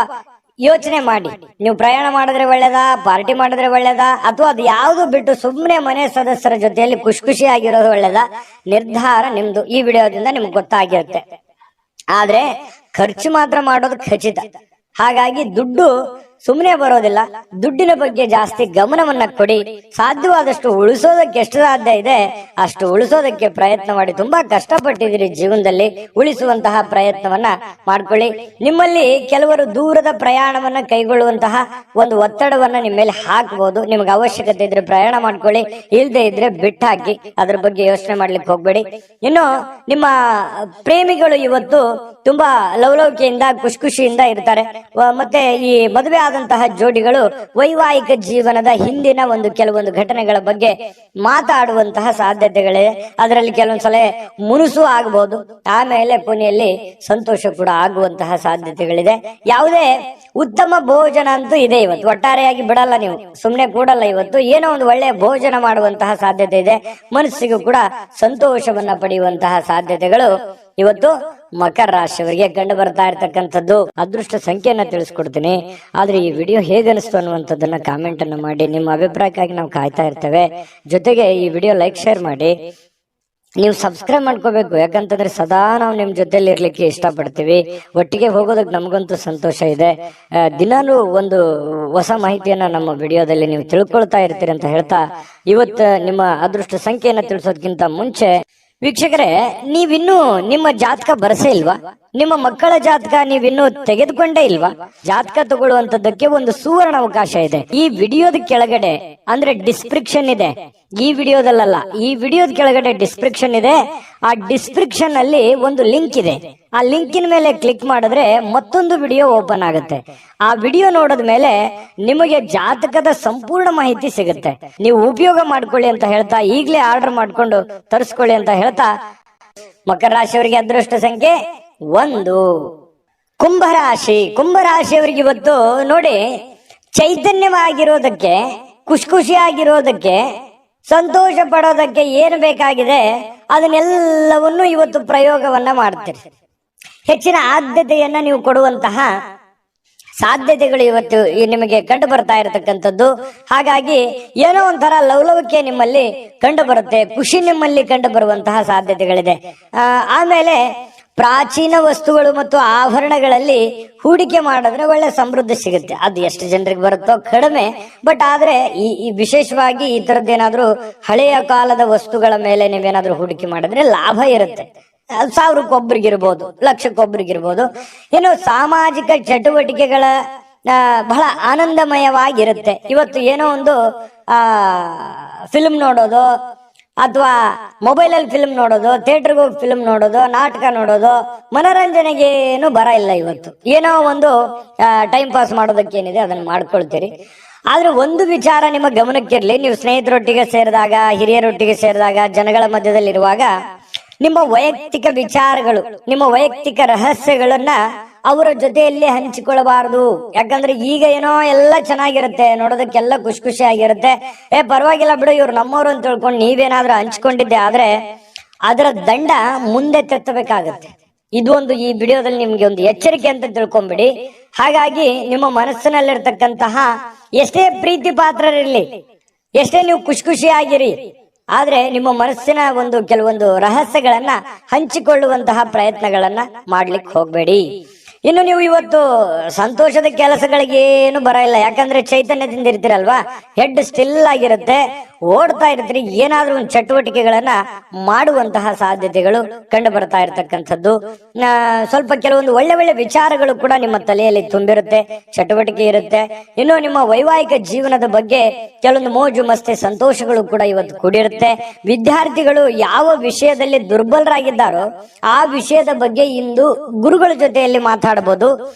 ಯೋಚನೆ ಮಾಡಿ, ನೀವು ಪ್ರಯಾಣ ಮಾಡಿದ್ರೆ ಒಳ್ಳೇದಾ, ಪಾರ್ಟಿ ಮಾಡಿದ್ರೆ ಒಳ್ಳೇದಾ, ಅಥವಾ ಅದು ಯಾವುದು ಬಿಟ್ಟು ಸುಮ್ಮನೆ ಮನೆ ಸದಸ್ಯರ ಜೊತೆಯಲ್ಲಿ ಖುಷಿಯಾಗಿರೋದು ಒಳ್ಳೇದಾ, ನಿರ್ಧಾರ ನಿಮ್ದು. ಈ ವಿಡಿಯೋದಿಂದ ನಿಮ್ಗೆ ಗೊತ್ತಾಗಿರುತ್ತೆ. ಆದ್ರೆ ಖರ್ಚು ಮಾತ್ರ ಮಾಡೋದು ಖಚಿತ. ಹಾಗಾಗಿ ದುಡ್ಡು ಸುಮ್ಮನೆ ಬರೋದಿಲ್ಲ. ದುಡ್ಡಿನ ಬಗ್ಗೆ ಜಾಸ್ತಿ ಗಮನವನ್ನ ಕೊಡಿ. ಸಾಧ್ಯವಾದಷ್ಟು ಉಳಿಸೋದಕ್ಕೆ ಎಷ್ಟು ಸಾಧ್ಯ ಇದೆ ಅಷ್ಟು ಉಳಿಸೋದಕ್ಕೆ ಪ್ರಯತ್ನ ಮಾಡಿ. ತುಂಬಾ ಕಷ್ಟಪಟ್ಟಿದ್ದೀರಿ ಜೀವನದಲ್ಲಿ, ಉಳಿಸುವಂತಹ ಪ್ರಯತ್ನವನ್ನ ಮಾಡ್ಕೊಳ್ಳಿ. ನಿಮ್ಮಲ್ಲಿ ಕೆಲವರು ದೂರದ ಪ್ರಯಾಣವನ್ನ ಕೈಗೊಳ್ಳುವಂತಹ ಒಂದು ಒತ್ತಡವನ್ನ ನಿಮ್ಮ ಮೇಲೆ ಹಾಕಬಹುದು. ನಿಮ್ಗೆ ಅವಶ್ಯಕತೆ ಇದ್ರೆ ಪ್ರಯಾಣ ಮಾಡ್ಕೊಳ್ಳಿ, ಇಲ್ದೇ ಇದ್ರೆ ಬಿಟ್ಟಾಕಿ. ಅದ್ರ ಬಗ್ಗೆ ಯೋಚನೆ ಮಾಡ್ಲಿಕ್ಕೆ ಹೋಗ್ಬೇಡಿ. ಇನ್ನು ನಿಮ್ಮ ಪ್ರೇಮಿಗಳು ಇವತ್ತು ತುಂಬಾ ಲವಲವಿಕೆಯಿಂದ ಖುಷಿಯಿಂದ ಇರ್ತಾರೆ. ಮತ್ತೆ ಈ ಮದುವೆ ಆದಂತಹ ಜೋಡಿಗಳು ವೈವಾಹಿಕ ಜೀವನದ ಹಿಂದಿನ ಕೆಲವೊಂದು ಘಟನೆಗಳ ಬಗ್ಗೆ ಮಾತಾಡುವಂತಹ ಸಾಧ್ಯತೆಗಳಿದೆ. ಅದರಲ್ಲಿ ಕೆಲವೊಂದ್ಸಲ ಮುನುಸು ಆಗಬಹುದು, ಆಮೇಲೆ ಕೊನೆಯಲ್ಲಿ ಸಂತೋಷ ಕೂಡ ಆಗುವಂತಹ ಸಾಧ್ಯತೆಗಳಿದೆ. ಯಾವುದೇ ಉತ್ತಮ ಭೋಜನ ಅಂತೂ ಇದೆ ಇವತ್ತು. ಒಟ್ಟಾರೆಯಾಗಿ ಬಿಡಲ್ಲ, ನೀವು ಸುಮ್ಮನೆ ಕೂಡಲ್ಲ. ಇವತ್ತು ಏನೋ ಒಂದು ಒಳ್ಳೆಯ ಭೋಜನ ಮಾಡುವಂತಹ ಸಾಧ್ಯತೆ ಇದೆ. ಮನಸ್ಸಿಗೂ ಕೂಡ ಸಂತೋಷವನ್ನ ಪಡೆಯುವಂತಹ ಸಾಧ್ಯತೆಗಳು ಇವತ್ತು ಮಕರ ರಾಶಿಯವರಿಗೆ ಕಂಡು ಬರ್ತಾ ಇರ್ತಕ್ಕಂಥದ್ದು. ಅದೃಷ್ಟ ಸಂಖ್ಯೆಯನ್ನ ತಿಳಿಸ್ಕೊಡ್ತೀನಿ. ಆದ್ರೆ ಈ ವಿಡಿಯೋ ಹೇಗನಿಸ್ತು ಅನ್ನುವಂಥದ್ದನ್ನ ಕಾಮೆಂಟ್ ಅನ್ನು ಮಾಡಿ. ನಿಮ್ಮ ಅಭಿಪ್ರಾಯಕ್ಕಾಗಿ ನಾವು ಕಾಯ್ತಾ ಇರ್ತೇವೆ. ಜೊತೆಗೆ ಈ ವಿಡಿಯೋ ಲೈಕ್ ಶೇರ್ ಮಾಡಿ. ನೀವು ಸಬ್ಸ್ಕ್ರೈಬ್ ಮಾಡ್ಕೋಬೇಕು, ಯಾಕಂತಂದ್ರೆ ಸದಾ ನಾವು ನಿಮ್ ಜೊತೆಲಿ ಇರ್ಲಿಕ್ಕೆ ಇಷ್ಟಪಡ್ತೀವಿ. ಒಟ್ಟಿಗೆ ಹೋಗೋದಕ್ಕೆ ನಮಗಂತೂ ಸಂತೋಷ ಇದೆ. ದಿನಾನು ಒಂದು ಹೊಸ ಮಾಹಿತಿಯನ್ನ ನಮ್ಮ ವಿಡಿಯೋದಲ್ಲಿ ನೀವು ತಿಳ್ಕೊಳ್ತಾ ಇರ್ತೀರಿ ಅಂತ ಹೇಳ್ತಾ, ಇವತ್ತು ನಿಮ್ಮ ಅದೃಷ್ಟ ಸಂಖ್ಯೆಯನ್ನ ತಿಳಿಸೋದಕ್ಕಿಂತ ಮುಂಚೆ ವೀಕ್ಷಕರೇ, ನೀವಿನ್ನೂ ನಿಮ್ಮ ಜಾತಕ ಬರಸೇ ಇಲ್ವಾ? ನಿಮ್ಮ ಮಕ್ಕಳ ಜಾತಕ ನೀವಿನ್ನೂ ತೆಗೆದುಕೊಂಡೇ ಇಲ್ವಾ? ಜಾತಕ ತಗೊಳ್ಳುವಂತದ್ದಕ್ಕೆ ಒಂದು ಸುವರ್ಣ ಅವಕಾಶ ಇದೆ. ಈ ವಿಡಿಯೋದ ಕೆಳಗಡೆ ಅಂದ್ರೆ ಡಿಸ್ಕ್ರಿಪ್ಷನ್ ಇದೆ. ಈ ವಿಡಿಯೋದಲ್ಲ, ಈ ವಿಡಿಯೋದ ಕೆಳಗಡೆ ಡಿಸ್ಕ್ರಿಪ್ಷನ್ ಇದೆ. ಆ ಡಿಸ್ಕ್ರಿಪ್ಷನ್ ಅಲ್ಲಿ ಒಂದು ಲಿಂಕ್ ಇದೆ. ಆ ಲಿಂಕಿನ ಮೇಲೆ ಕ್ಲಿಕ್ ಮಾಡಿದ್ರೆ ಮತ್ತೊಂದು ವಿಡಿಯೋ ಓಪನ್ ಆಗುತ್ತೆ. ಆ ವಿಡಿಯೋ ನೋಡಿದ ಮೇಲೆ ನಿಮಗೆ ಜಾತಕದ ಸಂಪೂರ್ಣ ಮಾಹಿತಿ ಸಿಗುತ್ತೆ. ನೀವು ಉಪಯೋಗ ಮಾಡ್ಕೊಳ್ಳಿ ಅಂತ ಹೇಳ್ತಾ, ಈಗಲೇ ಆರ್ಡರ್ ಮಾಡ್ಕೊಂಡು ತರಿಸ್ಕೊಳ್ಳಿ ಅಂತ ಹೇಳ್ತಾ, ಮಕರ ರಾಶಿಯವರಿಗೆ ಅದೃಷ್ಟ ಸಂಖ್ಯೆ 1. ಕುಂಭರಾಶಿಯವರಿಗೆ ಇವತ್ತು ನೋಡಿ, ಚೈತನ್ಯವಾಗಿರೋದಕ್ಕೆ, ಖುಷಿಯಾಗಿರೋದಕ್ಕೆ, ಸಂತೋಷ ಪಡೋದಕ್ಕೆ ಏನು ಬೇಕಾಗಿದೆ ಅದನ್ನೆಲ್ಲವನ್ನು ಇವತ್ತು ಪ್ರಯೋಗವನ್ನ ಮಾಡ್ತೀರಿ. ಹೆಚ್ಚಿನ ಆದ್ಯತೆಯನ್ನ ನೀವು ಕೊಡುವಂತಹ ಸಾಧ್ಯತೆಗಳು ಇವತ್ತು ನಿಮಗೆ ಕಂಡು ಬರ್ತಾ ಇರತಕ್ಕಂಥದ್ದು. ಹಾಗಾಗಿ ಏನೋ ಒಂಥರ ಲವಲವಿಕೆ ನಿಮ್ಮಲ್ಲಿ ಕಂಡು ಬರುತ್ತೆ, ಖುಷಿ ನಿಮ್ಮಲ್ಲಿ ಕಂಡು ಬರುವಂತಹ ಸಾಧ್ಯತೆಗಳಿದೆ. ಆಮೇಲೆ ಪ್ರಾಚೀನ ವಸ್ತುಗಳು ಮತ್ತು ಆಭರಣಗಳಲ್ಲಿ ಹೂಡಿಕೆ ಮಾಡಿದ್ರೆ ಒಳ್ಳೆ ಸಮೃದ್ಧಿ ಸಿಗುತ್ತೆ. ಅದು ಎಷ್ಟು ಜನರಿಗೆ ಬರುತ್ತೋ ಕಡಿಮೆ, ಬಟ್ ಆದ್ರೆ ಈ ವಿಶೇಷವಾಗಿ ಈ ತರದ್ದೇನಾದ್ರೂ ಹಳೆಯ ಕಾಲದ ವಸ್ತುಗಳ ಮೇಲೆ ನೀವೇನಾದ್ರೂ ಹೂಡಿಕೆ ಮಾಡಿದ್ರೆ ಲಾಭ ಇರುತ್ತೆ. 1000ಕ್ಕೊಬ್ರಿಗಿರ್ಬೋದು, ಲಕ್ಷಕ್ಕೊಬ್ರಿಗಿರ್ಬೋದು. ಇನ್ನು ಸಾಮಾಜಿಕ ಚಟುವಟಿಕೆಗಳ ಬಹಳ ಆನಂದಮಯವಾಗಿರುತ್ತೆ. ಇವತ್ತು ಏನೋ ಒಂದು ಫಿಲ್ಮ್ ನೋಡೋದು, ಅಥವಾ ಮೊಬೈಲಲ್ಲಿ ಫಿಲ್ಮ್ ನೋಡೋದು, ಥಿಯೇಟರ್ಗೆ ಹೋಗಿ ಫಿಲ್ಮ್ ನೋಡೋದು, ನಾಟಕ ನೋಡೋದು, ಮನೋರಂಜನೆಗೇನು ಬರ ಇಲ್ಲ. ಇವತ್ತು ಏನೋ ಒಂದು ಟೈಮ್ ಪಾಸ್ ಮಾಡೋದಕ್ಕೇನಿದೆ ಅದನ್ನ ಮಾಡ್ಕೊಳ್ತೀರಿ. ಆದ್ರೆ ಒಂದು ವಿಚಾರ ನಿಮ್ಮ ಗಮನಕ್ಕಿರ್ಲಿ, ನೀವು ಸ್ನೇಹಿತರೊಟ್ಟಿಗೆ ಸೇರಿದಾಗ, ಹಿರಿಯರೊಟ್ಟಿಗೆ ಸೇರಿದಾಗ, ಜನಗಳ ಮಧ್ಯದಲ್ಲಿರುವಾಗ ನಿಮ್ಮ ವೈಯಕ್ತಿಕ ವಿಚಾರಗಳು, ನಿಮ್ಮ ವೈಯಕ್ತಿಕ ರಹಸ್ಯಗಳನ್ನ ಅವರ ಜೊತೆಯಲ್ಲಿ ಹಂಚಿಕೊಳ್ಳಬಾರದು. ಯಾಕಂದ್ರೆ ಈಗ ಏನೋ ಎಲ್ಲ ಚೆನ್ನಾಗಿರುತ್ತೆ, ನೋಡೋದಕ್ಕೆಲ್ಲ ಖುಷಿಯಾಗಿರುತ್ತೆ. ಪರವಾಗಿಲ್ಲ ಬಿಡು, ಇವ್ರು ನಮ್ಮವ್ರು ಅಂತ ತಿಳ್ಕೊಂಡು ನೀವೇನಾದ್ರೂ ಹಂಚ್ಕೊಂಡಿದ್ದೆ ಆದ್ರೆ ಅದರ ದಂಡ ಮುಂದೆ ತೆತ್ತಬೇಕಾಗತ್ತೆ. ಇದು ಒಂದು ಈ ವಿಡಿಯೋದಲ್ಲಿ ನಿಮ್ಗೆ ಒಂದು ಎಚ್ಚರಿಕೆ ಅಂತ ತಿಳ್ಕೊಂಬಿಡಿ. ಹಾಗಾಗಿ ನಿಮ್ಮ ಮನಸ್ಸಿನಲ್ಲಿರ್ತಕ್ಕಂತಹ ಎಷ್ಟೇ ಪ್ರೀತಿ ಪಾತ್ರರಿರ್ಲಿ, ಎಷ್ಟೇ ನೀವು ಖುಷಿಯಾಗಿರಿ, ಆದ್ರೆ ನಿಮ್ಮ ಮನಸ್ಸಿನ ಕೆಲವೊಂದು ರಹಸ್ಯಗಳನ್ನ ಹಂಚಿಕೊಳ್ಳುವಂತಹ ಪ್ರಯತ್ನಗಳನ್ನ ಮಾಡ್ಲಿಕ್ಕೆ ಹೋಗ್ಬೇಡಿ. ಇನ್ನು ನೀವು ಇವತ್ತು ಸಂತೋಷದ ಕೆಲಸಗಳಿಗೆ ಏನು ಬರ ಇಲ್ಲ. ಯಾಕಂದ್ರೆ ಚೈತನ್ಯದಿಂದ ಇರ್ತೀರಲ್ವಾ, ಹೆಡ್ ಸ್ಟಿಲ್ ಆಗಿರುತ್ತೆ, ಓಡ್ತಾ ಇರ್ತೀರಿ. ಏನಾದ್ರೂ ಒಂದು ಚಟುವಟಿಕೆಗಳನ್ನ ಮಾಡುವಂತಹ ಸಾಧ್ಯತೆಗಳು ಕಂಡು ಬರ್ತಾ ಇರತಕ್ಕಂಥದ್ದು. ಸ್ವಲ್ಪ ಕೆಲವೊಂದು ಒಳ್ಳೆ ವಿಚಾರಗಳು ಕೂಡ ನಿಮ್ಮ ತಲೆಯಲ್ಲಿ ತುಂಬಿರುತ್ತೆ, ಚಟುವಟಿಕೆ ಇರುತ್ತೆ. ಇನ್ನು ನಿಮ್ಮ ವೈವಾಹಿಕ ಜೀವನದ ಬಗ್ಗೆ ಕೆಲವೊಂದು ಮೋಜು ಮಸ್ತಿ ಸಂತೋಷಗಳು ಕೂಡ ಇವತ್ತು ಕೂಡಿರುತ್ತೆ. ವಿದ್ಯಾರ್ಥಿಗಳು ಯಾವ ವಿಷಯದಲ್ಲಿ ದುರ್ಬಲರಾಗಿದ್ದಾರೋ ಆ ವಿಷಯದ ಬಗ್ಗೆ ಇಂದು ಗುರುಗಳ ಜೊತೆಯಲ್ಲಿ ಮಾತಾಡಬಹುದು,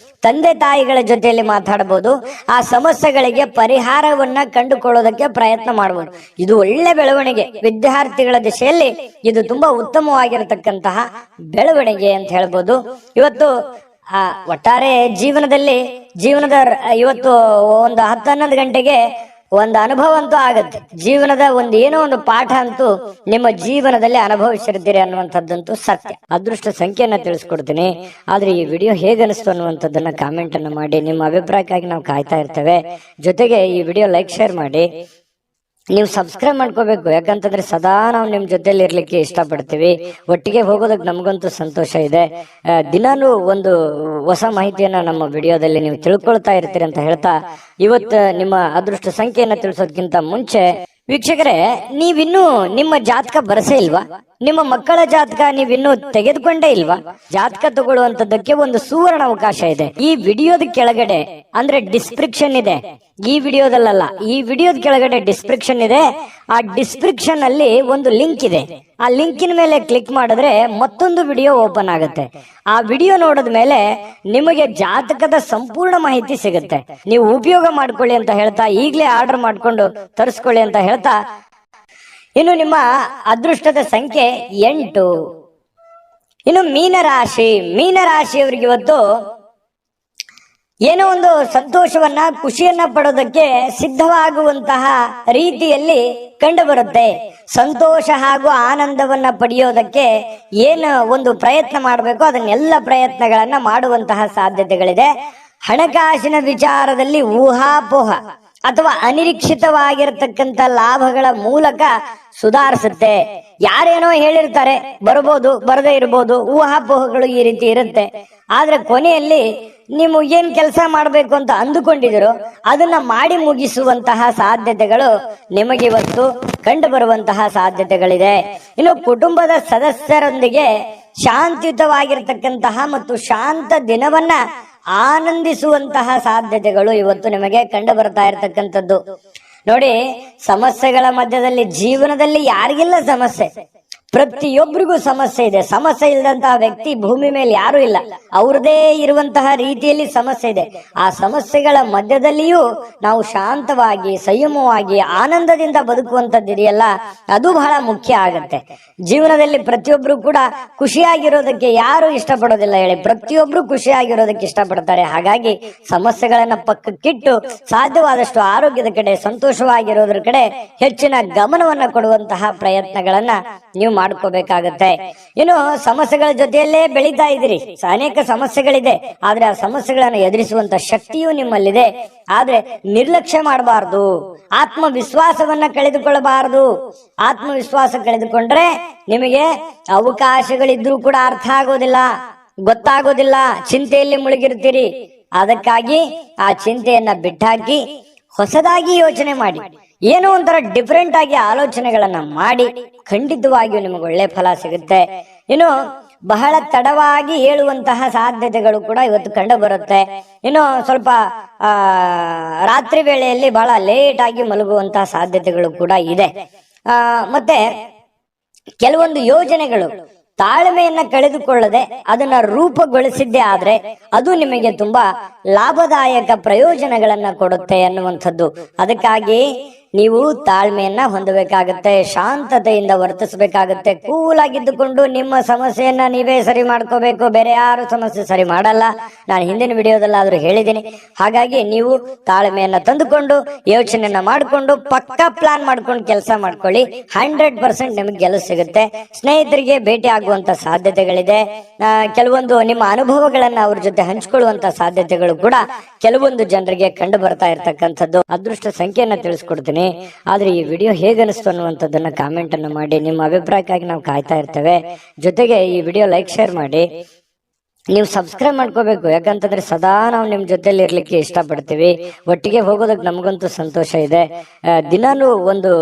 ತಂದೆ ತಾಯಿಗಳ ಜೊತೆಯಲ್ಲಿ ಮಾತಾಡಬಹುದು. ಆ ಸಮಸ್ಯೆಗಳಿಗೆ ಪರಿಹಾರವನ್ನ ಕಂಡುಕೊಳ್ಳೋದಕ್ಕೆ ಪ್ರಯತ್ನ ಮಾಡಬಹುದು. ಇದು ಒಳ್ಳೆ ಬೆಳವಣಿಗೆ. ವಿದ್ಯಾರ್ಥಿಗಳ ದಿಶೆಯಲ್ಲಿ ಇದು ತುಂಬಾ ಉತ್ತಮವಾಗಿರತಕ್ಕಂತಹ ಬೆಳವಣಿಗೆ ಅಂತ ಹೇಳ್ಬೋದು. ಇವತ್ತು ಒಟ್ಟಾರೆ ಜೀವನದ ಇವತ್ತು ಒಂದು 10-11 ಗಂಟೆಗೆ ಒಂದು ಅನುಭವ ಅಂತೂ ಆಗತ್ತೆ. ಜೀವನದ ಏನೋ ಒಂದು ಪಾಠ ಅಂತೂ ನಿಮ್ಮ ಜೀವನದಲ್ಲಿ ಅನುಭವಿಸಿರ್ತೀರಿ ಅನ್ನುವಂಥದ್ದಂತೂ ಸತ್ಯ. ಅದೃಷ್ಟ ಸಂಖ್ಯೆಯನ್ನ ತಿಳಿಸ್ಕೊಡ್ತೀನಿ. ಆದ್ರೆ ಈ ವಿಡಿಯೋ ಹೇಗನಿಸ್ತು ಅನ್ನುವಂಥದ್ದನ್ನ ಕಾಮೆಂಟ್ ಅನ್ನು ಮಾಡಿ. ನಿಮ್ಮ ಅಭಿಪ್ರಾಯಕ್ಕಾಗಿ ನಾವು ಕಾಯ್ತಾ ಇರ್ತೇವೆ. ಜೊತೆಗೆ ಈ ವಿಡಿಯೋ ಲೈಕ್ ಶೇರ್ ಮಾಡಿ. ನೀವು ಸಬ್ಸ್ಕ್ರೈಬ್ ಮಾಡ್ಕೋಬೇಕು. ಯಾಕಂತಂದ್ರೆ ಸದಾ ನಾವು ನಿಮ್ ಜೊತೆಲಿ ಇರ್ಲಿಕ್ಕೆ ಇಷ್ಟಪಡ್ತೀವಿ. ಒಟ್ಟಿಗೆ ಹೋಗೋದಕ್ಕೆ ನಮಗಂತೂ ಸಂತೋಷ ಇದೆ. ದಿನಾನು ಒಂದು ಹೊಸ ಮಾಹಿತಿಯನ್ನ ನಮ್ಮ ವಿಡಿಯೋದಲ್ಲಿ ನೀವು ತಿಳ್ಕೊಳ್ತಾ ಇರ್ತೀರಿ ಅಂತ ಹೇಳ್ತಾ, ಇವತ್ತು ನಿಮ್ಮ ಅದೃಷ್ಟ ಸಂಖ್ಯೆಯನ್ನ ತಿಳಿಸೋದಕ್ಕಿಂತ ಮುಂಚೆ ವೀಕ್ಷಕರೇ, ನೀವಿನ್ನೂ ನಿಮ್ಮ ಜಾತಕ ಬರಸೇ ಇಲ್ವಾ? ನಿಮ್ಮ ಮಕ್ಕಳ ಜಾತಕ ನೀವಿನ್ನೂ ತೆಗೆದುಕೊಂಡೇ ಇಲ್ವಾ? ಜಾತಕ ತಗೊಳ್ಳುವಂತದ್ದಕ್ಕೆ ಒಂದು ಸುವರ್ಣ ಅವಕಾಶ ಇದೆ. ಈ ವಿಡಿಯೋದ ಕೆಳಗಡೆ ಅಂದ್ರೆ ಡಿಸ್ಕ್ರಿಪ್ಷನ್ ಇದೆ. ಈ ವಿಡಿಯೋದಲ್ಲ, ಈ ವಿಡಿಯೋದ ಕೆಳಗಡೆ ಡಿಸ್ಕ್ರಿಪ್ಷನ್ ಇದೆ. ಆ ಡಿಸ್ಕ್ರಿಪ್ಷನ್ ಅಲ್ಲಿ ಒಂದು ಲಿಂಕ್ ಇದೆ. ಆ ಲಿಂಕಿನ ಮೇಲೆ ಕ್ಲಿಕ್ ಮಾಡಿದ್ರೆ ಮತ್ತೊಂದು ವಿಡಿಯೋ ಓಪನ್ ಆಗುತ್ತೆ. ಆ ವಿಡಿಯೋ ನೋಡಿದ ಮೇಲೆ ನಿಮಗೆ ಜಾತಕದ ಸಂಪೂರ್ಣ ಮಾಹಿತಿ ಸಿಗುತ್ತೆ. ನೀವು ಉಪಯೋಗ ಮಾಡ್ಕೊಳ್ಳಿ ಅಂತ ಹೇಳ್ತಾ, ಈಗಲೇ ಆರ್ಡರ್ ಮಾಡ್ಕೊಂಡು ತರಿಸ್ಕೊಳ್ಳಿ ಅಂತ ಹೇಳ್ತಾ, ಇನ್ನು ನಿಮ್ಮ ಅದೃಷ್ಟದ ಸಂಖ್ಯೆ 8. ಇನ್ನು ಮೀನರಾಶಿಯವರಿಗೆ ಇವತ್ತು ಏನೋ ಒಂದು ಸಂತೋಷವನ್ನ, ಖುಷಿಯನ್ನ ಪಡೋದಕ್ಕೆ ಸಿದ್ಧವಾಗುವಂತಹ ರೀತಿಯಲ್ಲಿ ಕಂಡು ಬರುತ್ತೆ. ಸಂತೋಷ ಹಾಗೂ ಆನಂದವನ್ನ ಪಡೆಯೋದಕ್ಕೆ ಏನು ಒಂದು ಪ್ರಯತ್ನ ಮಾಡಬೇಕು, ಅದನ್ನೆಲ್ಲ ಪ್ರಯತ್ನಗಳನ್ನ ಮಾಡುವಂತಹ ಸಾಧ್ಯತೆಗಳಿದೆ. ಹಣಕಾಸಿನ ವಿಚಾರದಲ್ಲಿ ಊಹಾಪೋಹ ಅಥವಾ ಅನಿರೀಕ್ಷಿತವಾಗಿರತಕ್ಕಂತ ಲಾಭಗಳ ಮೂಲಕ ಸುಧಾರಿಸುತ್ತೆ. ಯಾರೇನೋ ಹೇಳಿರ್ತಾರೆ, ಬರ್ಬೋದು ಬರದೇ ಇರ್ಬೋದು, ಊಹಾಪೋಹಗಳು ಈ ರೀತಿ ಇರುತ್ತೆ. ಆದ್ರೆ ಕೊನೆಯಲ್ಲಿ ನೀವು ಏನ್ ಕೆಲಸ ಮಾಡ್ಬೇಕು ಅಂತ ಅಂದುಕೊಂಡಿದಿರೋ ಅದನ್ನ ಮಾಡಿ ಮುಗಿಸುವಂತಹ ಸಾಧ್ಯತೆಗಳು ನಿಮಗಿವತ್ತು ಕಂಡು ಬರುವಂತಹ ಸಾಧ್ಯತೆಗಳಿದೆ. ಇನ್ನು ಕುಟುಂಬದ ಸದಸ್ಯರೊಂದಿಗೆ ಶಾಂತಿಯುತವಾಗಿರ್ತಕ್ಕಂತಹ ಮತ್ತು ಶಾಂತ ದಿನವನ್ನ ಆನಂದಿಸುವಂತಹ ಸಾಧ್ಯತೆಗಳು ಇವತ್ತು ನಿಮಗೆ ಕಂಡು ಬರ್ತಾ ಇರತಕ್ಕಂಥದ್ದು. ನೋಡಿ, ಸಮಸ್ಯೆಗಳ ಮಧ್ಯದಲ್ಲಿ ಜೀವನದಲ್ಲಿ ಯಾರಿಗಿಲ್ಲ ಸಮಸ್ಯೆ? ಪ್ರತಿಯೊಬ್ಬರಿಗೂ ಸಮಸ್ಯೆ ಇದೆ. ಸಮಸ್ಯೆ ಇಲ್ಲದಂತಹ ವ್ಯಕ್ತಿ ಭೂಮಿ ಮೇಲೆ ಯಾರು ಇಲ್ಲ. ಅವ್ರದೇ ಇರುವಂತಹ ರೀತಿಯಲ್ಲಿ ಸಮಸ್ಯೆ ಇದೆ. ಆ ಸಮಸ್ಯೆಗಳ ಮಧ್ಯದಲ್ಲಿಯೂ ನಾವು ಶಾಂತವಾಗಿ, ಸಂಯಮವಾಗಿ, ಆನಂದದಿಂದ ಬದುಕುವಂತದ್ದಿದೆಯಲ್ಲ, ಅದು ಬಹಳ ಮುಖ್ಯ ಆಗತ್ತೆ. ಜೀವನದಲ್ಲಿ ಪ್ರತಿಯೊಬ್ರು ಕೂಡ ಖುಷಿಯಾಗಿರೋದಕ್ಕೆ ಯಾರು ಇಷ್ಟಪಡೋದಿಲ್ಲ ಹೇಳಿ? ಪ್ರತಿಯೊಬ್ರು ಖುಷಿಯಾಗಿರೋದಕ್ಕೆ ಇಷ್ಟಪಡ್ತಾರೆ. ಹಾಗಾಗಿ ಸಮಸ್ಯೆಗಳನ್ನ ಪಕ್ಕಕ್ಕಿಟ್ಟು ಸಾಧ್ಯವಾದಷ್ಟು ಆರೋಗ್ಯದ ಕಡೆ, ಸಂತೋಷವಾಗಿರೋದ್ರ ಕಡೆ ಹೆಚ್ಚಿನ ಗಮನವನ್ನ ಕೊಡುವಂತಹ ಪ್ರಯತ್ನಗಳನ್ನ ನೀವು ಮಾಡ್ಕೋಬೇಕಾಗತ್ತೆ. ಇನ್ನು ಸಮಸ್ಯೆಗಳ ಜೊತೆಯಲ್ಲೇ ಬೆಳೀತಾ ಇದ್ದೀರಿ. ಅನೇಕ ಸಮಸ್ಯೆಗಳಿದೆ, ಆದ್ರೆ ಆ ಸಮಸ್ಯೆಗಳನ್ನು ಎದುರಿಸುವಂತ ಶಕ್ತಿಯೂ ನಿಮ್ಮಲ್ಲಿದೆ. ಆದ್ರೆ ನಿರ್ಲಕ್ಷ್ಯ ಮಾಡಬಾರ್ದು, ಆತ್ಮವಿಶ್ವಾಸವನ್ನ ಕಳೆದುಕೊಳ್ಳಬಾರದು. ಆತ್ಮವಿಶ್ವಾಸ ಕಳೆದುಕೊಂಡ್ರೆ ನಿಮಗೆ ಅವಕಾಶಗಳಿದ್ರೂ ಕೂಡ ಅರ್ಥ ಆಗೋದಿಲ್ಲ, ಗೊತ್ತಾಗೋದಿಲ್ಲ, ಚಿಂತೆಯಲ್ಲಿ ಮುಳುಗಿರ್ತೀರಿ. ಅದಕ್ಕಾಗಿ ಆ ಚಿಂತೆಯನ್ನ ಬಿಟ್ಟಾಕಿ ಹೊಸದಾಗಿ ಯೋಚನೆ ಮಾಡಿ, ಏನೋ ಒಂಥರ ಡಿಫರೆಂಟ್ ಆಗಿ ಆಲೋಚನೆಗಳನ್ನ ಮಾಡಿ ಖಂಡಿತವಾಗಿಯೂ ನಿಮಗೆ ಒಳ್ಳೆ ಫಲ ಸಿಗುತ್ತೆ. ಇನ್ನು ಬಹಳ ತಡವಾಗಿ ಹೇಳುವಂತಹ ಸಾಧ್ಯತೆಗಳು ಕೂಡ ಇವತ್ತು ಕಂಡು ಬರುತ್ತೆ. ಇನ್ನು ಸ್ವಲ್ಪ ರಾತ್ರಿ ವೇಳೆಯಲ್ಲಿ ಬಹಳ ಲೇಟ್ ಆಗಿ ಮಲಗುವಂತಹ ಸಾಧ್ಯತೆಗಳು ಕೂಡ ಇದೆ. ಮತ್ತೆ ಕೆಲವೊಂದು ಯೋಜನೆಗಳು ತಾಳ್ಮೆಯನ್ನ ಕಳೆದುಕೊಳ್ಳದೆ ಅದನ್ನ ರೂಪುಗೊಳಿಸಿದ್ದೇ ಆದ್ರೆ ಅದು ನಿಮಗೆ ತುಂಬಾ ಲಾಭದಾಯಕ ಪ್ರಯೋಜನಗಳನ್ನ ಕೊಡುತ್ತೆ ಅನ್ನುವಂಥದ್ದು. ಅದಕ್ಕಾಗಿ ನೀವು ತಾಳ್ಮೆಯನ್ನ ಹೊಂದಬೇಕಾಗತ್ತೆ, ಶಾಂತತೆಯಿಂದ ವರ್ತಿಸಬೇಕಾಗತ್ತೆ. ಕೂಲ್ ಆಗಿದ್ದುಕೊಂಡು ನಿಮ್ಮ ಸಮಸ್ಯೆಯನ್ನ ನೀವೇ ಸರಿ ಮಾಡ್ಕೋಬೇಕು, ಬೇರೆ ಯಾರು ಸಮಸ್ಯೆ ಸರಿ ಮಾಡಲ್ಲ. ನಾನು ಹಿಂದಿನ ವಿಡಿಯೋದಲ್ಲಾದ್ರೂ ಹೇಳಿದ್ದೀನಿ. ಹಾಗಾಗಿ ನೀವು ತಾಳ್ಮೆಯನ್ನ ತಂದುಕೊಂಡು ಯೋಚನೆಯನ್ನ ಮಾಡಿಕೊಂಡು ಪಕ್ಕಾ ಪ್ಲಾನ್ ಮಾಡ್ಕೊಂಡು ಕೆಲಸ ಮಾಡ್ಕೊಳ್ಳಿ. 100% ನಿಮಗೆ ಗೆಲುವು ಸಿಗುತ್ತೆ. ಸ್ನೇಹಿತರಿಗೆ ಭೇಟಿ ಆಗುವಂತ ಸಾಧ್ಯತೆಗಳಿದೆ. ಕೆಲವೊಂದು ನಿಮ್ಮ ಅನುಭವಗಳನ್ನ ಅವ್ರ ಜೊತೆ ಹಂಚಿಕೊಳ್ಳುವಂತ ಸಾಧ್ಯತೆಗಳು ಕೂಡ ಕೆಲವೊಂದು ಜನರಿಗೆ ಕಂಡು ಬರ್ತಾ ಇರ್ತಕ್ಕಂಥದ್ದು. ಅದೃಷ್ಟ ಸಂಖ್ಯೆಯನ್ನ ತಿಳಿಸ್ಕೊಡ್ತೀನಿ. ಆದ್ರೆ ಈ ವಿಡಿಯೋ ಹೇಗನಿಸ್ತು ಅನ್ನುವಂಥದ್ದನ್ನ ಕಾಮೆಂಟ್ ಅನ್ನು ಮಾಡಿ. ನಿಮ್ಮ ಅಭಿಪ್ರಾಯಕ್ಕಾಗಿ ನಾವು ಕಾಯ್ತಾ ಇರ್ತೇವೆ. ಜೊತೆಗೆ ಈ ವಿಡಿಯೋ ಲೈಕ್, ಶೇರ್ ಮಾಡಿ. ನೀವು ಸಬ್ಸ್ಕ್ರೈಬ್ ಮಾಡ್ಕೋಬೇಕು. ಯಾಕಂತಂದ್ರೆ ಸದಾ ನಾವು ನಿಮ್ ಜೊತೆಲಿ ಇರ್ಲಿಕ್ಕೆ ಇಷ್ಟಪಡ್ತೀವಿ. ಒಟ್ಟಿಗೆ ಹೋಗೋದಕ್ಕೆ ನಮಗಂತೂ ಸಂತೋಷ ಇದೆ. ದಿನಾನು ಒಂದು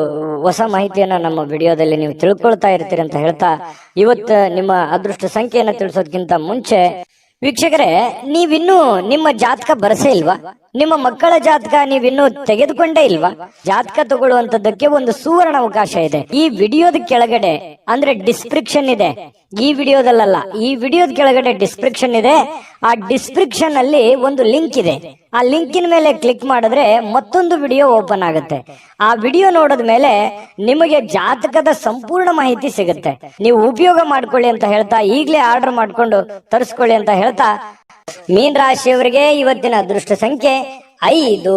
ಹೊಸ ಮಾಹಿತಿಯನ್ನ ನಮ್ಮ ವಿಡಿಯೋದಲ್ಲಿ ನೀವು ತಿಳ್ಕೊಳ್ತಾ ಇರ್ತೀರಿ ಅಂತ ಹೇಳ್ತಾ, ಇವತ್ತು ನಿಮ್ಮ ಅದೃಷ್ಟ ಸಂಖ್ಯೆಯನ್ನ ತಿಳಿಸೋದಕ್ಕಿಂತ ಮುಂಚೆ ವೀಕ್ಷಕರೇ, ನೀವಿನ್ನೂ ನಿಮ್ಮ ಜಾತಕ ಬರಸೇ ಇಲ್ವಾ? ನಿಮ್ಮ ಮಕ್ಕಳ ಜಾತಕ ನೀವಿನ್ನೂ ತೆಗೆದುಕೊಂಡೇ ಇಲ್ವಾ? ಜಾತಕ ತಗೊಳ್ಳುವಂತದ್ದಕ್ಕೆ ಒಂದು ಸುವರ್ಣ ಅವಕಾಶ ಇದೆ. ಈ ವಿಡಿಯೋದ ಕೆಳಗಡೆ ಅಂದ್ರೆ ಡಿಸ್ಕ್ರಿಪ್ಷನ್ ಇದೆ. ಈ ವಿಡಿಯೋದಲ್ಲ, ಈ ವಿಡಿಯೋದ ಕೆಳಗಡೆ ಡಿಸ್ಕ್ರಿಪ್ಷನ್ ಇದೆ. ಆ ಡಿಸ್ಕ್ರಿಪ್ಷನ್ ಅಲ್ಲಿ ಒಂದು ಲಿಂಕ್ ಇದೆ. ಆ ಲಿಂಕಿನ ಮೇಲೆ ಕ್ಲಿಕ್ ಮಾಡಿದ್ರೆ ಮತ್ತೊಂದು ವಿಡಿಯೋ ಓಪನ್ ಆಗುತ್ತೆ. ಆ ವಿಡಿಯೋ ನೋಡಿದ ಮೇಲೆ ನಿಮಗೆ ಜಾತಕದ ಸಂಪೂರ್ಣ ಮಾಹಿತಿ ಸಿಗುತ್ತೆ. ನೀವು ಉಪಯೋಗ ಮಾಡ್ಕೊಳ್ಳಿ ಅಂತ ಹೇಳ್ತಾ, ಈಗಲೇ ಆರ್ಡರ್ ಮಾಡ್ಕೊಂಡು ತರಿಸ್ಕೊಳ್ಳಿ ಅಂತ ಹೇಳ್ತಾ, ಮೀನ ರಾಶಿಯವರಿಗೆ ಇವತ್ತಿನ ಅದೃಷ್ಟ ಸಂಖ್ಯೆ 5.